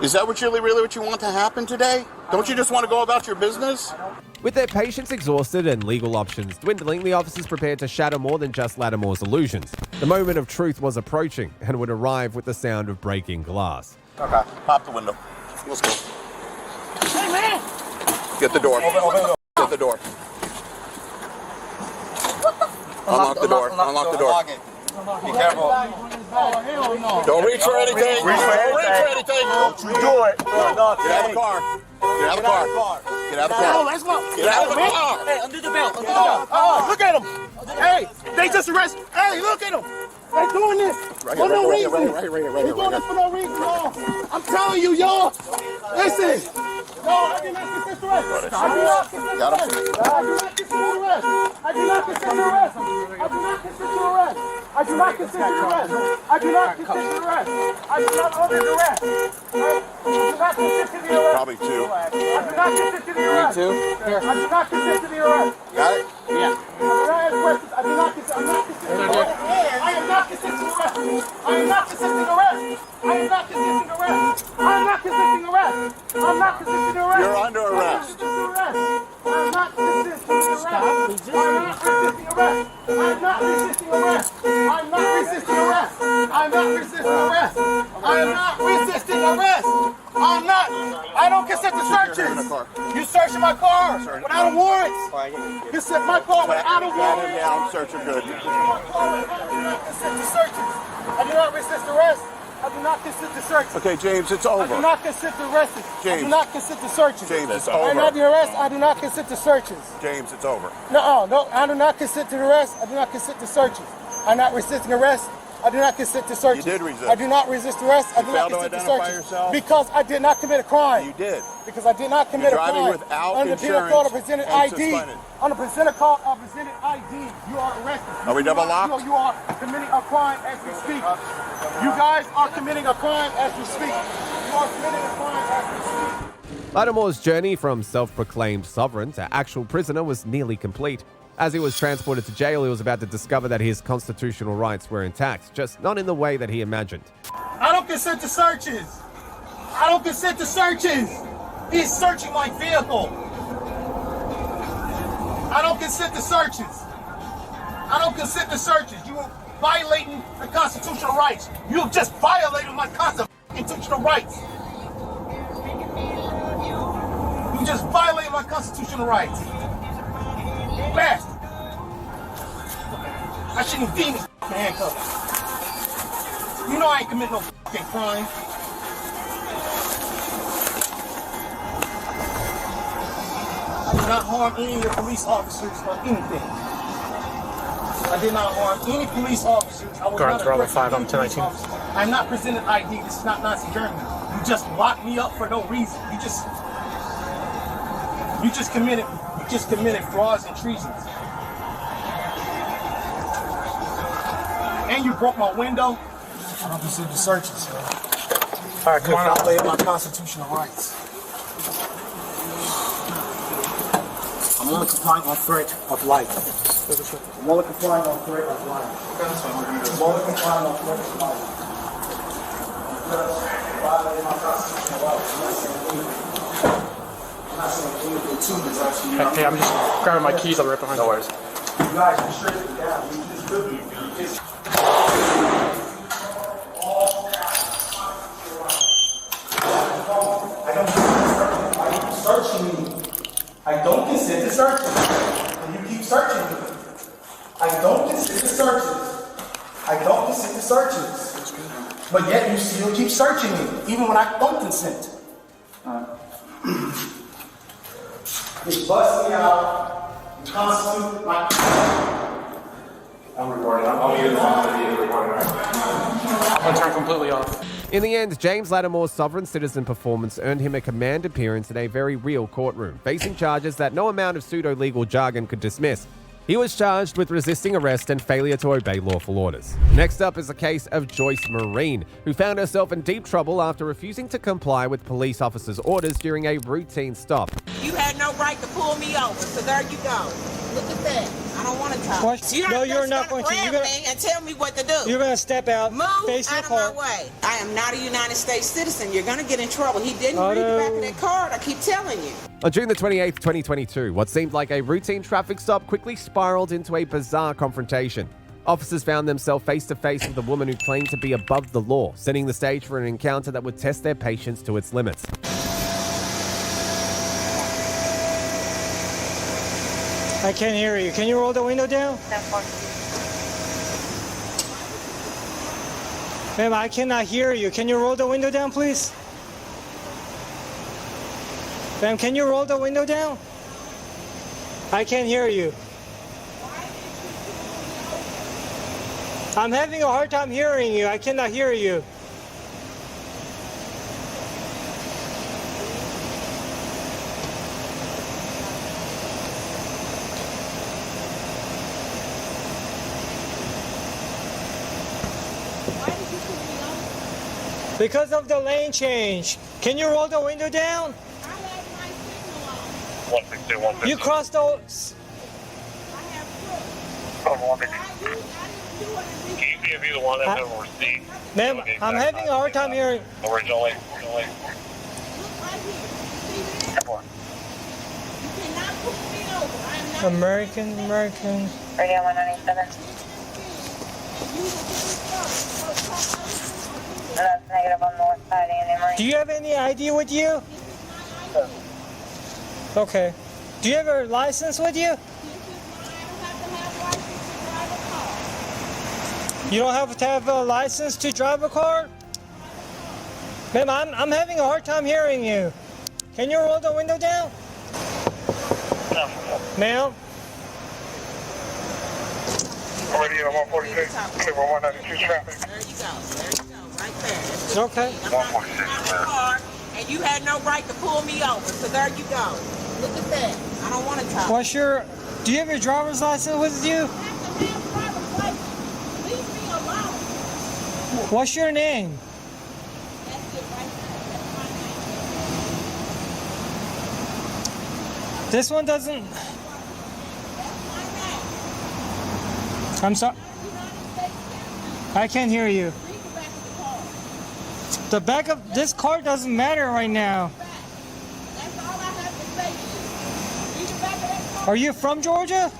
Is that really what you want to happen today? Don't you just want to go about your business? With their patience exhausted and legal options dwindling, the officers prepared to shatter more than just Lattimore's illusions. The moment of truth was approaching and would arrive with the sound of breaking glass. Okay, pop the window. Let's go. Hey, man! Get the door. Get the door. Unlock the door. Unlock the door. Be careful. Don't reach for anything. Don't reach for anything. Don't you do it. Get out of the car. Get out of the car. Get out of the car. Let's go. Get out of the car. Hey, undo the belt. Undo the belt. Look at them. Hey, they just arrested. Hey, look at them. They're doing this for no reason. Right here. They're doing this for no reason, y'all. I'm telling you, y'all. Listen. No, I did not consent to arrest. I do not consent to arrest. I do not consent to arrest. I do not consent to arrest. I do not consent to arrest. I do not consent to arrest. I do not order the arrest. I do not consent to the arrest. Probably two. I do not consent to the arrest. Me too. I do not consent to the arrest. Got it? Yeah. I do not consent. I'm not consenting to arrest. I am not consenting to arrest. I am not consenting to arrest. I am not consenting to arrest. I am not consenting to arrest. I'm not consenting to arrest. You're under arrest. I'm not resisting arrest. I'm not resisting arrest. I'm not resisting arrest. I'm not resisting arrest. I'm not resisting arrest. I'm not. I don't consent to searches. You searching my car without a warrant. You searched my car without a warrant. Down, search are good. I do not consent to searches. I do not resist arrest. I do not consent to searches. Okay, James, it's over. I do not consent to arrests. I do not consent to searches. James, it's I am over. not the arrest. I do not consent to searches. James, it's over. No, I do not consent to arrest. I do not consent to searches. I'm not resisting arrest. I do not consent to searches. You did resist. I do not resist arrest. I do not failed to consent to identify searches. yourself? Because I did not commit a crime. You did. Because I did not commit You're a crime. driving without Under penal insurance code of presented and ID. suspended. Under presented code of presented ID, you are arrested. Are we double locked? You are committing a crime as we speak. You guys are committing a crime as we speak. You are committing a crime as we speak. Lattimore's journey from self-proclaimed sovereign to actual prisoner was nearly complete. As he was transported to jail, he was about to discover that his constitutional rights were intact, just not in the way that he imagined. I don't consent to searches. I don't consent to searches. He's searching my vehicle. I don't consent to searches. I don't consent to searches. You are violating the constitutional rights. You have just violated my constitutional rights. You just violated my constitutional rights. Bastard. I shouldn't be in these handcuffs. You know I ain't committing no fucking crime. I did not harm any of your police officers or anything. I did not harm any police officers. I was Guard not throttle aggressive 5 to on any police 1019. officer. I'm not presenting ID. This is not Nazi Germany. You just locked me up for no reason. You just committed frauds and treasons. And you broke my window. I don't consider the searches, sir. All right, come on. I violated my constitutional rights. I'm only complying on threat of life. I'm only complying on threat of life. I'm only complying on threat of life. Violating my constitutional rights. I'm not saying anything to this actually. Hey, I'm just grabbing my keys. I'll be right behind you. No worries. You guys can straighten it down. You just could be. I don't consent to searches. And you keep searching me. I don't consent to searches. I don't consent to searches. But yet you still keep searching me, even when I don't consent. You bust me out. You constitute my... I'm recording. I'll be recording. I'll turn completely off. In the end, James Lattimore's sovereign citizen performance earned him a command appearance in a very real courtroom, facing charges that no amount of pseudo-legal jargon could dismiss. He was charged with resisting arrest and failure to obey lawful orders. Next up is the case of Joyce Marine, who found herself in deep trouble after refusing to comply with police officers' orders during a routine stop. You had no right to pull me over, so there you go. Look at that. I don't want to talk. What? No, you're not going to. You're Grab me and tell me what to do. You're going to step out, Move face out your of car. my way. I am not a United States citizen. You're going to get in trouble. He didn't read the back of that card. I keep telling you. On June the 28th, 2022, what seemed like a routine traffic stop quickly spiraled into a bizarre confrontation. Officers found themselves face-to-face with a woman who claimed to be above the law, setting the stage for an encounter that would test their patience to its limits. I can't hear you. Can you roll the window down? Ma'am, I cannot hear you. Can you roll the window down, please? Ma'am, can you roll the window down? I can't hear you. I'm having a hard time hearing you. I cannot hear you. Because of the lane change. Can you roll the window down? 160, 150. You crossed the... Can you see if you're the one that has a receipt? Ma'am, I'm having a hard time hearing. Originally. American. Radio 197. That's negative on the north side, Andy Marie. Do you have any ID with you? Okay. Do you have a license with you? You don't have to have a license to drive a car? Ma'am, I'm having a hard time hearing you. Can you roll the window down? Ma'am? Radio 146, clear 192 traffic. There you go. There you go. Right there. It's okay. I'm not in the car, and you had no right to pull me over. So there you go. Look at that. I don't want to talk. What's your? Do you have your driver's license with you? Leave me alone. What's your name? That's it right there. That's my name. This one doesn't. I'm sorry. I can't hear you. The back of this car doesn't matter right now. That's all I have to say to you. Read the back of that car. Are you from Georgia?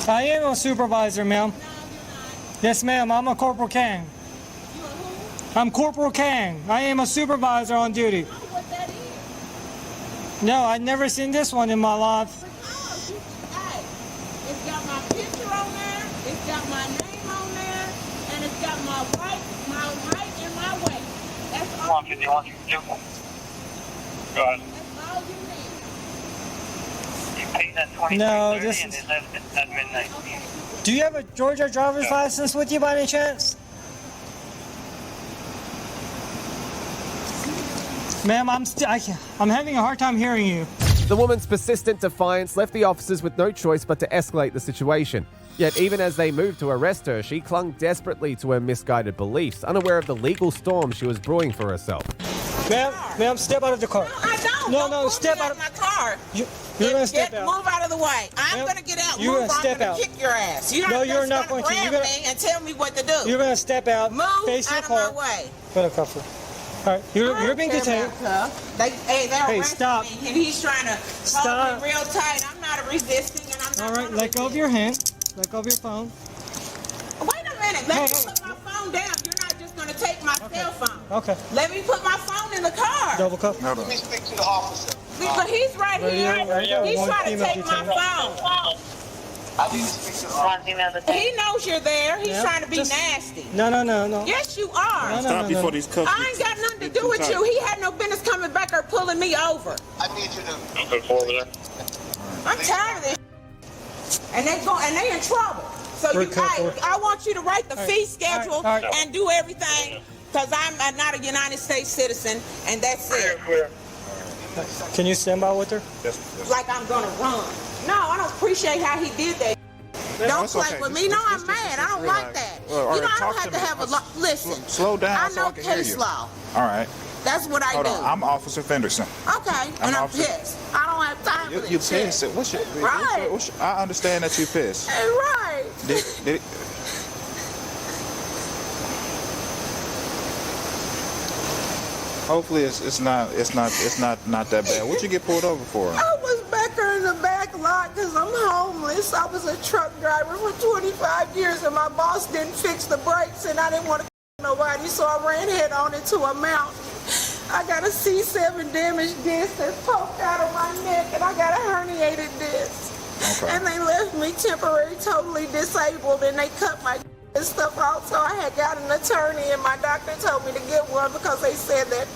I am a supervisor, ma'am. Yes, ma'am. I'm a Corporal Kang. I'm Corporal Kang. I am a supervisor on duty. No, I've never seen this one in my life. It's got my picture on there, it's got my name on there, and it's got my right and my way. That's all you need. Go ahead. That's all you need. You paid that 23.30 No, and this they is. left at midnight. Do you have a Georgia driver's license with you by any chance? Ma'am, I'm having a hard time hearing you. The woman's persistent defiance left the officers with no choice but to escalate the situation. Yet even as they moved to arrest her, she clung desperately to her misguided beliefs, unaware of the legal storm she was brewing for herself. Ma'am, step out of the car. I don't. No, step out of my car. You're gonna step out. Move out of the way. I'm gonna get out. You're Move. gonna step I'm out. gonna kick your ass. No, you're not going to. You're You're gonna gonna me and tell me what to do. You're gonna step out. Move face your out of car. my way. Put a cuff. All right, you're being detained. They're Hey, arresting stop. me, and he's trying to Stop. hold me real tight. I'm not resisting, and I'm not. All right, let go of your hand. Let go of your phone. Wait a minute. Let me put my phone down. You're not just gonna take my cell phone. Okay. Let me put my phone in the car. Double cuff. Let me speak to the officer. But he's right here. Radio, He's one trying to female take my detained. phone. He knows you're there. He's Yeah, trying to be just- nasty. No. Yes, you are. Stop before these cuffs. I ain't got nothing to do with you. He had no business coming back or pulling me over. I need you to go forward there. I'm tired of this. And they in trouble. So I want you to write the fee schedule and do everything, because I'm not a United States citizen, and that's it. Can you stand by with her? Like I'm gonna run. No, I don't appreciate how he did that. Don't play with me. No, I'm mad. I don't like that. You know, I don't have to have a lot. Listen. Slow down I so know I can hear case you. law. All right. That's what I Hold do. on. I'm Officer Fenderson. Okay, and I'm pissed. I don't have time for this You shit. pissed. What's your, Right. I understand that you pissed. Right. Hopefully it's not that bad. What'd you get pulled over for? I was back there in the back lot because I'm homeless. I was a truck driver for 25 years, and my boss didn't fix the brakes, and I didn't want to nobody, so I ran head on into a mountain. I got a C7 damaged disc that's poked out of my neck, and I got a herniated disc. Okay. And they left me temporary, totally disabled, and they cut my and stuff out. So I had got an attorney, and my doctor told me to get one because they said that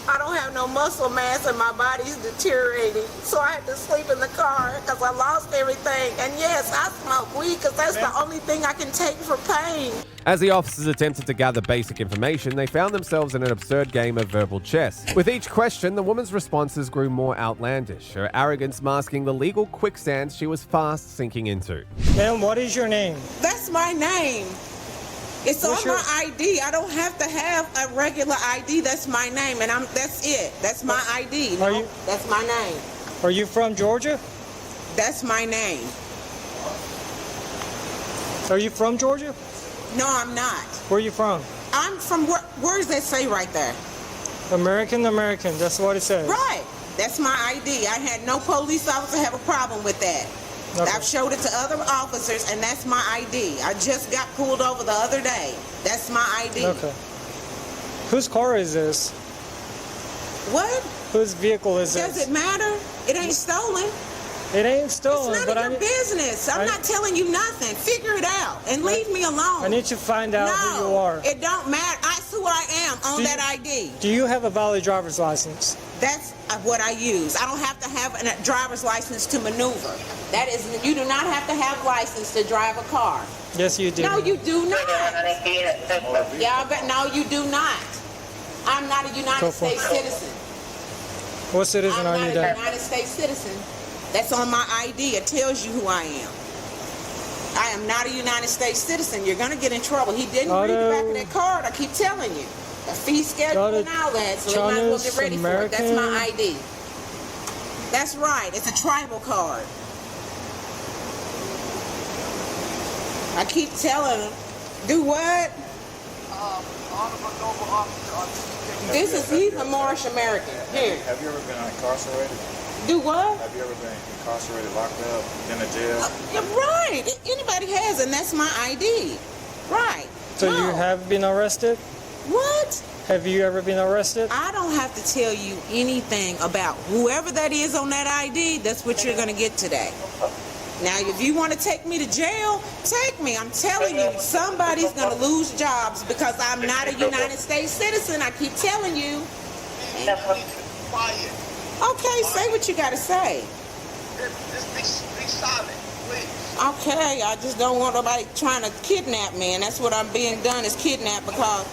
I don't have no muscle mass and my body's deteriorating. So I had to sleep in the car because I lost everything. And yes, I smoke weed because that's the only thing I can take for pain. As the officers attempted to gather basic information, they found themselves in an absurd game of verbal chess. With each question, the woman's responses grew more outlandish, her arrogance masking the legal quicksand she was fast sinking into. Ma'am, what is your name? That's my name. It's What's on my ID. I don't have to have a regular ID. That's my name, and that's it. That's my ID. That's my name. Are you from Georgia? That's my name. Are you from Georgia? No, I'm not. Where are you from? I'm from where does that say right there? American. That's what it says. Right. That's my ID. I had no police officer have a problem with that. Okay. I've showed it to other officers, and that's my ID. I just got pulled over the other day. That's my ID. Okay. Whose car is this? What? Whose vehicle is this? Does it matter? It ain't stolen. It ain't stolen, It's none of your business. I'm not telling you nothing. Figure it out and leave me alone. I need to find out who you are. It don't matter. That's who I am on that ID. Do you have a valid driver's license? That's what I use. I don't have to have a driver's license to maneuver. That is, you do not have to have license to drive a car. Yes, you do. No, you do not. Yeah, but no, you do not. I'm not a United States citizen. What citizen are you I'm then? not a United States citizen. That's on my ID. It tells you who I am. I am not a United States citizen. You're going to get in trouble. He didn't read the back of that card. I keep telling you. The fee schedule and all that. So they might as well get ready for it. That's my ID. That's right. It's a tribal card. I keep telling him, do what? He's a Moorish American. Here. Have you ever been incarcerated? Do what? Have you ever been incarcerated, locked up, in a jail? Right. Anybody has, and that's my ID. Right. So you have been arrested? What? Have you ever been arrested? I don't have to tell you anything about whoever that is on that ID. That's what you're going to get today. Now, if you want to take me to jail, take me. I'm telling you, somebody's going to lose jobs because I'm not a United States citizen. I keep telling you. Okay, say what you got to say. Just be silent, please. Okay, I just don't want nobody trying to kidnap me, and that's what I'm being done is kidnapped because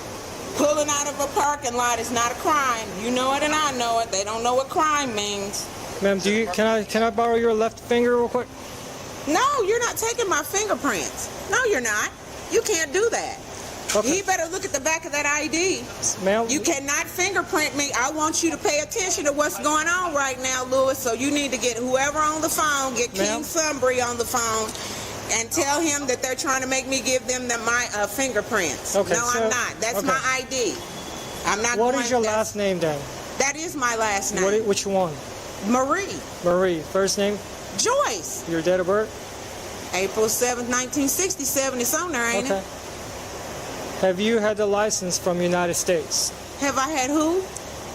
pulling out of a parking lot is not a crime. You know it and I know it. They don't know what crime means. Ma'am, can I borrow your left finger real quick? No, you're not taking my fingerprints. No, you're not. You can't do that. Okay. You better look at the back of that ID. Ma'am, you cannot fingerprint me. I want you to pay attention to what's going on right now, Lewis. So you need to get whoever on the phone, get King Sunbury on the phone, and tell him that they're trying to make me give them my fingerprints. Okay, no, I'm not. That's my ID. I'm not. What is your last name then? That is my last name. Which one? Marie. Marie. First name? Joyce. Your date of birth? April 7th, 1967. It's on there, ain't it? Have you had a license from United States? Have I had who?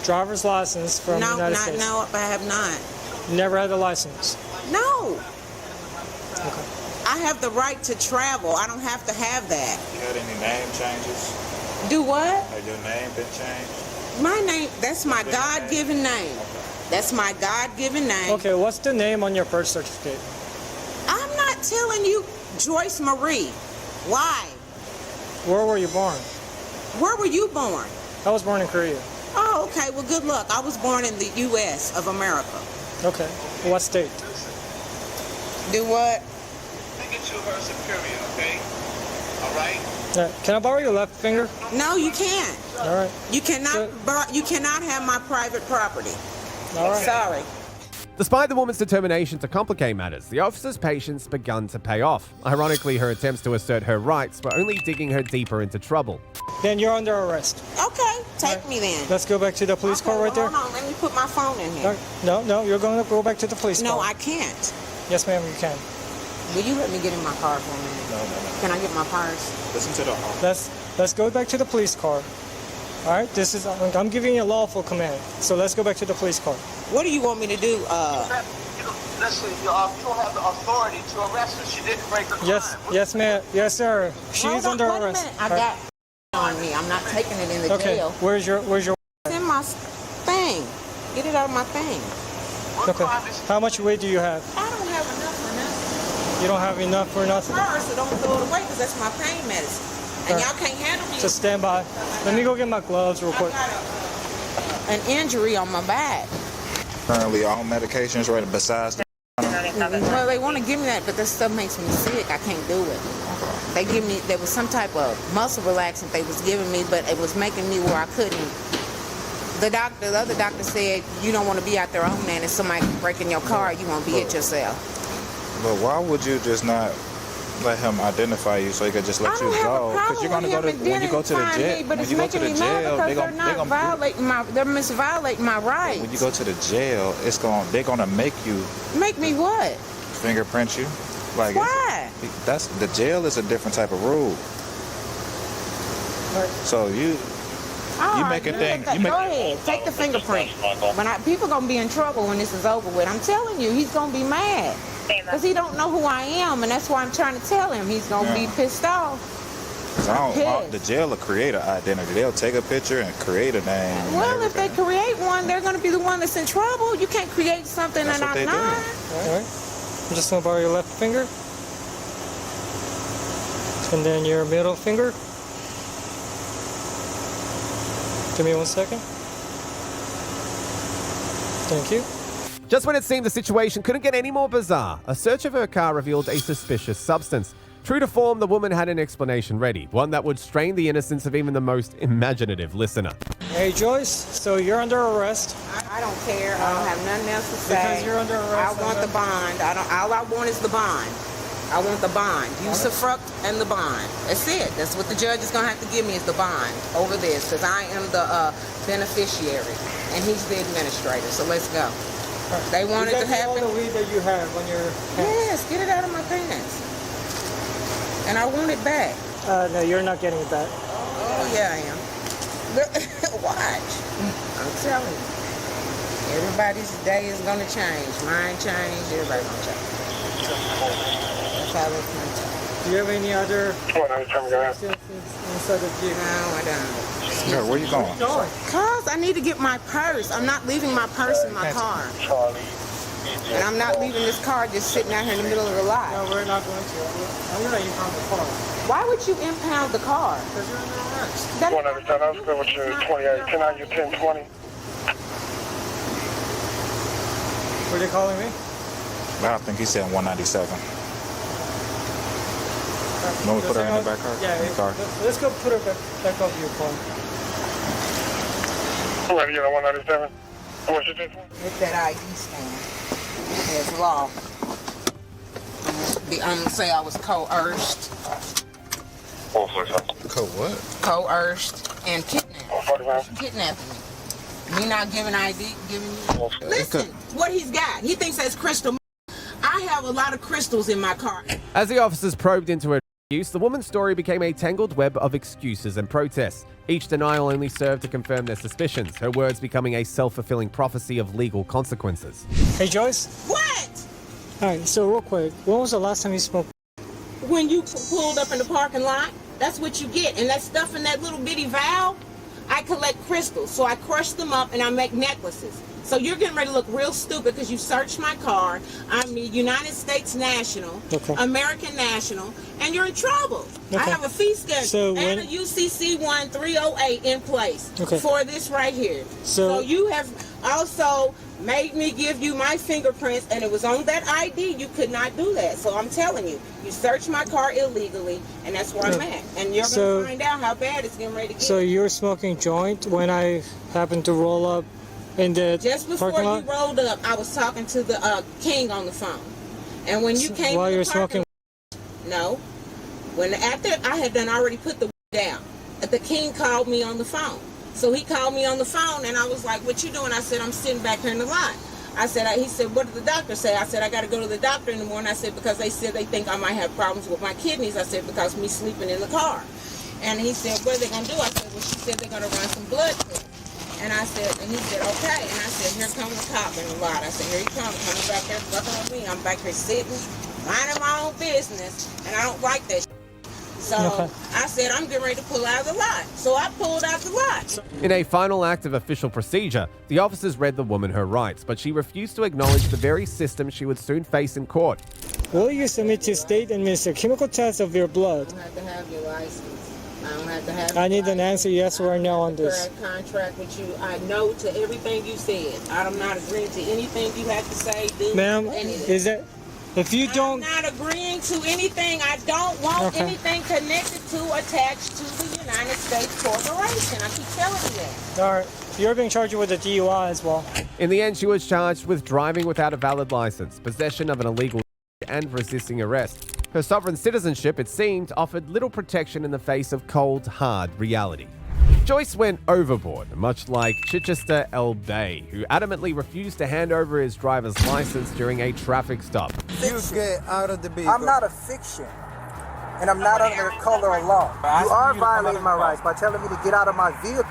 Driver's license from United States. No, I have not. Never had a license? No. Okay. I have the right to travel. I don't have to have that. You had any name changes? Do what? Has your name been changed? My name, that's my God-given name. That's my God-given name. Okay, what's the name on your birth certificate? I'm not telling you Joyce Marie. Why? Where were you born? Where were you born? I was born in Korea. Oh, okay. Well, good luck. I was born in the U.S. of America. Okay. What state? Do what? Take it to her superior, okay? All right? Can I borrow your left finger? No, you can't. All right. You cannot. You cannot have my private property. All right. Sorry. Despite the woman's determination to complicate matters, the officer's patience begun to pay off. Ironically, her attempts to assert her rights were only digging her deeper into trouble. Then you're under arrest. Okay, take me then. Let's go back to the police car right there. Hold on, let me put my phone in here. No, you're going to go back to the police car. No, I can't. Yes, ma'am, you can. Will you let me get in my car for a minute? No. Can I get my purse? Listen to the Let's go back to the police car. All right, I'm giving you a lawful command. So let's go back to the police car. What do you want me to do? Listen, you don't have the authority to arrest her. She didn't break the crime. Yes, ma'am. Yes, sir. She's under arrest. I got on me. I'm not taking it in the jail. Where's your? It's in my thing. Get it out of my thing. Okay. How much weight do you have? I don't have enough for nothing. You don't have enough for nothing? So don't throw it away because that's my pain medicine. And y'all can't handle me. Just stand by. Let me go get my gloves real quick. An injury on my back. Currently, all medications right besides the. Well, they want to give me that, but that stuff makes me sick. I can't do it. There was some type of muscle relaxant they was giving me, but it was making me where I couldn't. The other doctor said, you don't want to be out there on that, and somebody breaking your car, you won't be it yourself. But why would you just not let him identify you so he could just let you go? Because you're going to go to when you go to the jail. But it's making me mad because they're not violating they're misviolating my rights. When you go to the jail, they're gonna make you. Make me what? Fingerprint you. Like why? That's the jail is a different type of rule. So you making things. Go ahead, take the fingerprint. But people gonna be in trouble when this is over with. I'm telling you, he's gonna be mad because he don't know who I am, and that's why I'm trying to tell him. He's gonna be pissed off. The jail will create an identity. They'll take a picture and create a name. Well, if they create one, they're gonna be the one that's in trouble. You can't create something and I'm not. I'm just gonna borrow your left finger. And then your middle finger. Give me 1 second. Thank you. Just when it seemed the situation couldn't get any more bizarre, a search of her car revealed a suspicious substance. True to form, the woman had an explanation ready, one that would strain the innocence of even the most imaginative listener. Hey Joyce, so you're under arrest. I don't care. I don't have nothing else to say. Because you're under arrest. I want the bond. All I want is the bond. I want the bond. Usufruct and the bond. That's it. That's what the judge is going to have to give me is the bond over this because I am the beneficiary and he's the administrator. So let's go. They wanted to happen. All the weed that you have on your Yes, pants? get it out of my pants. And I want it back. No, you're not getting it back. Oh, yeah, I am. Watch. I'm telling you. Everybody's day is going to change. Mine change. Everybody's going to change. That's how it's going to change. Do you have any other No, substances inside the vehicle? I don't. Girl, where you going? Cause I need to get my purse. I'm not leaving my purse in my car. And I'm not leaving this car just sitting out here in the middle of the lot. No, we're not going to. I'm going to impound the car. Why would you impound the car? Because you're under arrest. One at a time. I was good with your 28. 10 out of your 1020. Were they calling me? I think he said 197. When we put her in the back car? Yeah, in the car. Let's go put her back off your car. I'm ready to get a 197. What's your 1020? Get that ID stamp. It's law. I'm going to say I was coerced. What? Coerced and kidnapped. Kidnapping me. Me not giving ID, giving you. Listen, what he's got. He thinks that's crystal. I have a lot of crystals in my car. As the officers probed into her use, the woman's story became a tangled web of excuses and protests. Each denial only served to confirm their suspicions, her words becoming a self-fulfilling prophecy of legal consequences. Hey, Joyce? What? All right, so real quick, when was the last time you smoked? When you pulled up in the parking lot, that's what you get. And that stuff in that little bitty valve, I collect crystals. So I crush them up and I make necklaces. So you're getting ready to look real stupid because you searched my car. I'm the United States national, American national, and you're in trouble. I have a fee schedule and a UCC 1308 in place for this right here. So you have also made me give you my fingerprints, and it was on that ID. You could not do that. So I'm telling you, you searched my car illegally, and that's where I'm at. And you're going to find out how bad it's getting ready to get. So you were smoking joint when I happened to roll up in the just before parking lot? You rolled up, I was talking to the king on the phone. And when you came while to you were the parking smoking? No. After I had done already put the down, the king called me on the phone. So he called me on the phone, and I was like, what you doing? I said, I'm sitting back here in the lot. I said, he said, what did the doctor say? I said, I got to go to the doctor in the morning. I said, because they said they think I might have problems with my kidneys. I said, because me sleeping in the car. And he said, what are they going to do? I said, well, she said they're going to run some blood tests. And I said, and he said, okay. And I said, here comes the cop in the lot. I said, here he comes, coming back there, fucking with me. I'm back here sitting, minding my own business, and I don't like that shit. So I said, I'm getting ready to pull out of the lot. So I pulled out the lot. In a final act of official procedure, the officers read the woman her rights, but she refused to acknowledge the very system she would soon face in court. Will you submit to state and administer chemical tests of your blood? I don't have to have your license. I don't have to have. I need an answer yes or no on this. Contract with you. I know to everything you said. I'm not agreeing to anything you have to say. Do ma'am, anything. is that if you don't? I'm not agreeing to anything. I don't want anything connected to, attached to the United States corporation. I keep telling you that. All right, you're being charged with a DUI as well. In the end, she was charged with driving without a valid license, possession of an illegal and resisting arrest. Her sovereign citizenship, it seemed, offered little protection in the face of cold, hard reality. Joyce went overboard, much like Chichester L. Bay, who adamantly refused to hand over his driver's license during a traffic stop. You get out of the vehicle. I'm not a fiction, and I'm not under the color of law. You are violating my rights by telling me to get out of my vehicle.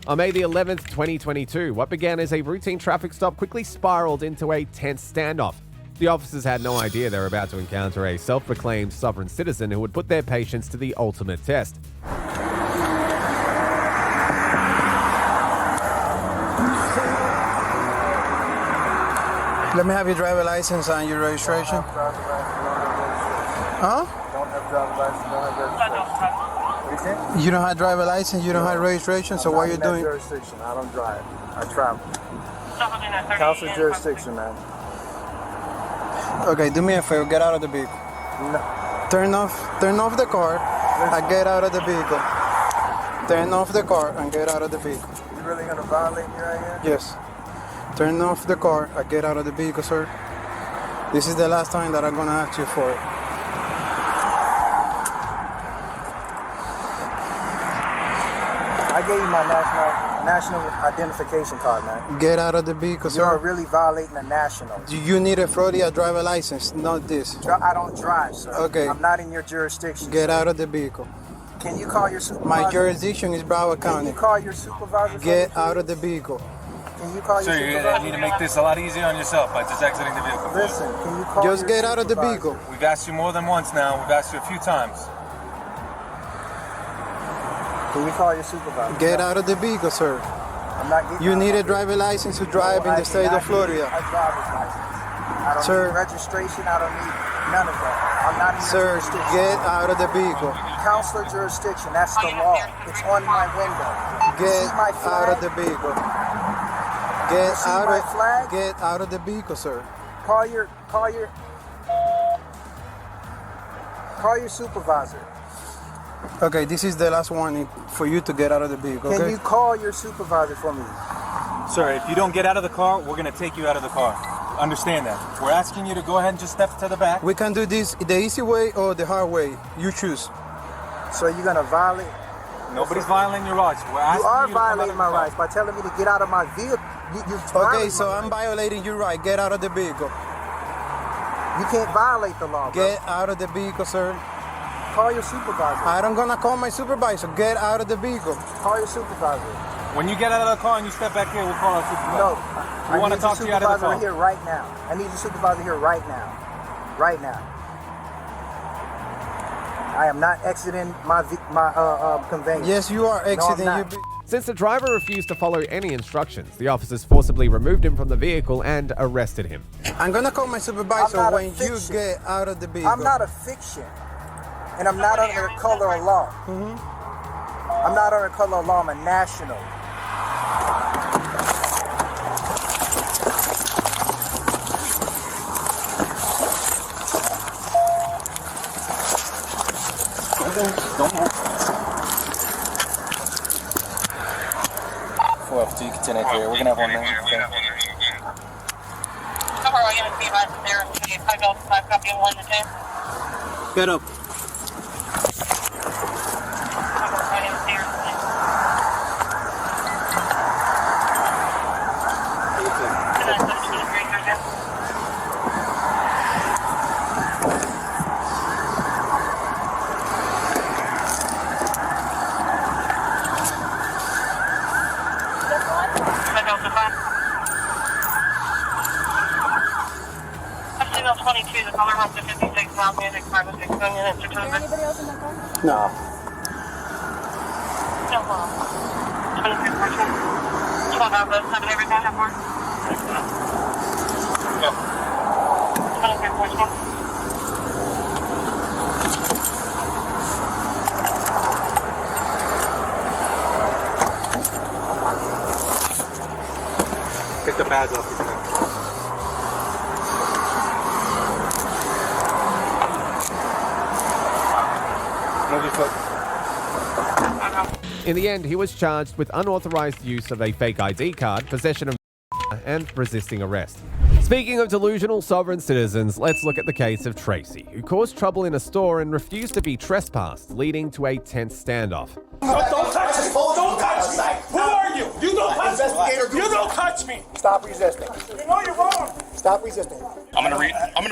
On May the 11th, 2022, what began as a routine traffic stop quickly spiraled into a tense standoff. The officers had no idea they were about to encounter a self-proclaimed sovereign citizen who would put their patience to the ultimate test. Let me have your driver license and your registration. Huh? Don't have driver license, don't have registration. You don't have driver license, you don't have registration, so what are you doing? Jurisdiction. I don't drive. I travel. Council jurisdiction, man. Okay, do me a favor, get out of the vehicle. No. Turn off the car and get out of the vehicle. Turn off the car and get out of the vehicle. You really gonna violate me right here? Yes. Turn off the car and get out of the vehicle, sir. This is the last time that I'm gonna ask you for it. I gave you my national identification card, man. Get out of the vehicle, sir. You're really violating the national. You need a Florida driver license, not this. I don't drive, sir. Okay. I'm not in your jurisdiction. Get out of the vehicle. Can you call your supervisor? My jurisdiction is Broward County. Can you call your supervisor? Get out of the vehicle. Can you call your supervisor? Sir, you need to make this a lot easier on yourself by just exiting the vehicle. Listen, can you call Just get out of the vehicle. We've asked you more than once now. We've asked you a few times. Can you call your supervisor? Get out of the vehicle, sir. I'm not getting You need a driver license to drive in the state of Florida. A driver's license. I don't Sir. need registration. I don't need none of that. I'm not in your Sir, jurisdiction. get out of the vehicle. Counselor jurisdiction. That's the law. It's on my window. You Get see my flag? out of the vehicle. You see my flag? Get out of the vehicle, sir. Call your supervisor. Okay, this is the last warning for you to get out of the vehicle, Can okay? you call your supervisor for me? Sir, if you don't get out of the car, we're going to take you out of the car. Understand that. We're asking you to go ahead and just step to the back. We can do this the easy way or the hard way. You choose. So you're gonna violate? Nobody's violating your rights. We're asking You are you to come out of violating the my car. rights by telling me to get out of my vehicle. Okay, so I'm violating your right. Get out of the vehicle. You can't violate the law, bro. Get out of the vehicle, sir. Call your supervisor. I'm gonna call my supervisor. Get out of the vehicle. Call your supervisor. When you get out of the car and you step back here, we'll call our supervisor. No. We want to talk to you out of the supervisor car. here right now. I need your supervisor here right now. Right now. I am not exiting my conveyance. Yes, you are exiting. No, I'm not. Since the driver refused to follow any instructions, the officers forcibly removed him from the vehicle and arrested him. I'm gonna call my supervisor I'm not a when you fiction. get out of the vehicle. I'm not a fiction. And I'm not under the color of law. I'm not under the color of law. I'm a national. Don't move. 4F2, continue here. We're going to have one minute. Get up. Anybody else in the car? No. Pick the badge off your neck. In the end, he was charged with unauthorized use of a fake ID card, possession of and resisting arrest. Speaking of delusional sovereign citizens, let's look at the case of Tracy, who caused trouble in a store and refused to be trespassed, leading to a tense standoff. Don't touch me! Don't touch me! Who are you? You don't touch me! You don't touch me! Stop resisting. You know you're wrong. Stop resisting. I'm gonna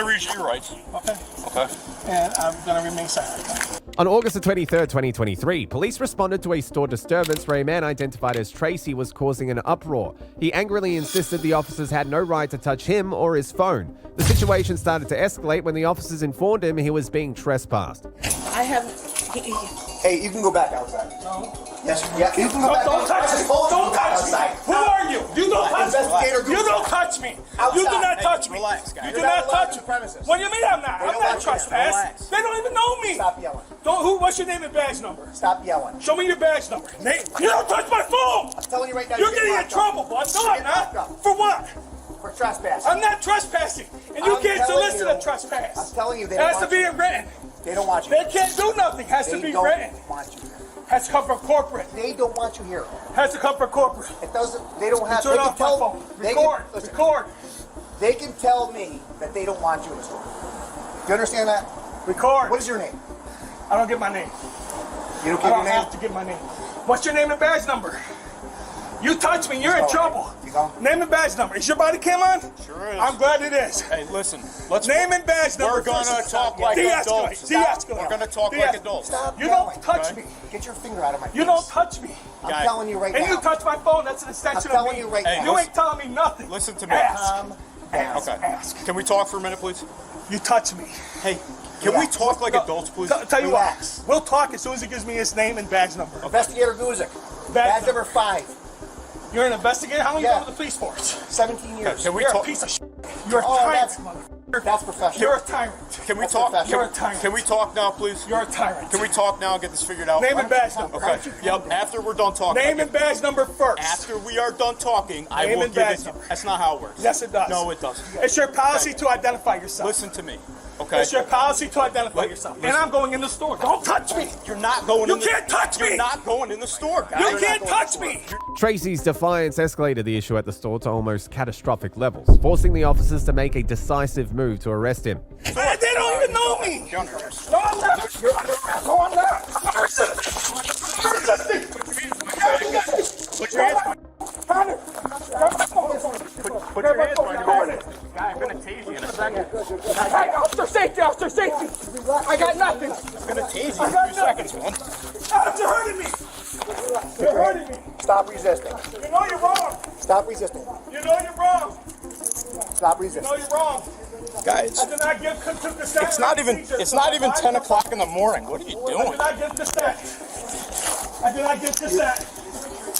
read your rights. Okay. Okay. And I'm gonna remain silent. On August 23, 2023, police responded to a store disturbance where a man identified as Tracy was causing an uproar. He angrily insisted the officers had no right to touch him or his phone. The situation started to escalate when the officers informed him he was being trespassed. I have. Hey, you can go back outside. No. Yes. Yeah. You can go back. Don't touch me. Don't touch me. Who are you? You don't touch me. You don't touch me. You do not touch me. Relax, guys. You do not touch me. Premises. What do you mean I'm not? I'm not trespassed. They don't even know me. Stop yelling. What's your name and badge number? Stop yelling. Show me your badge number. You don't touch my phone. I'm telling you right now. You're getting in trouble, bud. No, I'm not. For what? For trespassing. I'm not trespassing, and you can't solicit a trespass. I'm telling you, it has to be written. They don't want you. They can't do nothing. Has to be written. They don't want you here. Has to come from corporate. They don't want you here. Has to come from corporate. It doesn't. They don't have. Turn off my phone. Record. They can tell me that they don't want you in the store. Do you understand that? Record. What is your name? I don't get my name. You don't get your name? I don't have to get my name. What's your name and badge number? You touch me, you're in trouble. You go. Name and badge number. Is your body cam on? Sure is. I'm glad it is. Hey, listen. Let's. Name and badge number. We're gonna talk like adults. We're gonna talk like adults. Stop you yelling. don't touch me. Get your finger out of my face. You don't touch me. I'm telling you right now. And you touch my phone, that's an extension of me. I'm telling you right now. You ain't telling me nothing. Listen to me. Ask. Can we talk for a minute, please? You touch me. Hey, can we talk like adults, please? Tell you what. We'll talk as soon as he gives me his name and badge number. Investigator Guzik. Badge number 5. You're an investigator? How long you been with the police force? 17 years. Can we talk? You're a piece of shit. You're a tyrant, motherfucker. That's professional. You're a tyrant. Can we talk? You're a tyrant. Can we talk now, please? You're a tyrant. Can we talk now and get this figured out? Name and badge number. Okay. Yep. After we're done talking. Name and badge number first. After we are done talking, I will give it to you. That's not how it works. Yes, it does. No, it doesn't. It's your policy to identify yourself. Listen to me. Okay. It's your policy to identify yourself. And I'm going in the store. Don't touch me. You're not going in the store. You can't touch me. You're not going in the store, guys. You can't touch me. Tracy's defiance escalated the issue at the store to almost catastrophic levels, forcing the officers to make a decisive move to arrest him. They don't even know me. Go on left. You're under arrest. Go on left. I'm resisting. Put your hands Connor. Put your hands behind your back. Guy, I'm gonna tase you in a second. Hey, officer safety, officer safety. I got nothing. I'm gonna tase you in 2 seconds, man. You're hurting me. You're hurting me. Stop resisting. You know you're wrong. Stop resisting. You know you're wrong. Stop resisting. You know you're wrong. Guys, I did not give consent. it's not even 10 o'clock in the morning. What are you doing? I did not give consent. I did not give consent.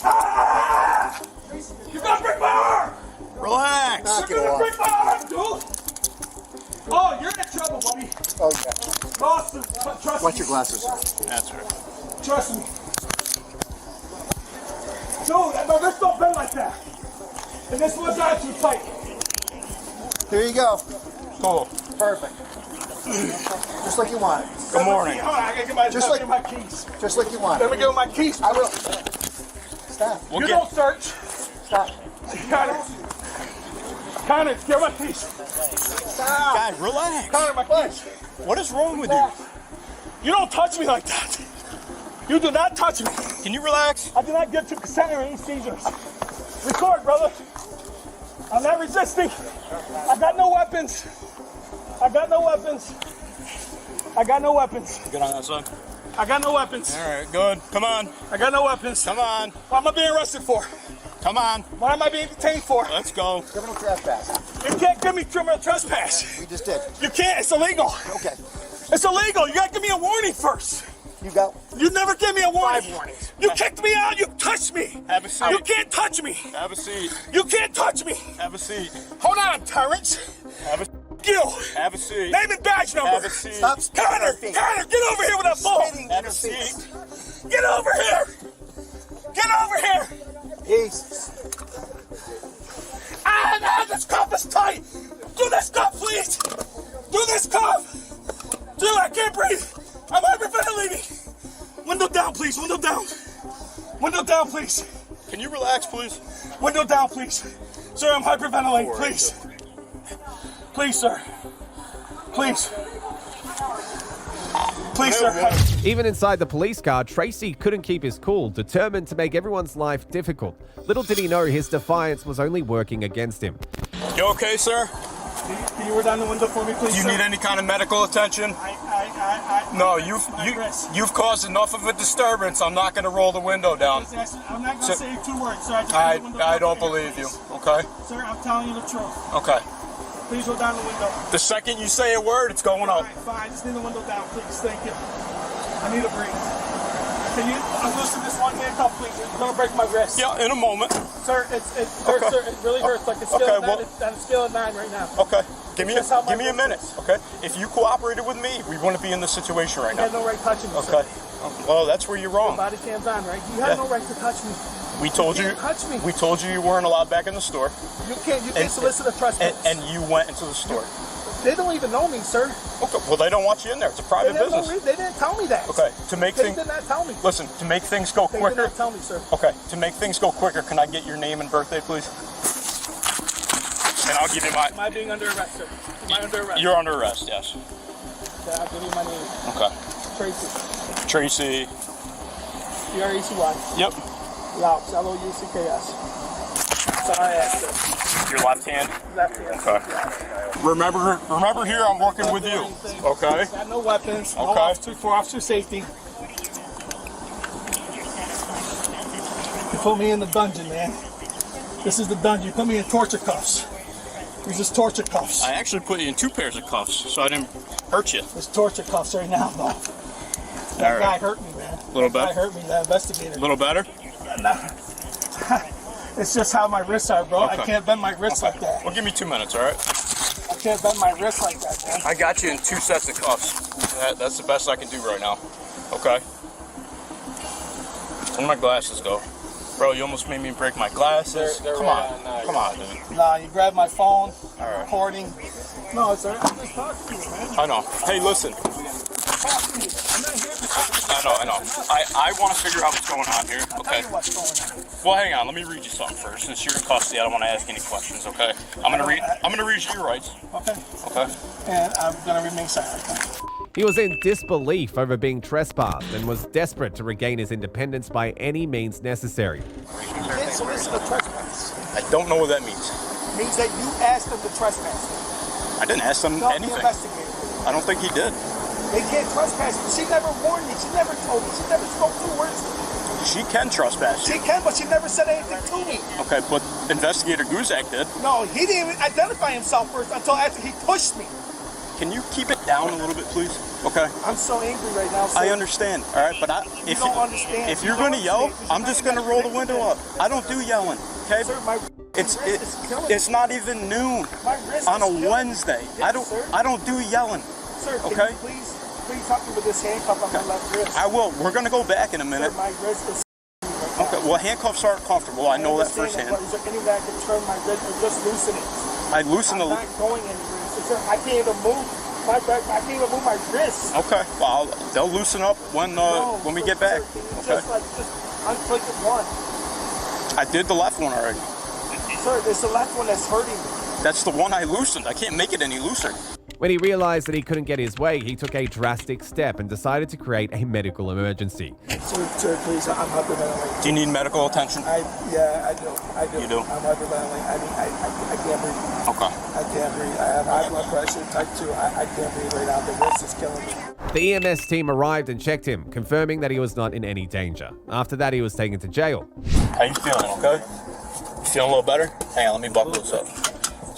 Ah! You're gonna break my arm. Relax. You're gonna break my arm, dude. Oh, you're in trouble, buddy. Oh, yeah. Boston, trust Watch me. your glasses. That's right. Trust me. Dude, no, this don't bend like that. And this one's not too tight. Here you go. Cool. Perfect. Just like you want it. Good morning. Hold on, I gotta get my keys. Just like you want Let it. me get my keys. I will. Stop. You don't search. Stop. Connor, get my keys. Stop. Guys, relax. Connor, my keys. What is wrong with you? You don't touch me like that. You do not touch me. Can you relax? I do not give to consent or any seizures. Record, brother. I'm not resisting. I got no weapons. I got no weapons. I got no weapons. Get on that side. I got no weapons. All right, good. Come on. I got no weapons. Come on. What am I being arrested for? Come on. What am I being detained for? Let's go. Criminal trespass. You can't give me criminal trespass. You just did. You can't. It's illegal. Okay. It's illegal. You gotta give me a warning first. You go. You never gave me a warning. 5 warnings. You kicked me out. You touched me. Have a seat. You can't touch me. Have a seat. You can't touch me. Have a seat. Hold on, Terrence. Have a You. Have a seat. Name and badge number. Have a seat. Stop. Connor, get over here with that phone. Have a seat. Get over here. Get over here. Peace. This cuff is tight. Do this cuff, please. Do this cuff. Dude, I can't breathe. I'm hyperventilating. Window down, please. Window down. Window down, please. Can you relax, please? Window down, please. Sir, I'm hyperventilating. Please. Please, sir. Please. Please, sir. Even inside the police car, Tracy couldn't keep his cool, determined to make everyone's life difficult. Little did he know his defiance was only working against him. You okay, sir? Can you roll down the window for me, please? Do you need any kind of medical attention? No, you've caused enough of a disturbance. I'm not going to roll the window down. I'm not going to say 2 words, sir. I don't believe you. Okay. Sir, I'm telling you the truth. Okay. Please roll down the window. The second you say a word, it's going up. All right, fine. Just leave the window down, please. Thank you. I need a break. Can you unloosen this one handcuff, please? It's gonna break my wrist. Yeah, in a moment. Sir, it hurts, sir. It really hurts. Like a scale of 9 right now. Okay. Give me a minute. Okay. If you cooperated with me, we wouldn't be in this situation right You now. had no right touching me, Okay. sir. Well, that's where you're wrong. Your body cam's on, right? You had no right to touch me. We told you. Touch me. We told you weren't allowed back in the store. You can't solicit a trespass. And you went into the store. They don't even know me, sir. Okay. Well, they don't want you in there. It's a private business. They didn't tell me that. Okay. To make They things. did not tell me. Listen. To make things go They quicker. did not tell me, sir. Okay. To make things go quicker, can I get your name and birthday, please? And I'll give you my. Am I being under arrest, sir? Am I under arrest? You're under arrest. Yes. Okay, I'll give you my name. Okay. Tracy. Tracy. T-R-E-C-Y. Yep. Loucks. L-O-U-C-K-S. Sorry, I asked, sir. Your left hand. Left hand. Okay. Remember here, I'm working with you. Okay. Got no weapons. No Okay. officer safety. You put me in the dungeon, man. This is the dungeon. You put me in torture cuffs. These is torture cuffs. I actually put you in 2 pairs of cuffs, so I didn't hurt you. It's torture cuffs right now, though. That guy hurt me, man. A little better? That guy hurt me, that investigator. A little better? It's just how my wrists are, bro. Okay. I can't bend my wrists like that. Well, give me 2 minutes, all right? I can't bend my wrists like that, man. I got you in 2 sets of cuffs. That's the best I can do right now. Okay. Where'd my glasses go? Bro, you almost made me break my glasses. Come on, dude. Nah, you grabbed my phone, All right. recording. No, sir, I'm just talking to you, man. I know. Hey, listen. Talk to me. I'm not here to talk. I know. I want to figure out what's going on here. I'll Okay. tell you what's going on. Well, hang on. Let me read you something first. Since you're in custody, I don't want to ask any questions. Okay. I'm gonna read you your rights. Okay. Okay. And I'm gonna remain silent. He was in disbelief over being trespassed and was desperate to regain his independence by any means necessary. You didn't solicit a trespass. I don't know what that means. It means that you asked them to trespass. I didn't ask them No, anything. the investigator. I don't think he did. They can't trespass. She never warned me. She never told me. She never spoke 2 words to me. She can trespass you. She can, but she never said anything to me. Okay, but Investigator Guzak did. No, he didn't even identify himself first until after he pushed me. Can you keep it down a little bit, please? Okay. I'm so angry right now, sir. I understand. All right, but You don't understand. if you're going to yell, I'm just going to roll the window up. I don't do yelling. Okay. Sir, my wrist is killing It's not even noon My wrist on a is killing Wednesday. Yes, sir. I don't do yelling. Sir, can Okay. you please help me with this handcuff on my left wrist? I will. We're going to go back in a minute. Sir, my wrist is Okay. Well, handcuffs aren't comfortable. I know that firsthand. Is there any way I can turn my wrist or just loosen it? I loosen I'm the. not going anywhere. Sir, I can't even move my back. I can't even move my wrist. Okay. Well, they'll loosen up when we get back. Okay. Just unclick it one. I did the left one already. Sir, it's the left one that's hurting me. That's the one I loosened. I can't make it any looser. When he realized that he couldn't get his way, he took a drastic step and decided to create a medical emergency. Sir, please, I'm hyperventilating. Do you need medical attention? Yeah, I do. You do? I'm hyperventilating. I can't breathe. Okay. I can't breathe. I have high blood pressure, type 2. I can't breathe right now. The wrist is killing me. The EMS team arrived and checked him, confirming that he was not in any danger. After that, he was taken to jail. How you feeling, okay? You feeling a little better? Hang on, let me buckle this up.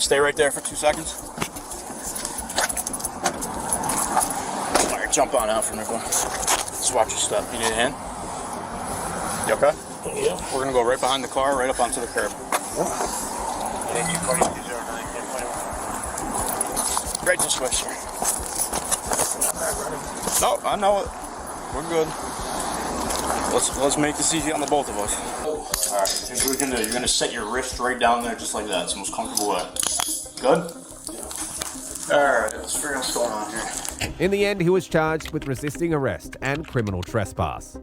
Stay right there for 2 seconds. All right, jump on out from there, boy. Just watch your step. You need a hand? You okay? Yeah. We're gonna go right behind the car, right up onto the curb. Right this way, sir. No, I know it. We're good. Let's make this easy on the both of us. All right, here's what you're gonna set your wrist right down there, just like that. It's the most comfortable way. Good. All right, let's figure out what's going on here. In the end, he was charged with resisting arrest and criminal trespass.